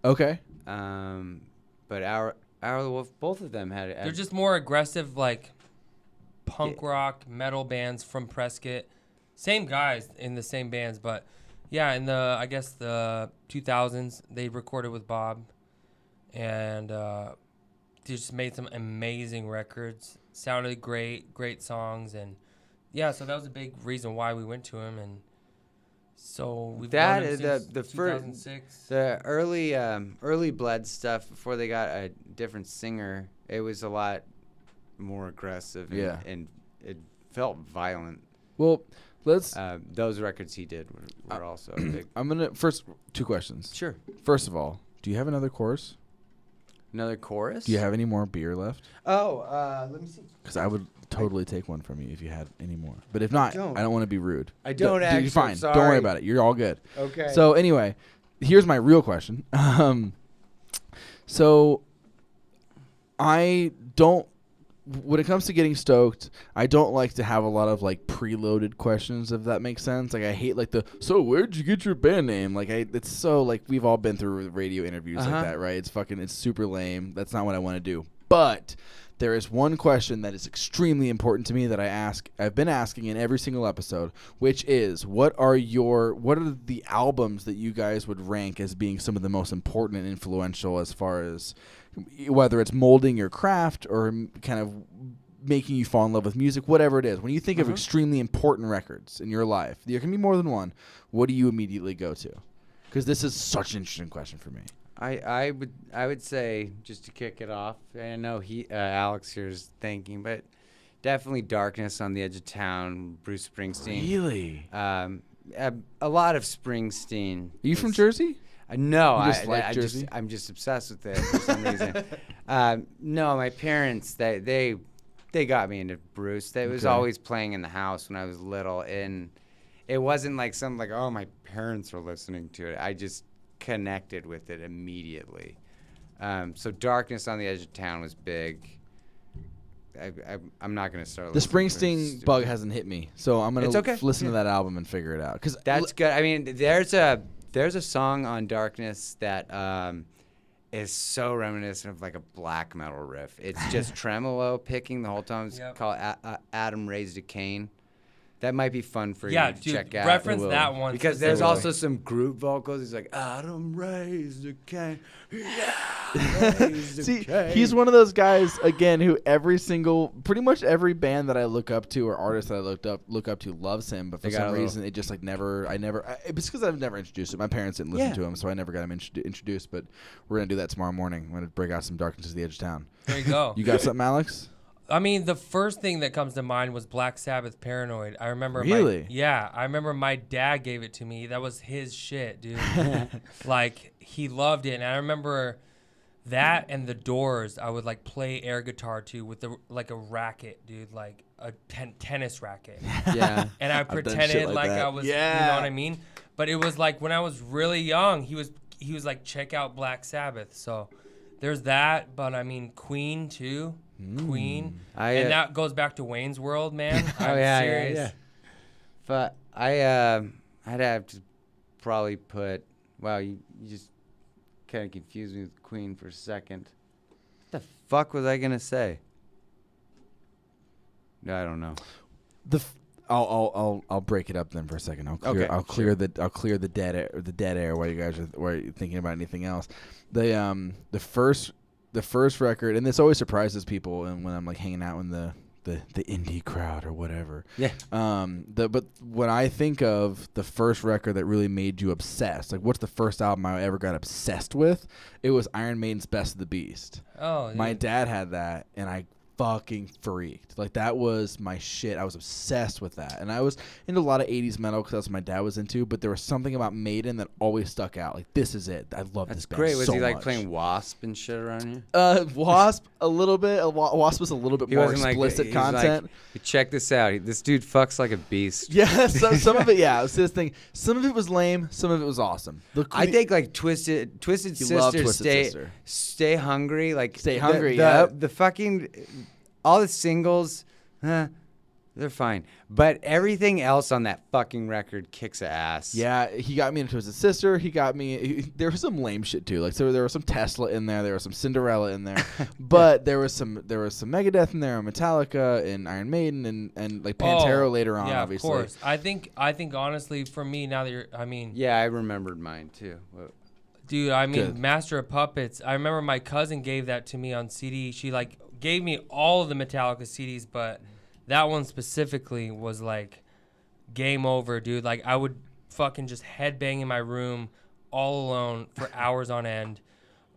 Okay. But Hour of the Wolf, both of them had. They're just more aggressive, like punk rock metal bands from Prescott. Same guys in the same bands, but. Yeah, in the 2000s, they recorded with Bob, and they just made some amazing records. Sounded great songs, and yeah, so that was a big reason why we went to him, and so we've known him since 2006. The early Blood stuff before they got a different singer, it was a lot more aggressive, and it felt violent. Well. Those records he did were also big. I'm gonna first 2 questions. Sure. First of all, do you have another chorus? Another chorus? Do you have any more beer left? Oh, let me see. Because I would totally take one from you if you had any more. But if not, I don't want to be rude. I don't actually. You're fine. Sorry. Don't worry about it. You're all good. Okay. So anyway, here's my real question. So I don't. When it comes to getting stoked, I don't like to have a lot of like preloaded questions, if that makes sense. Like I hate like so where'd you get your band name? Like it's so like we've all been through radio interviews like that, right? It's super lame. That's not what I want to do. But there is one question that is extremely important to me that I've been asking in every single episode, which is what are the albums that you guys would rank as being some of the most important and influential as far as whether it's molding your craft or kind of making you fall in love with music, whatever it is. When you think of extremely important records in your life, there can be more than one. What do you immediately go to? Because this is such an interesting question for me. I would say, just to kick it off, I know Alex here is thinking, but definitely Darkness on the Edge of Town, Bruce Springsteen. Really? A lot of Springsteen. Are you from Jersey? No, I'm just obsessed with it for some reason. No, my parents they got me into Bruce. It was always playing in the house when I was little, and it wasn't like something like, oh, my parents were listening to it. I just connected with it immediately. So Darkness on the Edge of Town was big. I'm not gonna start. The Springsteen bug hasn't hit me, so I'm gonna listen to that album and figure it out. Cause that's good. I mean, there's a song on Darkness that is so reminiscent of like a black metal riff. It's just tremolo picking the whole time. It's called Adam Raised a Cain. That might be fun for you to check out. Reference that one. Because there's also some group vocals. He's like, Adam raised a Cain. See, he's one of those guys, again, who pretty much every band that I look up to or artist that I look up to loves him, but for some reason it just like it's because I've never introduced him. My parents didn't listen to him, so I never got him introduced, but we're going to do that tomorrow morning. I'm going to break out some Darkness to the Edge of Town. There you go. You got something, Alex? I mean, the first thing that comes to mind was Black Sabbath Paranoid. I remember I remember my dad gave it to me. That was his shit, dude. Like, he loved it. And I remember that and The Doors, I would, like, play air guitar to with, a racket, dude, like a tennis racket. Yeah. And I pretended like I was, you know what I mean? But it was, like, when I was really young, he was like, check out Black Sabbath. So there's that. But, I mean, Queen, too. Queen, and that goes back to Wayne's World, man. I'm serious. Yeah. But I'd have to probably put. Wow, you just kind of confused me with Queen for a second. What the fuck was I gonna say? I don't know. I'll break it up then for a second. I'll clear the dead air while you guys are thinking about anything else. The first record, and this always surprises people, and when I'm like hanging out in the indie crowd or whatever. Yeah. But when I think of the first record that really made you obsessed, like what's the first album I ever got obsessed with? It was Iron Maiden's Best of the Beast. Oh. My dad had that, and I fucking freaked. Like that was my shit. I was obsessed with that, and I was into a lot of 80s metal because that's what my dad was into, but there was something about Maiden that always stuck out. Like, this is it. I love this band. Great. Was so he like much. playing Wasp and shit around you? Wasp a little bit. Wasp was a little bit more explicit content. Like, check this out. This dude fucks like a beast. Yeah, some of it, yeah. It was this thing. Some of it was lame. Some of it was awesome. I think like Twisted Sister, Stay Hungry, like Stay Hungry. The fucking all the singles, they're fine. But everything else on that fucking record kicks ass. Yeah, he got me into Twisted Sister. He got me. There was some lame shit too. Like so there was some Tesla in there. There was some Cinderella in there. But there was some Megadeth in there, and Metallica, and Iron Maiden, and like Pantera later on. Yeah, obviously. of course. I think honestly, for me now that yeah, I remembered mine too. Dude, Master of Puppets. I remember my cousin gave that to me on CD. She like gave me all of the Metallica CDs, but that one specifically was like game over, dude. Like I would fucking just headbang in my room all alone for hours on end.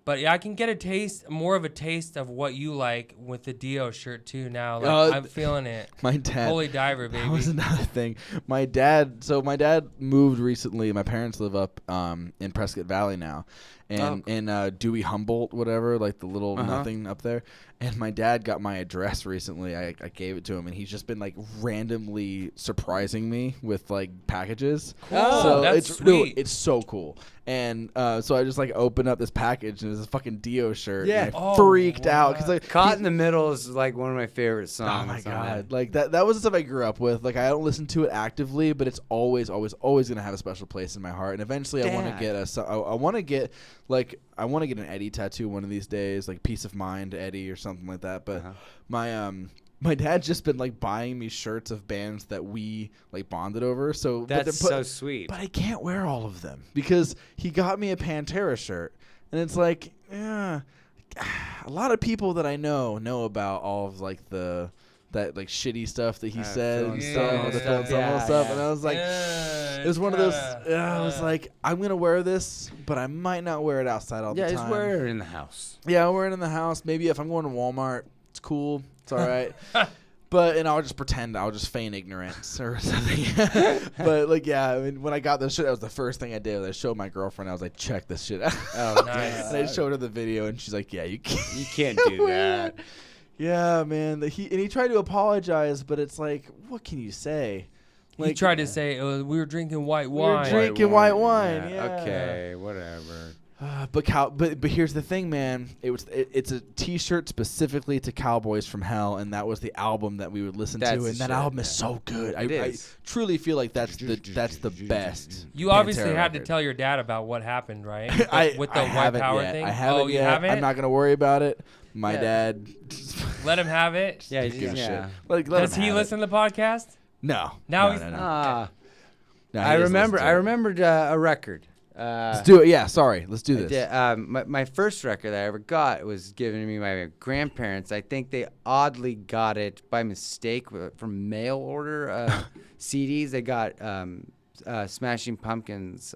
But yeah, I can get more of a taste of what you like with the Dio shirt too now. Like I'm feeling it. My dad, Holy Diver, baby. That was another thing. My dad moved recently. My parents live up in Prescott Valley now. And in Dewey Humboldt, whatever, like the little nothing up there. And my dad got my address recently. I gave it to him, and he's just been like randomly surprising me with like packages. Cool. So That's sweet. It's so cool. And so I just like opened up this package, and it was a fucking Dio shirt. Yeah, and I freaked out because like Caught in the Middle is like one of my favorite songs. Oh my god, like that was the stuff I grew up with. Like I don't listen to it actively, but it's always gonna have a special place in my heart. And eventually, I want to get I want to get an Eddie tattoo one of these days, like Peace of Mind Eddie or something like that. But my dad's just been like buying me shirts of bands that we like bonded over. So that's so sweet. But I can't wear all of them because he got me a Pantera shirt, and it's like, yeah, a lot of people that I know about all of like that like shitty stuff that he said and stuff, and I was like, it was one of those. I was like, I'm gonna wear this, but I might not wear it outside all the time. Yeah, just wear it in the house. Yeah, I'll wear it in the house. Maybe if I'm going to Walmart, it's cool. It's all right. And I'll just pretend. I'll just feign ignorance or something. But like, yeah, I mean, when I got this shit, that was the first thing I did. I showed my girlfriend. I was like, check this shit out. Oh, nice. And I showed her the video, and she's like, yeah, you can't do that. Yeah, man. He tried to apologize, but it's like, what can you say? Like, he tried to say we were drinking white wine. We were drinking white wine. Yeah. Okay, whatever. But here's the thing, man. It's a T-shirt specifically to Cowboys from Hell, and that was the album that we would listen to, and that album is so good. I truly feel like that's the best. You obviously had to tell your dad about what happened, right? With the white power thing. I haven't yet. Haven't? I'm not gonna worry about it. My dad. Let him have it. Yeah, shit. Does he listen to the podcast? No. Now he's. No, I remembered a record. Let's do it. Yeah, sorry. Let's do this. My first record that I ever got was given to me by my grandparents. I think they oddly got it by mistake from mail order CDs. They got Smashing Pumpkins,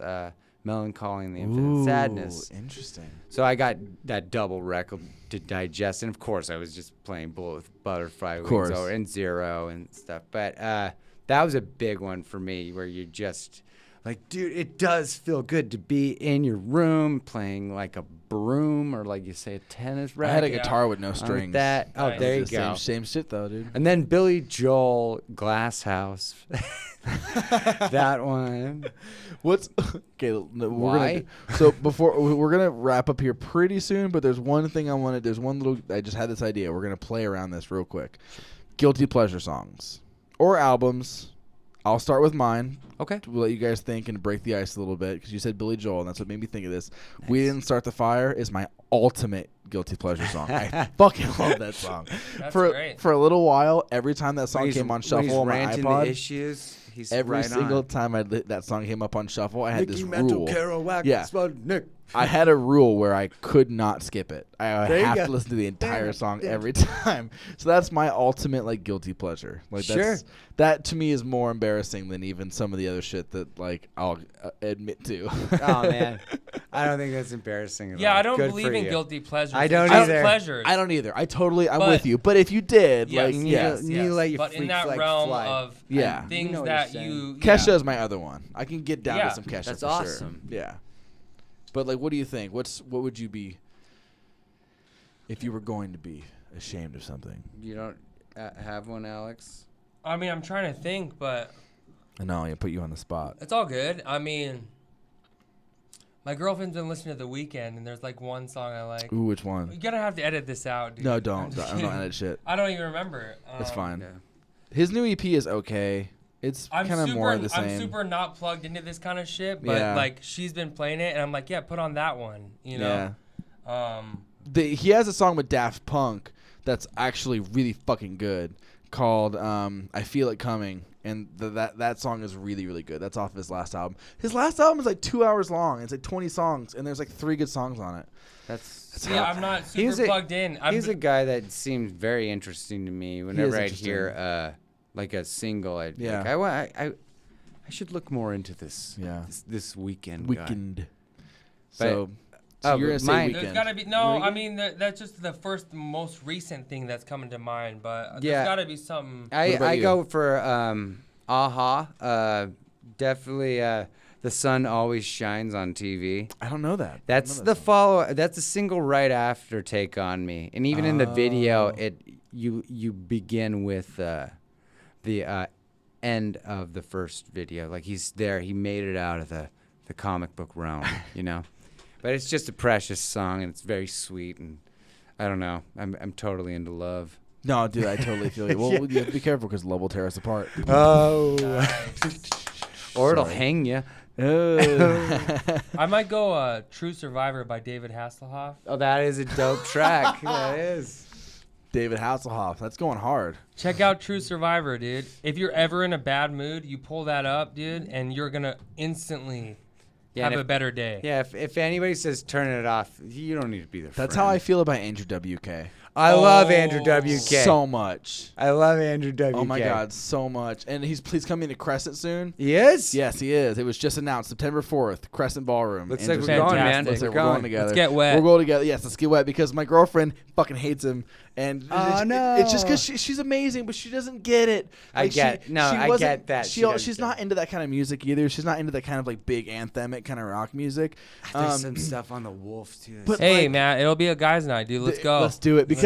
Melancholy and the Infinite Sadness. Interesting. So I got that double record to digest, and of course I was just playing Bullet with Butterfly Wings and Zero and stuff. But that was a big one for me, where you just like, dude, it does feel good to be in your room playing like a broom or like you say a tennis racket. I had a guitar with no strings. There you go. Same shit though, dude. And then Billy Joel, Glass House. That one. We're gonna wrap up here pretty soon, but there's one thing I just had this idea. We're gonna play around this real quick. Guilty pleasure songs or albums. I'll start with mine. Okay. To let you guys think and break the ice a little bit, because you said Billy Joel, and that's what made me think of this. Nice. We Didn't Start the Fire is my ultimate guilty pleasure song. I fucking love that song. That's great. For a little while, every time that song came on shuffle on my iPod, the issues, every single time that song came up on shuffle, I had this rule. Yeah. I had a rule where I could not skip it. I have to listen to the entire song every time. So that's my ultimate like guilty pleasure. Like that to me is more embarrassing than even some of the other shit that like I'll admit to. Oh man, I don't think that's embarrassing at all. I don't believe in guilty pleasures. I don't either. Pleasures. I don't either. I'm with you. But if you did, yes, like you let your but in that realm of things that you Kesha is my other one. I can get down to some Kesha. That's for awesome. Sure. Yeah. But like, what do you think? What would you be if you were going to be ashamed of something? You don't have one, Alex? I mean, I'm trying to think, but I know I put you on the spot. It's all good. I mean, my girlfriend's been listening to The Weeknd, and there's like one song I like. Ooh, which one? You're gonna have to edit this out, dude. No, don't. I don't edit shit. I don't even remember. That's fine. Yeah. His new EP is okay. It's kind of more of the same. I'm super not plugged into this kind of shit, but like she's been playing it, and I'm like, yeah, put on that one, you know. Yeah. He has a song with Daft Punk that's actually really fucking good called "I Feel It Coming," and that song is really really good. That's off his last album. His last album is like 2 hours long. It's like 20 songs, and there's like 3 good songs on it. I'm not super plugged in. He's a guy that seems very interesting to me. Whenever I hear like a single, I should look more into this. Yeah, this Weeknd. Weeknd. So you're gonna say Weeknd. There's gotta be I mean that's just the most recent thing that's coming to mind. But there's gotta be something. I go for Aha. Definitely. The Sun Always Shines on TV. I don't know that. That's the follow. That's a single right after Take on Me, and even in the video, you begin with the end of the first video. Like he's there. He made it out of the comic book realm, you know. But it's just a precious song, and it's very sweet, and I don't know. I'm totally into love. No, dude, I totally feel you. Well, you have to be careful because love will tear us apart. Oh. Or it'll hang you. I might go True Survivor by David Hasselhoff. Oh, that is a dope track. That is. David Hasselhoff. That's going hard. Check out True Survivor, dude. If you're ever in a bad mood, you pull that up, dude, and you're going to instantly have a better day. Yeah, if anybody says turn it off, you don't need to be there. That's how I feel about Andrew WK. I love Andrew WK so much. I love Andrew WK. Oh my God, so much. And he's coming to Crescent soon. He is? Yes, he is. It was just announced September 4th, Crescent Ballroom. Looks like we're going, man. Looks like we're going together. Let's get wet. We're going together. Yes, let's get wet because my girlfriend fucking hates him. And it's just because she's amazing, but she doesn't get it. Like I get that. She's not into that kind of music either. She's not into that kind of like big anthemic kind of rock music. There's some stuff on the Wolf too. But hey, man, it'll be a guys' night, dude. Let's go. Let's do it because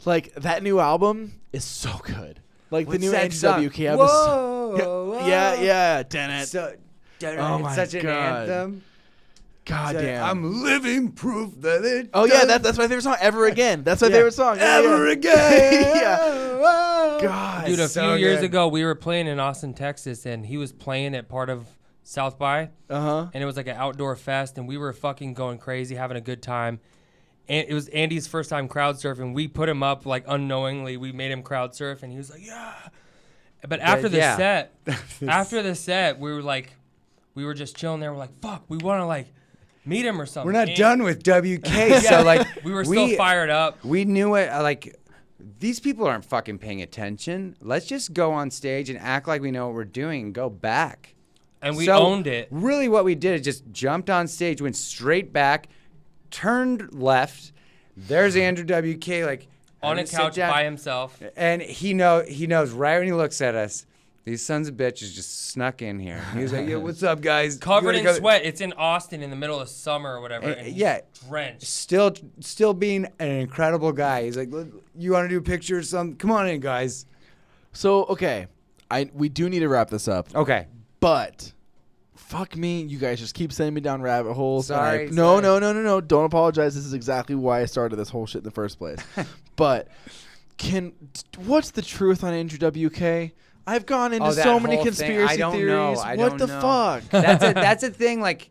like that new album is so good. Like the new Andrew WK album. Whoa, yeah. Damn it. It's such an anthem. God damn. I'm living proof that it. Oh yeah, that's my favorite song. Ever Again. That's my favorite song. Ever Again. Yeah. God. Dude, a few years ago we were playing in Austin, Texas, and he was playing at part of South by. And it was like an outdoor fest, and we were fucking going crazy, having a good time. And it was Andy's first time crowd surfing. We put him up like unknowingly. We made him crowd surf, and he was like, "Yeah." But after the set, we were just chilling there. We're like, "Fuck, we want to like meet him or something." We're not done with WK, so like we were still fired up. We knew it. Like these people aren't fucking paying attention. Let's just go on stage and act like we know what we're doing and go back. And we owned it. Really, what we did is just jumped on stage, went straight back. Turned left. There's Andrew WK, like on a couch by himself, and he knows right when he looks at us. These sons of bitches just snuck in here. He's like, "Yo, what's up, guys?" Covered in sweat. It's in Austin in the middle of summer or whatever. And he's drenched. Still being an incredible guy. He's like, "You want to do a picture or something? Come on in, guys." So okay, we do need to wrap this up. Okay, but. Fuck me, you guys just keep sending me down rabbit holes. Sorry. No. Don't apologize. This is exactly why I started this whole shit in the first place. But what's the truth on Andrew WK? I've gone into so many conspiracy theories. What the fuck? That's a thing. Like,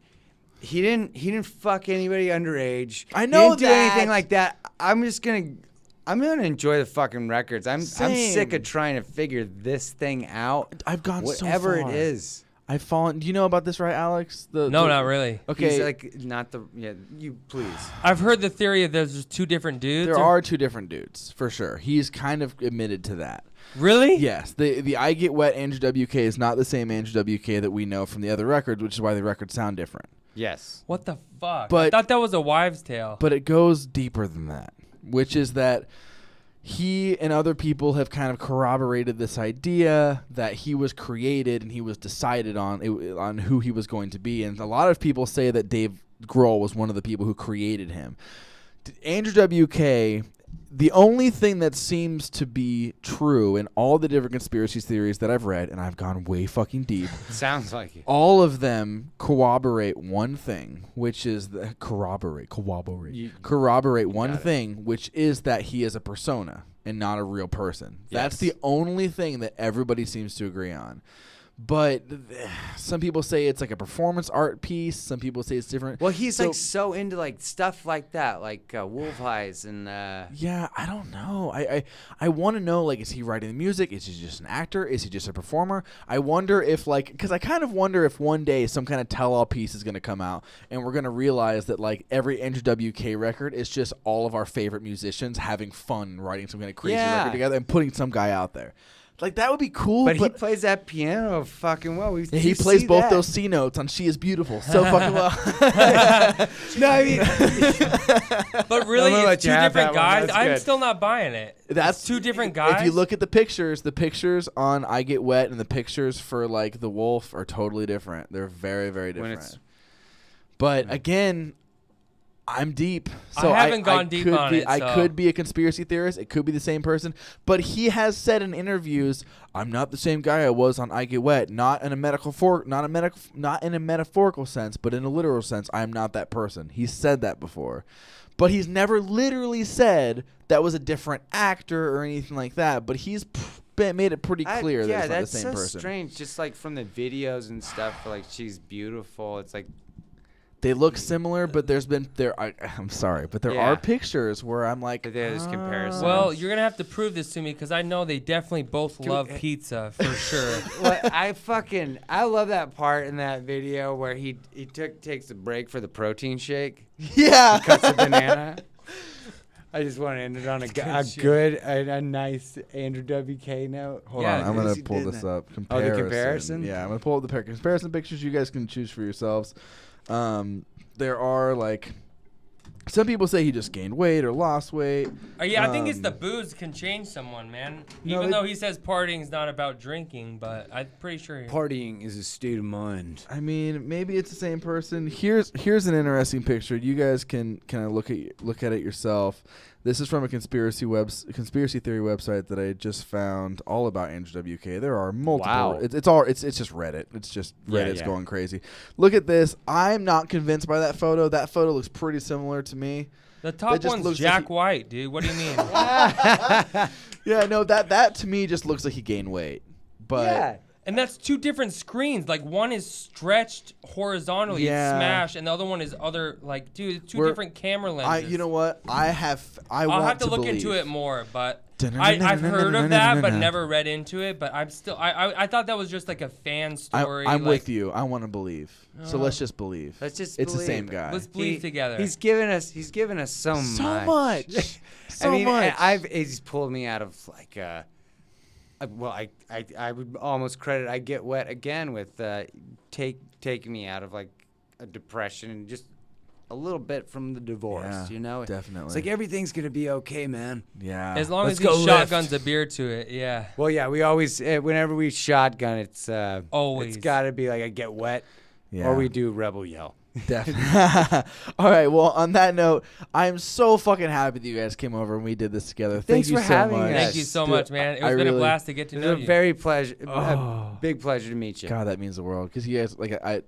he didn't fuck anybody underage. I know he didn't do anything like that. I'm gonna enjoy the fucking records. I'm sick of trying to figure this thing out. I've gone so far. Whatever it is. I've fallen. Do you know about this, right, Alex? No, not really. Okay. He's like not the. Yeah, you please. I've heard the theory of there's just two different dudes. There are two different dudes for sure. He's kind of admitted to that. Really? Yes. The I Get Wet Andrew WK is not the same Andrew WK that we know from the other records, which is why the records sound different. Yes. What the fuck? But, I thought that was a wives' tale. But it goes deeper than that, which is that he and other people have kind of corroborated this idea that he was created and he was decided on who he was going to be. And a lot of people say that Dave Grohl was one of the people who created him. Andrew WK, the only thing that seems to be true in all the different conspiracy theories that I've read, and I've gone way fucking deep. Sounds like it. All of them corroborate one thing, which is corroborate one thing, which is that he is a persona and not a real person. Yes. That's the only thing that everybody seems to agree on. But some people say it's like a performance art piece. Some people say it's different. Well, he's so into like stuff like that, like Wolf Eyes and. Yeah, I don't know. I want to know, like, is he writing the music? Is he just an actor? Is he just a performer? I wonder if, like, because I kind of wonder if one day some kind of tell-all piece is going to come out and we're going to realize that, like, every Andrew WK record is just all of our favorite musicians having fun writing some kind of crazy record together and putting some guy out there. Like, that would be cool. But he plays that piano fucking well. He plays both those C notes on She Is Beautiful so fucking well. No, I mean. But really, it's two different guys. I'm still not buying it. It's two different guys. If you look at the pictures on I Get Wet and the pictures for, like, The Wolf are totally different. They're very, very different. But, again, I'm deep. So I haven't gone deep on it. I could be a conspiracy theorist. It could be the same person. But he has said in interviews, I'm not the same guy I was on I Get Wet. Not in a metaphorical sense, but in a literal sense, I am not that person. He's said that before. But he's never literally said that was a different actor or anything like that. But he's made it pretty clear that it's not the same person. Yeah, that's so strange. Just like from the videos and stuff, like She's Beautiful. It's like. They look similar, but I'm sorry, but there are pictures where I'm like, there's comparisons. Well, you're gonna have to prove this to me because I know they definitely both love pizza for sure. Well, I love that part in that video where he takes a break for the protein shake. Yeah, he cuts a banana. I just want to end it on a nice Andrew WK note. Hold on, I'm gonna pull this up. Comparison. Oh, the comparison. Yeah, I'm gonna pull up the comparison pictures. You guys can choose for yourselves. There are, like, some people say he just gained weight or lost weight. Yeah, I think it's the booze can change someone, man. Even though he says partying's not about drinking, but I'm pretty sure partying is a state of mind. I mean, maybe it's the same person. Here's an interesting picture. You guys can kind of look at it yourself. This is from a conspiracy theory website that I just found all about Andrew WK. There are multiple. Wow. It's just Reddit. It's just Reddit's going crazy. Look at this. I'm not convinced by that photo. That photo looks pretty similar to me. The top one's Jack White, dude. What do you mean? Yeah, no, that to me just looks like he gained weight. But yeah. And that's two different screens. Like, one is stretched horizontally, smashed, and the other one is dude, two different camera lenses. You know what? I'll have to look into it more, but I've heard of that, but never read into it. But I'm still, I thought that was just like a fan story. I'm with you. I want to believe. So let's just believe. It's the same guy. Let's believe together. He's given us so much. So much. So much. He's pulled me out of like I would almost credit I Get Wet again with taking me out of like a depression and just a little bit from the divorce, you know? Definitely. It's like everything's going to be okay, man. Yeah. As long as he shotguns a beer to it, yeah. Well, yeah, we always, whenever we shotgun, it's always. It's got to be like I Get Wet or we do Rebel Yell. Definitely. All right. Well, on that note, I'm so fucking happy that you guys came over and we did this together. Thanks Thank you for so having much. us. Thank you so much, man. It's been a blast to get to know you. Very a big pleasure to meet you. God, that means the world. Because you guys,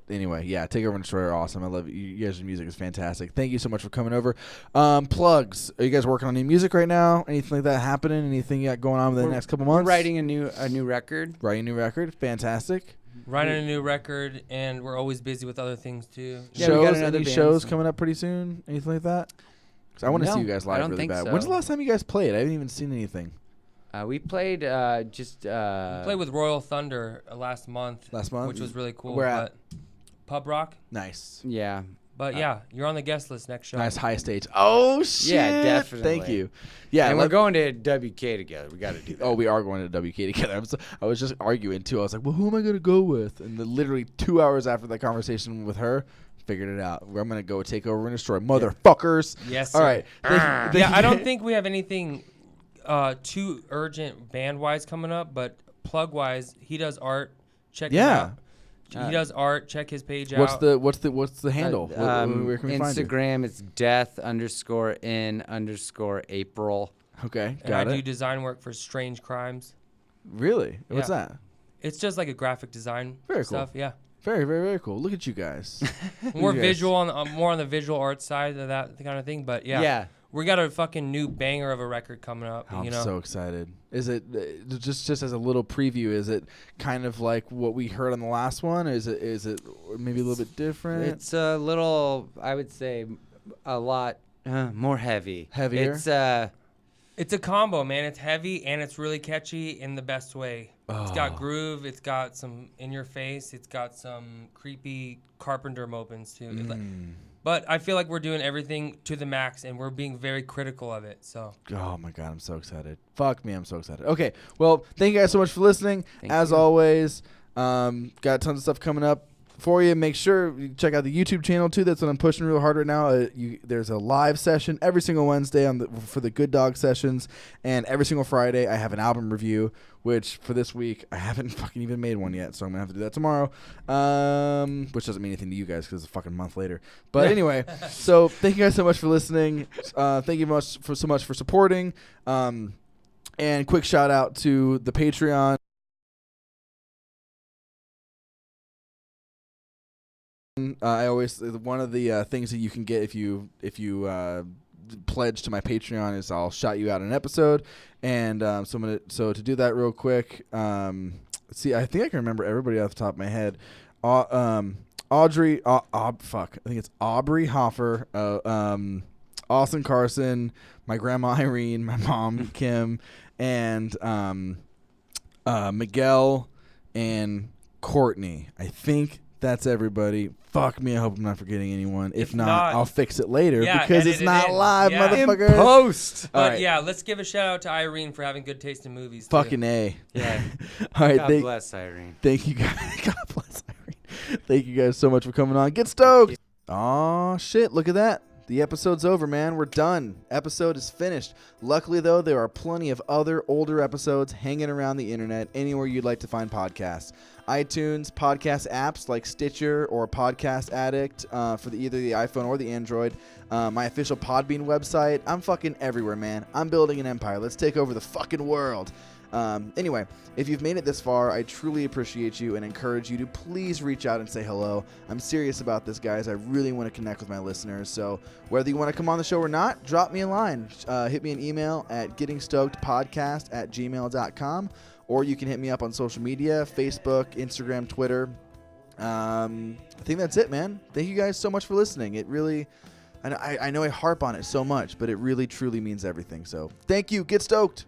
anyway, yeah, Takeover and Destroy are awesome. I love you. You guys' music is fantastic. Thank you so much for coming over. Plugs. Are you guys working on new music right now? Anything like that happening? Anything you got going on in the next couple months? We're writing a new record. Writing a new record. Fantastic. Writing a new record, and we're always busy with other things too. Yeah, we got Any shows coming up pretty soon? Anything like that? Because I want to see you guys live really bad. So. When's the last time you guys played? I haven't even seen anything. We played we played with Royal Thunder last month, which was really cool. Where at? Pub Rock. Nice. Yeah. But yeah, you're on the guest list next show. Nice high stage. Oh shit! Yeah, definitely. Thank you. Yeah, and we're going to WK together. We got to do that. Oh, we are going to WK together. I was just arguing too. I was like, well, who am I going to go with? And then literally 2 hours after that conversation with her, figured it out. I'm going to go take over and destroy motherfuckers. Yes, sir. All right. Yeah, I don't think we have anything too urgent band-wise coming up, but plug-wise, he does art. Check him out. He does art. Check his page out. What's the handle? Where can we find it? Instagram, it's death_in_April. Okay, got it. And I do design work for Strange Crimes. Really? Yeah. What's that? It's just like a graphic design stuff. Yeah. Very, very, very cool. Look at you guys. More visual, more on the visual art side of that kind of thing. But yeah. We got a fucking new banger of a record coming up. I'm so excited. Is it just as a little preview? Is it kind of like what we heard on the last one? Is it maybe a little bit different? It's a little, I would say, a lot more heavy. Heavier. It's a combo, man. It's heavy and it's really catchy in the best way. Oh. It's got groove. It's got some in your face. It's got some creepy Carpenter moments too. But I feel like we're doing everything to the max, and we're being very critical of it. So. Oh, my God. I'm so excited. Fuck me. I'm so excited. Okay. Well, thank you guys so much for listening. As always, got tons of stuff coming up for you. Make sure you check out the YouTube channel, too. That's what I'm pushing real hard right now. There's a live session every single Wednesday for the Good Dog Sessions. And every single Friday, I have an album review, which for this week, I haven't fucking even made one yet. So I'm going to have to do that tomorrow, which doesn't mean anything to you guys because it's a fucking month later. But anyway, so thank you guys so much for listening. Thank you so much for supporting. And quick shout out to the Patreon. I always one of the things that you can get if you pledge to my Patreon is I'll shout you out in an episode, and so to do that real quick, see, I think I can remember everybody off the top of my head. Audrey, I think it's Aubrey Hoffer, Austin Carson, my grandma Irene, my mom Kim, and Miguel and Courtney. I think that's everybody. Fuck me, I hope I'm not forgetting anyone. If not, I'll fix it later because it's not live, motherfucker. In post. But let's give a shout out to Irene for having good taste in movies. Fucking A. Yeah. All right. God bless Irene. Thank you guys. God bless Irene. Thank you guys so much for coming on. Get stoked. Aw, shit. Look at that. The episode's over, man. We're done. Episode is finished. Luckily, though, there are plenty of other older episodes hanging around the internet anywhere you'd like to find podcasts. iTunes, podcast apps like Stitcher or Podcast Addict for either the iPhone or the Android. My official Podbean website. I'm fucking everywhere, man. I'm building an empire. Let's take over the fucking world. Anyway, if you've made it this far, I truly appreciate you and encourage you to please reach out and say hello. I'm serious about this, guys. I really want to connect with my listeners. So whether you want to come on the show or not, drop me a line. Hit me an email at gettingstokedpodcast@gmail.com, or you can hit me up on social media, Facebook, Instagram, Twitter. I think that's it, man. Thank you guys so much for listening. It really, I know I harp on it so much, but it really, truly means everything. So thank you. Get stoked.